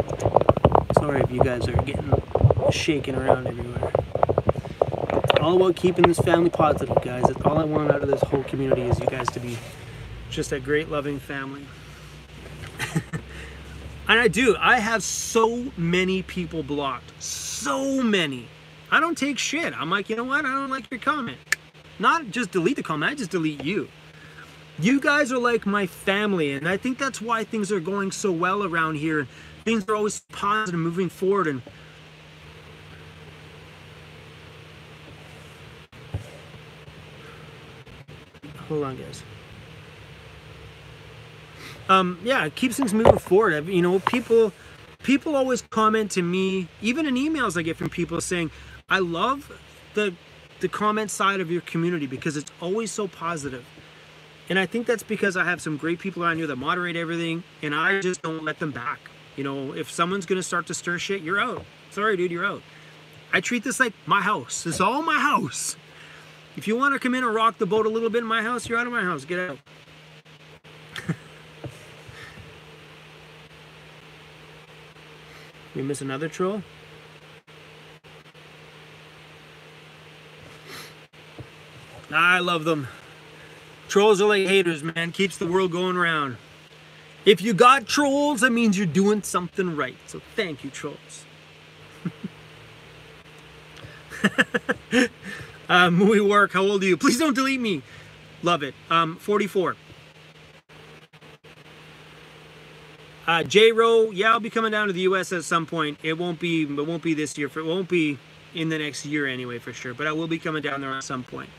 Sorry if you guys are getting shaken around everywhere. All about keeping this family positive, guys. That's all I want out of this whole community is you guys to be just a great, loving family. And I do. I have so many people blocked. So many. I don't take shit. I'm like, you know what? I don't like your comment. Not just delete the comment, I just delete you. You guys are like my family, and I think that's why things are going so well around here. Things are always positive, moving forward. And hold on, guys. Yeah, it keeps things moving forward. You know, people always comment to me, even in emails I get from people saying, I love the comment side of your community because it's always so positive. And I think that's because I have some great people around here that moderate everything, and I just don't let them back. You know, if someone's gonna start to stir shit, you're out. Sorry, dude, you're out. I treat this like my house. It's all my house. If you want to come in and rock the boat a little bit in my house, you're out of my house. Get out. We miss another troll? I love them. Trolls are like haters, man. Keeps the world going round. If you got trolls, that means you're doing something right. So thank you, trolls. We work. How old are you? Please don't delete me. Love it. 44. J-Ro, yeah, I'll be coming down to the U.S. at some point. It won't be this year. It won't be in the next year anyway, for sure. But I will be coming down there at some point.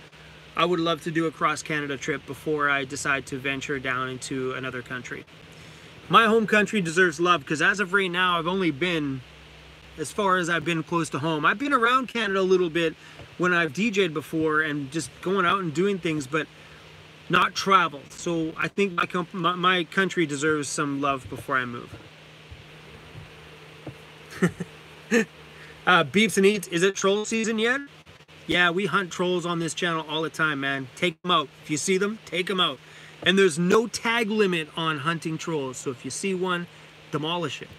I would love to do a cross-Canada trip before I decide to venture down into another country. My home country deserves love because as of right now, I've only been as far as I've been close to home. I've been around Canada a little bit when I've DJ'd before and just going out and doing things, but not traveled. So I think my country deserves some love before I move. Beeps and Eats, is it troll season yet? Yeah, we hunt trolls on this channel all the time, man. Take them out. If you see them, take them out. And there's no tag limit on hunting trolls. So if you see one, demolish it.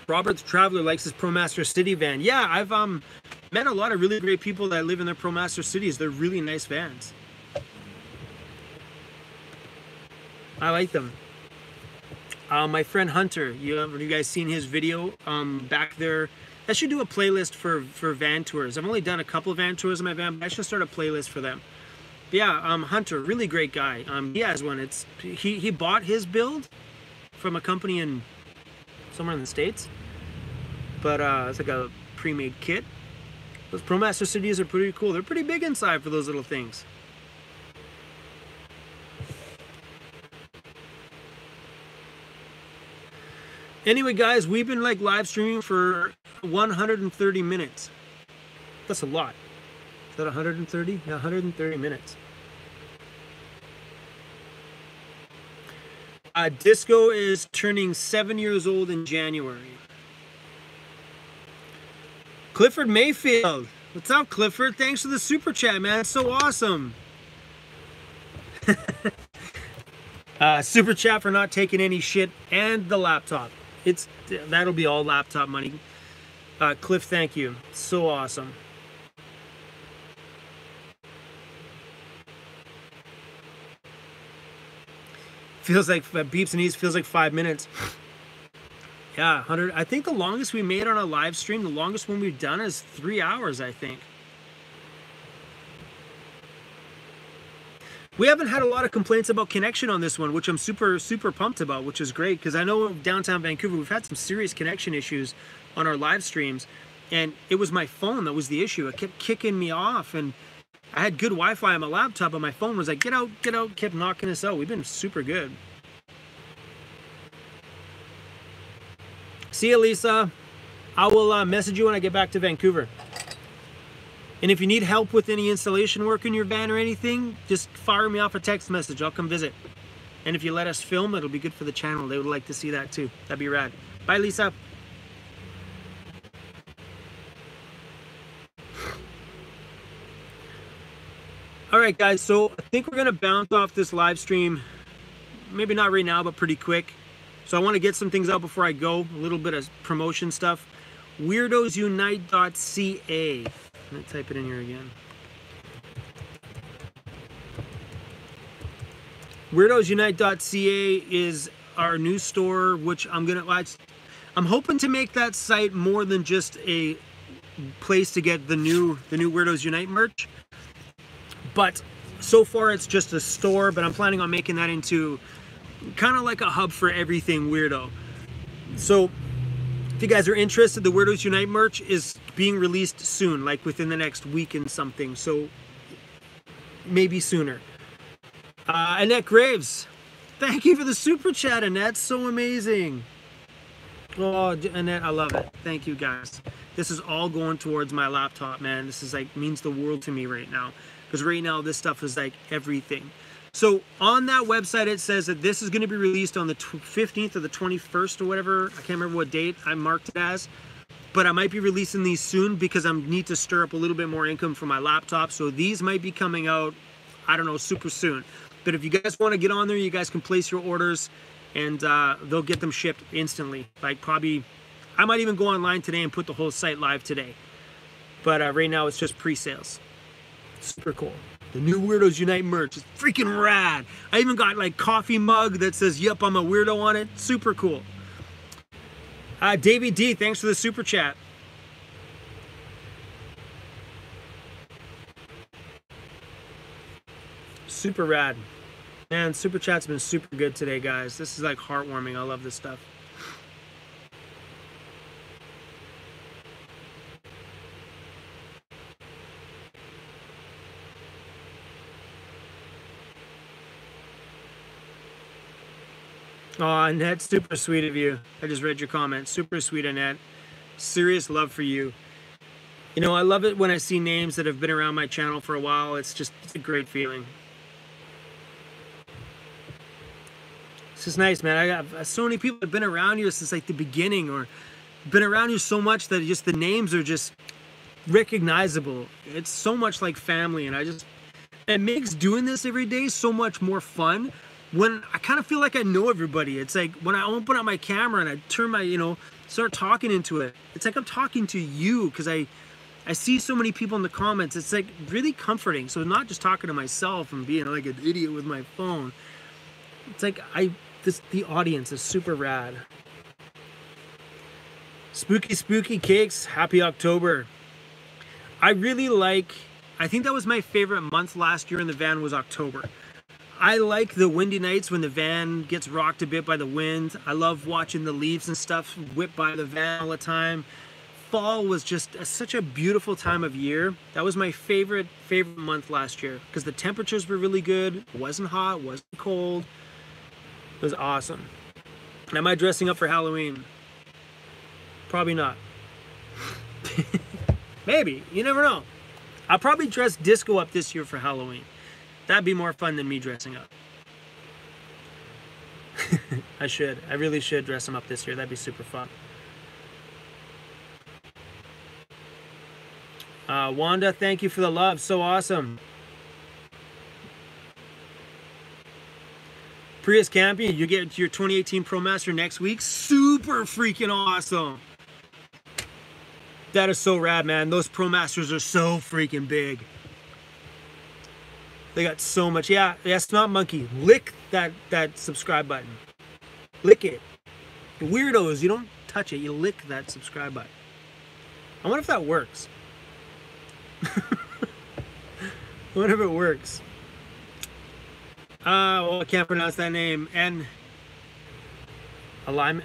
Robert the Traveler likes his ProMaster City van. Yeah, I've met a lot of really great people that live in their ProMaster Cities. They're really nice vans. I like them. My friend Hunter, you guys seen his video back there? I should do a playlist for van tours. I've only done a couple of van tours in my van, but I should start a playlist for them. But yeah, Hunter, really great guy. He has one. He bought his build from a company in somewhere in the States, but it's like a pre-made kit. Those ProMaster cities are pretty cool. They're pretty big inside for those little things. Anyway, guys, we've been like live streaming for 130 minutes. That's a lot. Is that 130? Yeah, 130 minutes. Disco is turning 7 years old in January. Clifford Mayfield. What's up, Clifford? Thanks for the super chat, man. It's so awesome. Super chat for not taking any shit and the laptop. That'll be all laptop money. Cliff, thank you. So awesome. Feels like beeps and eats. Feels like 5 minutes. Yeah, 100. I think the longest we made on a live stream, the longest one we've done is 3 hours, I think. We haven't had a lot of complaints about connection on this one, which I'm super pumped about, which is great, because I know downtown Vancouver, we've had some serious connection issues on our live streams, and it was my phone that was the issue. It kept kicking me off, and I had good Wi-Fi on my laptop, but my phone was like, get out, kept knocking us out. We've been super good. See you, Lisa. I will message you when I get back to Vancouver. And if you need help with any installation work in your van or anything, just fire me off a text message. I'll come visit. And if you let us film, it'll be good for the channel. They would like to see that too. That'd be rad. Bye, Lisa. All right, guys. So I think we're going to bounce off this live stream. Maybe not right now, but pretty quick. So I want to get some things out before I go. A little bit of promotion stuff. WeirdosUnite.ca. I'm going to type it in here again. WeirdosUnite.ca is our new store, which I'm hoping to make that site more than just a place to get the new Weirdos Unite merch. But so far it's just a store, but I'm planning on making that into kind of like a hub for everything weirdo. So if you guys are interested, the Weirdos Unite merch is being released soon, like within the next week and something. So maybe sooner. Annette Graves, thank you for the super chat, Annette. So amazing. Oh, Annette, I love it. Thank you, guys. This is all going towards my laptop, man. This is like means the world to me right now, because right now this stuff is like everything. So on that website, it says that this is going to be released on the 15th or the 21st or whatever. I can't remember what date I marked it as, but I might be releasing these soon because I need to stir up a little bit more income for my laptop. So these might be coming out, I don't know, super soon. But if you guys want to get on there, you guys can place your orders and they'll get them shipped instantly. Like probably, I might even go online today and put the whole site live today. But right now it's just pre-sales. Super cool. The new Weirdos Unite merch is freaking rad. I even got like coffee mug that says, "Yep, I'm a weirdo" on it. Super cool. Davey D, thanks for the super chat. Super rad. Man, super chat's been super good today, guys. This is like heartwarming. I love this stuff. Oh, Annette, super sweet of you. I just read your comment. Super sweet, Annette. Serious love for you. You know, I love it when I see names that have been around my channel for a while. It's a great feeling. It's just nice, man. I got so many people that have been around here since like the beginning, or been around here so much that just the names are just recognizable. It's so much like family, and it makes doing this every day so much more fun. When I kind of feel like I know everybody. It's like when I open up my camera and I turn my, start talking into it. It's like I'm talking to you, because I see so many people in the comments. It's like really comforting. So not just talking to myself and being like an idiot with my phone. It's like the audience is super rad. Spooky Cakes, happy October. I think that was my favorite month last year in the van was October. I like the windy nights when the van gets rocked a bit by the wind. I love watching the leaves and stuff whip by the van all the time. Fall was just such a beautiful time of year. That was my favorite month last year because the temperatures were really good. It wasn't hot, wasn't cold. It was awesome. Am I dressing up for Halloween? Probably not. Maybe, you never know. I'll probably dress Disco up this year for Halloween. That'd be more fun than me dressing up. I really should dress him up this year. That'd be super fun. Wanda, thank you for the love. So awesome. Prius Campy, you get your 2018 ProMaster next week. Super freaking awesome. That is so rad, man. Those ProMasters are so freaking big. They got so much. Yeah, Snot Monkey. Lick that subscribe button. Lick it. Weirdos, you don't touch it. You lick that subscribe button. I wonder if that works. I wonder if it works. Well, I can't pronounce that name. And Align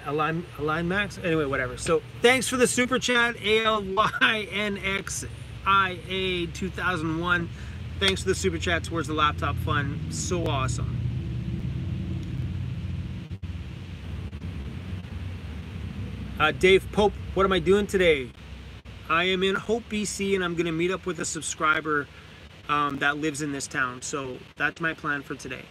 Max? Anyway, whatever. So, thanks for the super chat, ALYNXIA 2001. Thanks for the super chat towards the laptop fund. So awesome. Dave Pope, what am I doing today? I am in Hope, BC, and I'm going to meet up with a subscriber that lives in this town. So that's my plan for today.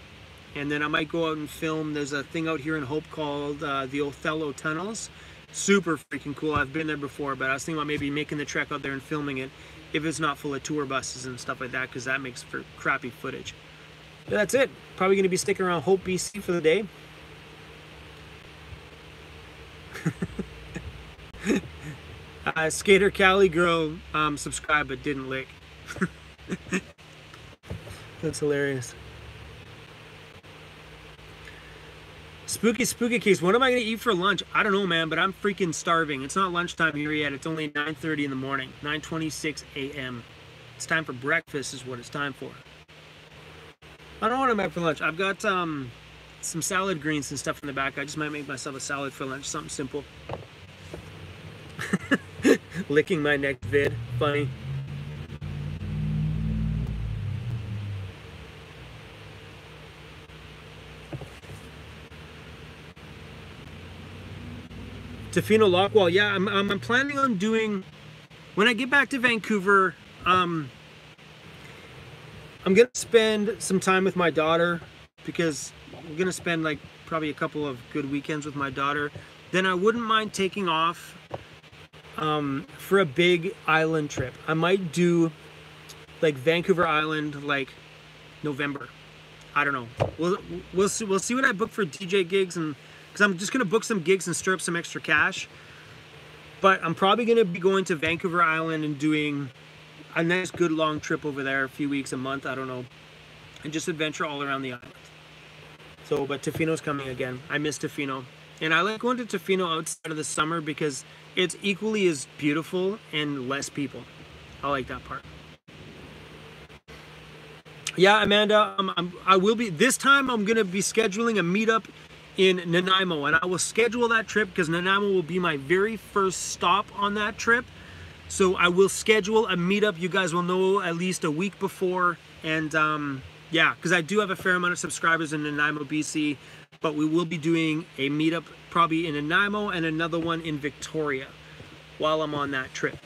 And then I might go out and film. There's a thing out here in Hope called the Othello Tunnels. Super freaking cool. I've been there before, but I was thinking about maybe making the trek out there and filming it if it's not full of tour buses and stuff like that, because that makes for crappy footage. But that's it. Probably going to be sticking around Hope, BC for the day. Skater Cali girl subscribed but didn't lick. That's hilarious. Spooky Case, what am I going to eat for lunch? I don't know, man, but I'm freaking starving. It's not lunchtime here yet. It's only 9:30 in the morning, 9:26 a.m. It's time for breakfast is what it's time for. I don't know what I'm at for lunch. I've got some salad greens and stuff in the back. I just might make myself a salad for lunch, something simple. Licking my next vid, funny. Tofino Lockwall, yeah, I'm planning on doing, when I get back to Vancouver, I'm gonna spend some time with my daughter, because I'm gonna spend like probably a couple of good weekends with my daughter. Then I wouldn't mind taking off for a big island trip. I might do like Vancouver Island like November. I don't know. We'll see what I book for DJ gigs, and because I'm just gonna book some gigs and stir up some extra cash. But I'm probably gonna be going to Vancouver Island and doing a nice good long trip over there, a few weeks, a month, I don't know, and just adventure all around the island. So, but Tofino's coming again. I miss Tofino. And I like going to Tofino outside of the summer because it's equally as beautiful and less people. I like that part. Yeah, Amanda, I will be, this time I'm going to be scheduling a meetup in Nanaimo, and I will schedule that trip because Nanaimo will be my very first stop on that trip. So I will schedule a meetup. You guys will know at least a week before. And yeah, because I do have a fair amount of subscribers in Nanaimo, BC. But we will be doing a meetup probably in Nanaimo and another one in Victoria while I'm on that trip.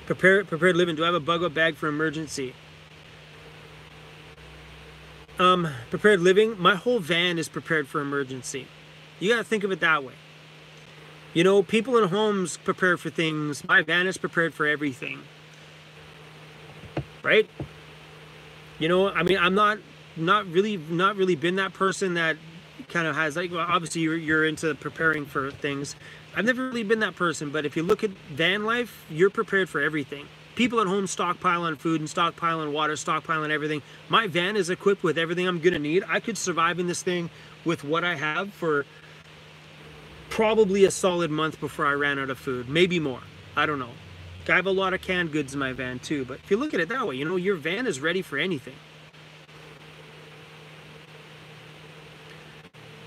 Prepared living. Do I have a bug-out bag for emergency? Prepared living. My whole van is prepared for emergency. You gotta think of it that way. You know, people in homes prepare for things. My van is prepared for everything. Right? You know, I mean, I'm not really been that person that kind of has, like, well, obviously you're into preparing for things. I've never really been that person, but if you look at van life, you're prepared for everything. People at home stockpile on food and stockpile on water, stockpile on everything. My van is equipped with everything I'm gonna need. I could survive in this thing with what I have for probably a solid month before I ran out of food, maybe more. I don't know. I have a lot of canned goods in my van too, but if you look at it that way, you know, your van is ready for anything.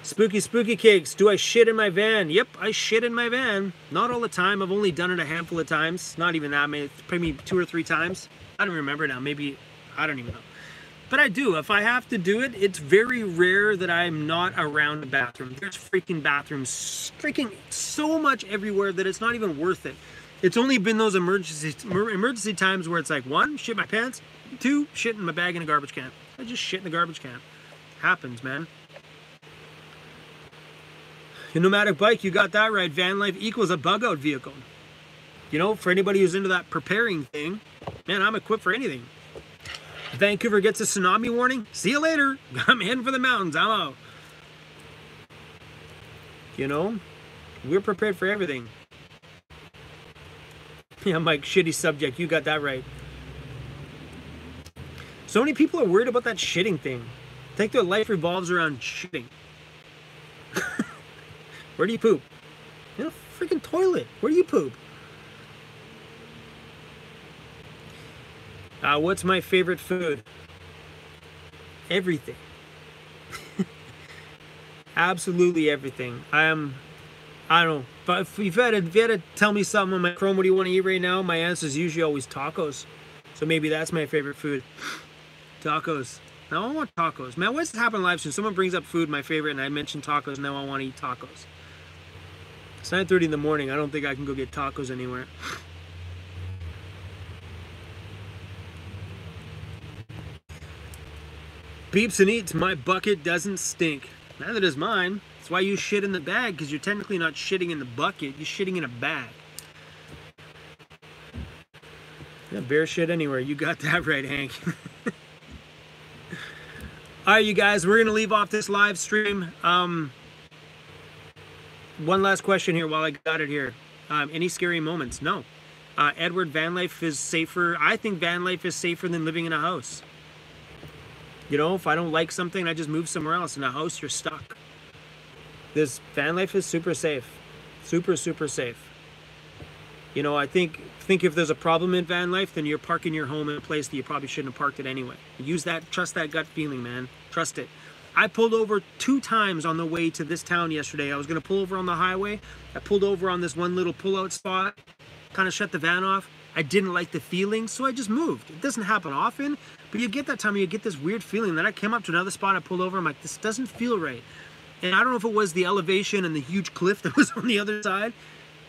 Spooky cakes. Do I shit in my van? Yep, I shit in my van. Not all the time. I've only done it a handful of times. Not even that many. Maybe 2 or 3 times. I don't remember now. Maybe, I don't even know. But I do. If I have to do it, it's very rare that I'm not around a bathroom. There's freaking bathrooms freaking so much everywhere that it's not even worth it. It's only been those emergency times where it's like, 1, shit my pants, 2, shit in my bag in a garbage can. I just shit in the garbage can. Happens, man. Your nomadic bike, you got that right. Van life equals a bug out vehicle. You know, for anybody who's into that preparing thing, man, I'm equipped for anything. Vancouver gets a tsunami warning. See you later. I'm heading for the mountains. I'm out. You know, we're prepared for everything. Yeah, Mike, shitty subject. You got that right. So many people are worried about that shitting thing. I think their life revolves around shitting. Where do you poop? In a freaking toilet. Where do you poop? What's my favorite food? Everything. Absolutely everything. I don't know. But if you had to tell me something on my Chrome, what do you want to eat right now? My answer is usually always tacos. So maybe that's my favorite food. Tacos. Now I want tacos. Man, what's happened live stream? Someone brings up food, my favorite, and I mentioned tacos. Now I want to eat tacos. It's 9:30 in the morning. I don't think I can go get tacos anywhere. Beeps and eats. My bucket doesn't stink. Neither does mine. That's why you shit in the bag, because you're technically not shitting in the bucket. You're shitting in a bag. Yeah, bear shit anywhere. You got that right, Hank. All right, you guys, we're going to leave off this live stream. One last question here while I got it here. Any scary moments? No. Edward, van life is safer. I think van life is safer than living in a house. You know, if I don't like something, I just move somewhere else. In a house, you're stuck. This van life is super safe. Super, super safe. You know, I think if there's a problem in van life, then you're parking your home in a place that you probably shouldn't have parked it anyway. Use that, trust that gut feeling, man. Trust it. I pulled over 2 times on the way to this town yesterday. I was going to pull over on the highway. I pulled over on this one little pull-out spot, kind of shut the van off. I didn't like the feeling, so I just moved. It doesn't happen often, but you get that time, you get this weird feeling. Then I came up to another spot, I pulled over, I'm like, this doesn't feel right. And I don't know if it was the elevation and the huge cliff that was on the other side,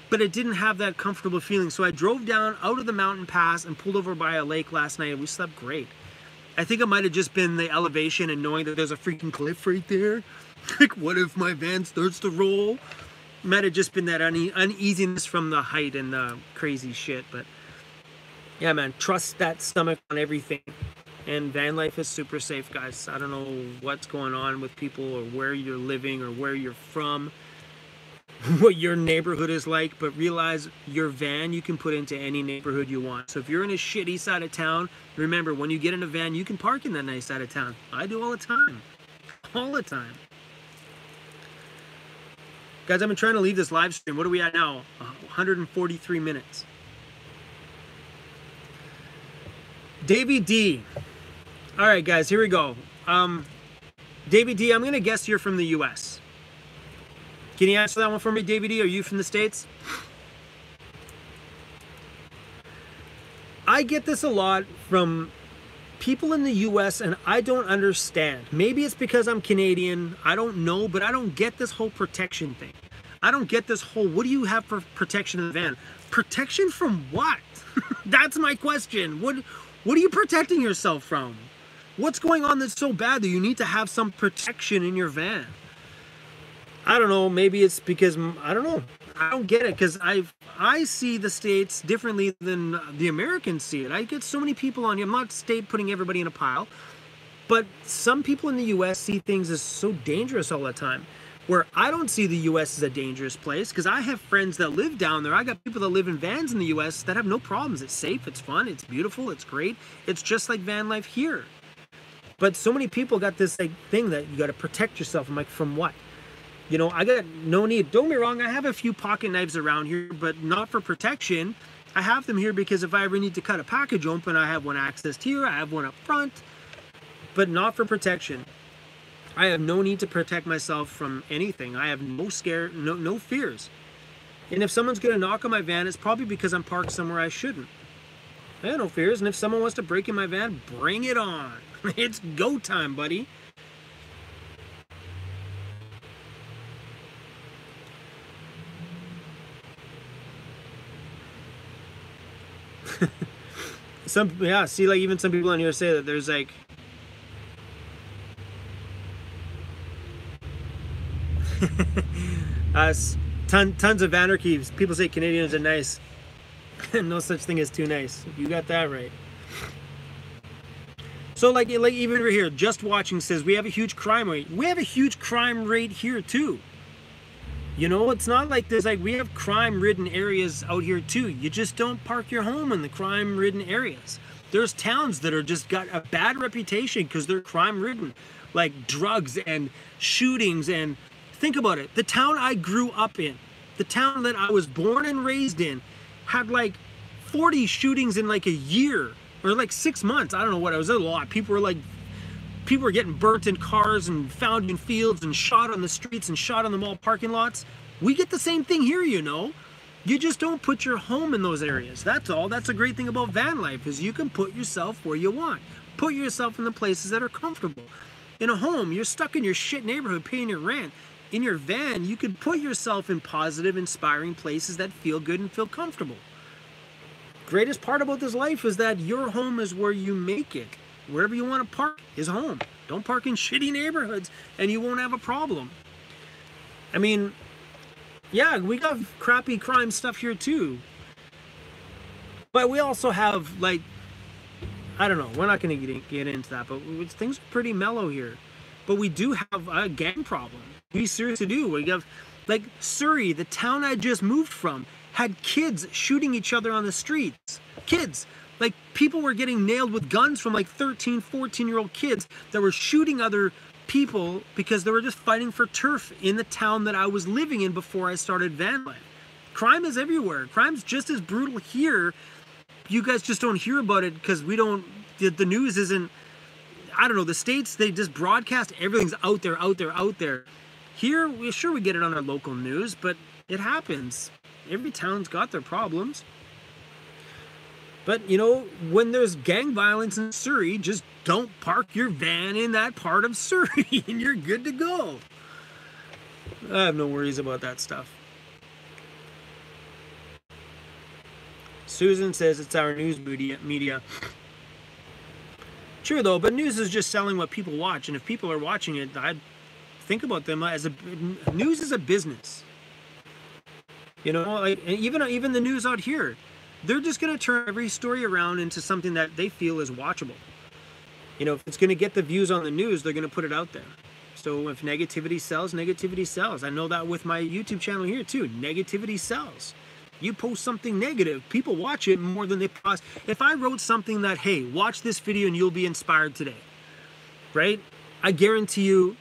but it didn't have that comfortable feeling. So I drove down out of the mountain pass and pulled over by a lake last night, and we slept great. I think it might have just been the elevation and knowing that there's a freaking cliff right there. Like, what if my van starts to roll? Might have just been that uneasiness from the height and the crazy shit. But yeah, man, trust that stomach on everything. And van life is super safe, guys. I don't know what's going on with people or where you're living or where you're from, what your neighborhood is like, but realize your van you can put into any neighborhood you want. So if you're in a shitty side of town, remember, when you get in a van, you can park in that nice side of town. I do all the time. All the time. Guys, I've been trying to leave this live stream. What are we at now? 143 minutes. Davey D. All right, guys, here we go. Davey D, I'm going to guess you're from the U.S. Can you answer that one for me, Davey D? Are you from the States? I get this a lot from people in the U.S. and I don't understand. Maybe it's because I'm Canadian. I don't know, but I don't get this whole protection thing. I don't get this whole, what do you have for protection in the van? Protection from what? That's my question. What are you protecting yourself from? What's going on that's so bad that you need to have some protection in your van? I don't know. Maybe it's because, I don't know. I don't get it because I see the States differently than the Americans see it. I get so many people on here. I'm not putting everybody in a pile, but some people in the U.S. see things as so dangerous all the time. where I don't see the US as a dangerous place, because I have friends that live down there. I got people that live in vans in the US that have no problems. It's safe, it's fun, it's beautiful, it's great. It's just like van life here. But so many people got this like thing that you got to protect yourself. I'm like, from what? You know, I got no need. Don't get me wrong, I have a few pocket knives around here, but not for protection. I have them here because if I ever need to cut a package open, I have one accessed here, I have one up front, but not for protection. I have no need to protect myself from anything. I have no fears. And if someone's gonna knock on my van, it's probably because I'm parked somewhere I shouldn't. I have no fears, and if someone wants to break in my van, bring it on. It's go time, buddy. See, like even some people on here say that there's like tons of anarchy. People say Canadians are nice. No such thing as too nice. You got that right. So like even over here, Just Watching says we have a huge crime rate. We have a huge crime rate here too. You know, it's not like there's like, we have crime-ridden areas out here too. You just don't park your home in the crime-ridden areas. There's towns that are just got a bad reputation because they're crime-ridden, like drugs and shootings. And think about it, the town I grew up in, the town that I was born and raised in, had like 40 shootings in like a year or like 6 months. I don't know what, it was a lot. People were getting burnt in cars and found in fields and shot on the streets and shot on the mall parking lots. We get the same thing here, you know. You just don't put your home in those areas. That's all. That's a great thing about van life, is you can put yourself where you want. Put yourself in the places that are comfortable. In a home, you're stuck in your shit neighborhood paying your rent. In your van, you can put yourself in positive, inspiring places that feel good and feel comfortable. Greatest part about this life is that your home is where you make it. Wherever you want to park is home. Don't park in shitty neighborhoods and you won't have a problem. I mean, yeah, we got crappy crime stuff here too. But we also have, like, I don't know, we're not going to get into that, but things are pretty mellow here. But we do have a gang problem. We seriously do. We have, like, Surrey, the town I just moved from, had kids shooting each other on the streets. Kids. Like, people were getting nailed with guns from like 13, 14-year-old kids that were shooting other people because they were just fighting for turf in the town that I was living in before I started van life. Crime is everywhere. Crime's just as brutal here. You guys just don't hear about it because we don't, the news isn't, I don't know, the States, they just broadcast everything's out there, out there, out there. Here, sure, we get it on our local news, but it happens. Every town's got their problems. But, you know, when there's gang violence in Surrey, just don't park your van in that part of Surrey and you're good to go. I have no worries about that stuff. Susan says it's our news media. True, though, but news is just selling what people watch. And if people are watching it, I'd think about them as news is a business. You know, like, even the news out here, they're just going to turn every story around into something that they feel is watchable. You know, if it's going to get the views on the news, they're going to put it out there. So if negativity sells, negativity sells. I know that with my YouTube channel here too. Negativity sells. You post something negative, people watch it more than they post. If I wrote something that, hey, watch this video and you'll be inspired today, right? I guarantee you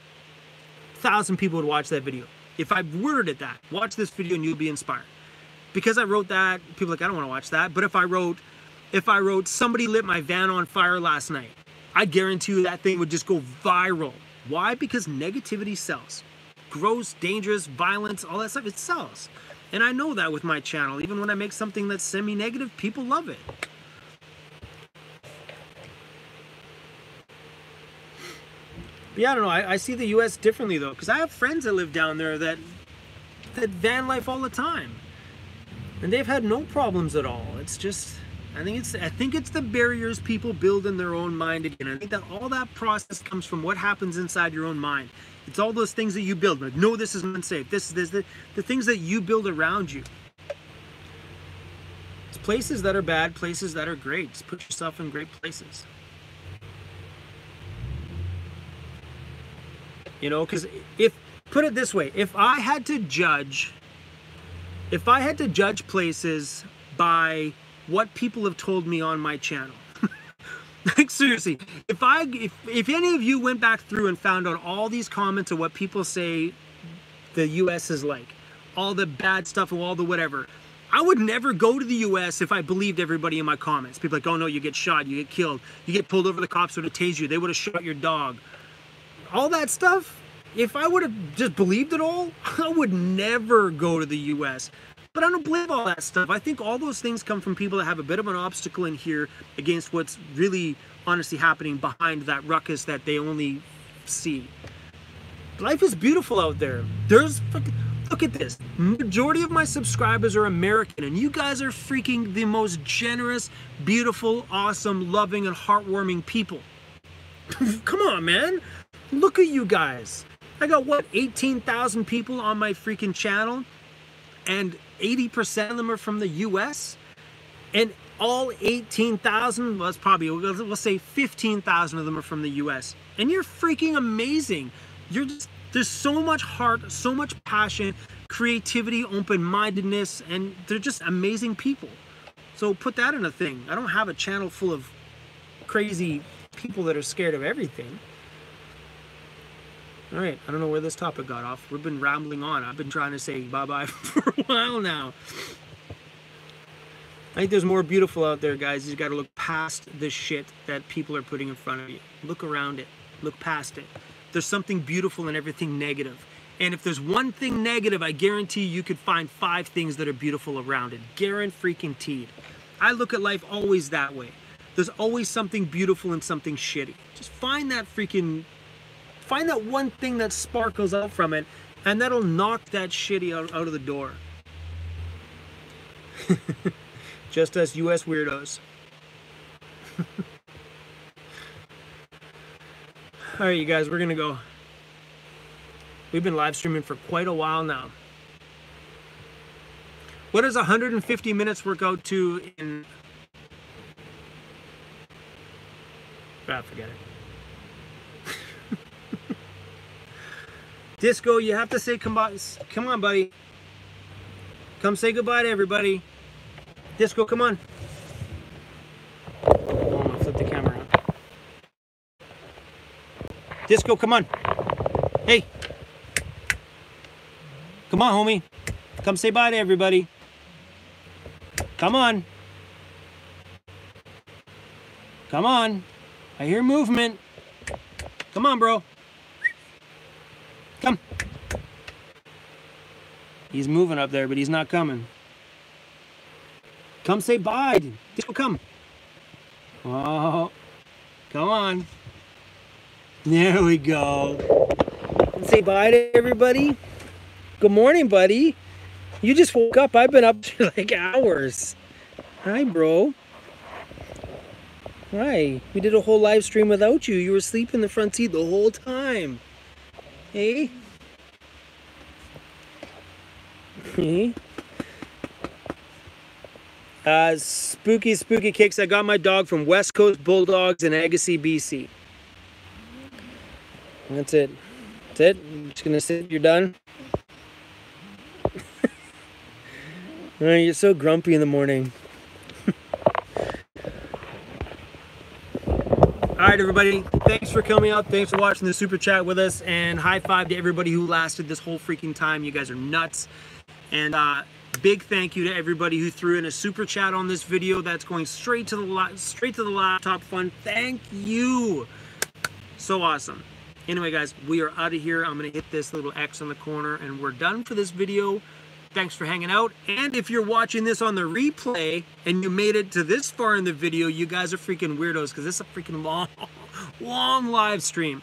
1,000 people would watch that video. If I worded it that, watch this video and you'll be inspired. Because I wrote that, people are like, I don't want to watch that. But if I wrote somebody lit my van on fire last night, I guarantee you that thing would just go viral. Why? Because negativity sells. Gross, dangerous, violence, all that stuff, it sells. And I know that with my channel. Even when I make something that's semi-negative, people love it. But yeah, I don't know. I see the US differently though, because I have friends that live down there that van life all the time. And they've had no problems at all. It's just, I think it's the barriers people build in their own mind again. I think that all that process comes from what happens inside your own mind. It's all those things that you build. Like, no, this is unsafe. This is the things that you build around you. It's places that are bad, places that are great. Just put yourself in great places. You know, because if put it this way. If I had to judge places by what people have told me on my channel, like seriously, if any of you went back through and found out all these comments of what people say the US is like, all the bad stuff and all the whatever, I would never go to the US if I believed everybody in my comments. People like, oh no, you get shot, you get killed, you get pulled over, the cops would have tased you, they would have shot your dog. All that stuff, if I would have just believed it all, I would never go to the US. But I don't believe all that stuff. I think all those things come from people that have a bit of an obstacle in here against what's really honestly happening behind that ruckus that they only see. Life is beautiful out there. Look at this. Majority of my subscribers are American, and you guys are freaking the most generous, beautiful, awesome, loving, and heartwarming people. Come on, man. Look at you guys. I got, what, 18,000 people on my freaking channel, and 80% of them are from the US, and all 18,000, well, that's probably, we'll say 15,000 of them are from the US, and you're freaking amazing. You're just, there's so much heart, so much passion, creativity, open-mindedness, and they're just amazing people. So put that in a thing. I don't have a channel full of crazy people that are scared of everything. All right, I don't know where this topic got off. We've been rambling on. I've been trying to say bye-bye for a while now. I think there's more beautiful out there, guys. You got to look past the shit that people are putting in front of you. Look around it. Look past it. There's something beautiful in everything negative. And if there's one thing negative, I guarantee you could find 5 things that are beautiful around it. Guaranteed. I look at life always that way. There's always something beautiful and something shitty. Just find that one thing that sparkles out from it, and that'll knock that shitty out of the door. Just us US weirdos. All right, you guys, we're gonna go. We've been live streaming for quite a while now. What does 150 minutes work out to in... Ah, forget it. Disco, you have to say come on, buddy. Come say goodbye to everybody. Disco, come on. Oh, I'm gonna flip the camera on. Disco, come on. Hey. Come on, homie. Come say bye to everybody. Come on. Come on. I hear movement. Come on, bro. Come. He's moving up there, but he's not coming. Come say bye. Disco, come. Oh, come on. There we go. Say bye to everybody. Good morning, buddy. You just woke up. I've been up for like hours. Hi, bro. Hi. We did a whole live stream without you. You were asleep in the front seat the whole time. Hey. Hey. Spooky Kicks. I got my dog from West Coast Bulldogs in Agassiz, BC. That's it. That's it. I'm just gonna sit. You're done. Oh, you're so grumpy in the morning. All right, everybody. Thanks for coming out. Thanks for watching the super chat with us. And high five to everybody who lasted this whole freaking time. You guys are nuts. And big thank you to everybody who threw in a super chat on this video. That's going straight to the laptop fund. Thank you. So awesome. Anyway, guys, we are out of here. I'm going to hit this little X on the corner, and we're done for this video. Thanks for hanging out. And if you're watching this on the replay and you made it to this far in the video, you guys are freaking weirdos, because this is a freaking long live stream.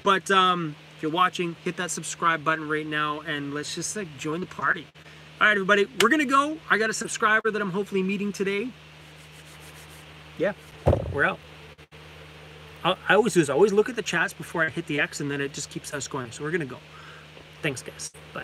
But if you're watching, hit that subscribe button right now, and let's just like join the party. All right, everybody, we're gonna go. I got a subscriber that I'm hopefully meeting today. Yeah, we're out. I always do is always look at the chats before I hit the X, and then it just keeps us going. So we're gonna go. Thanks, guys. Bye.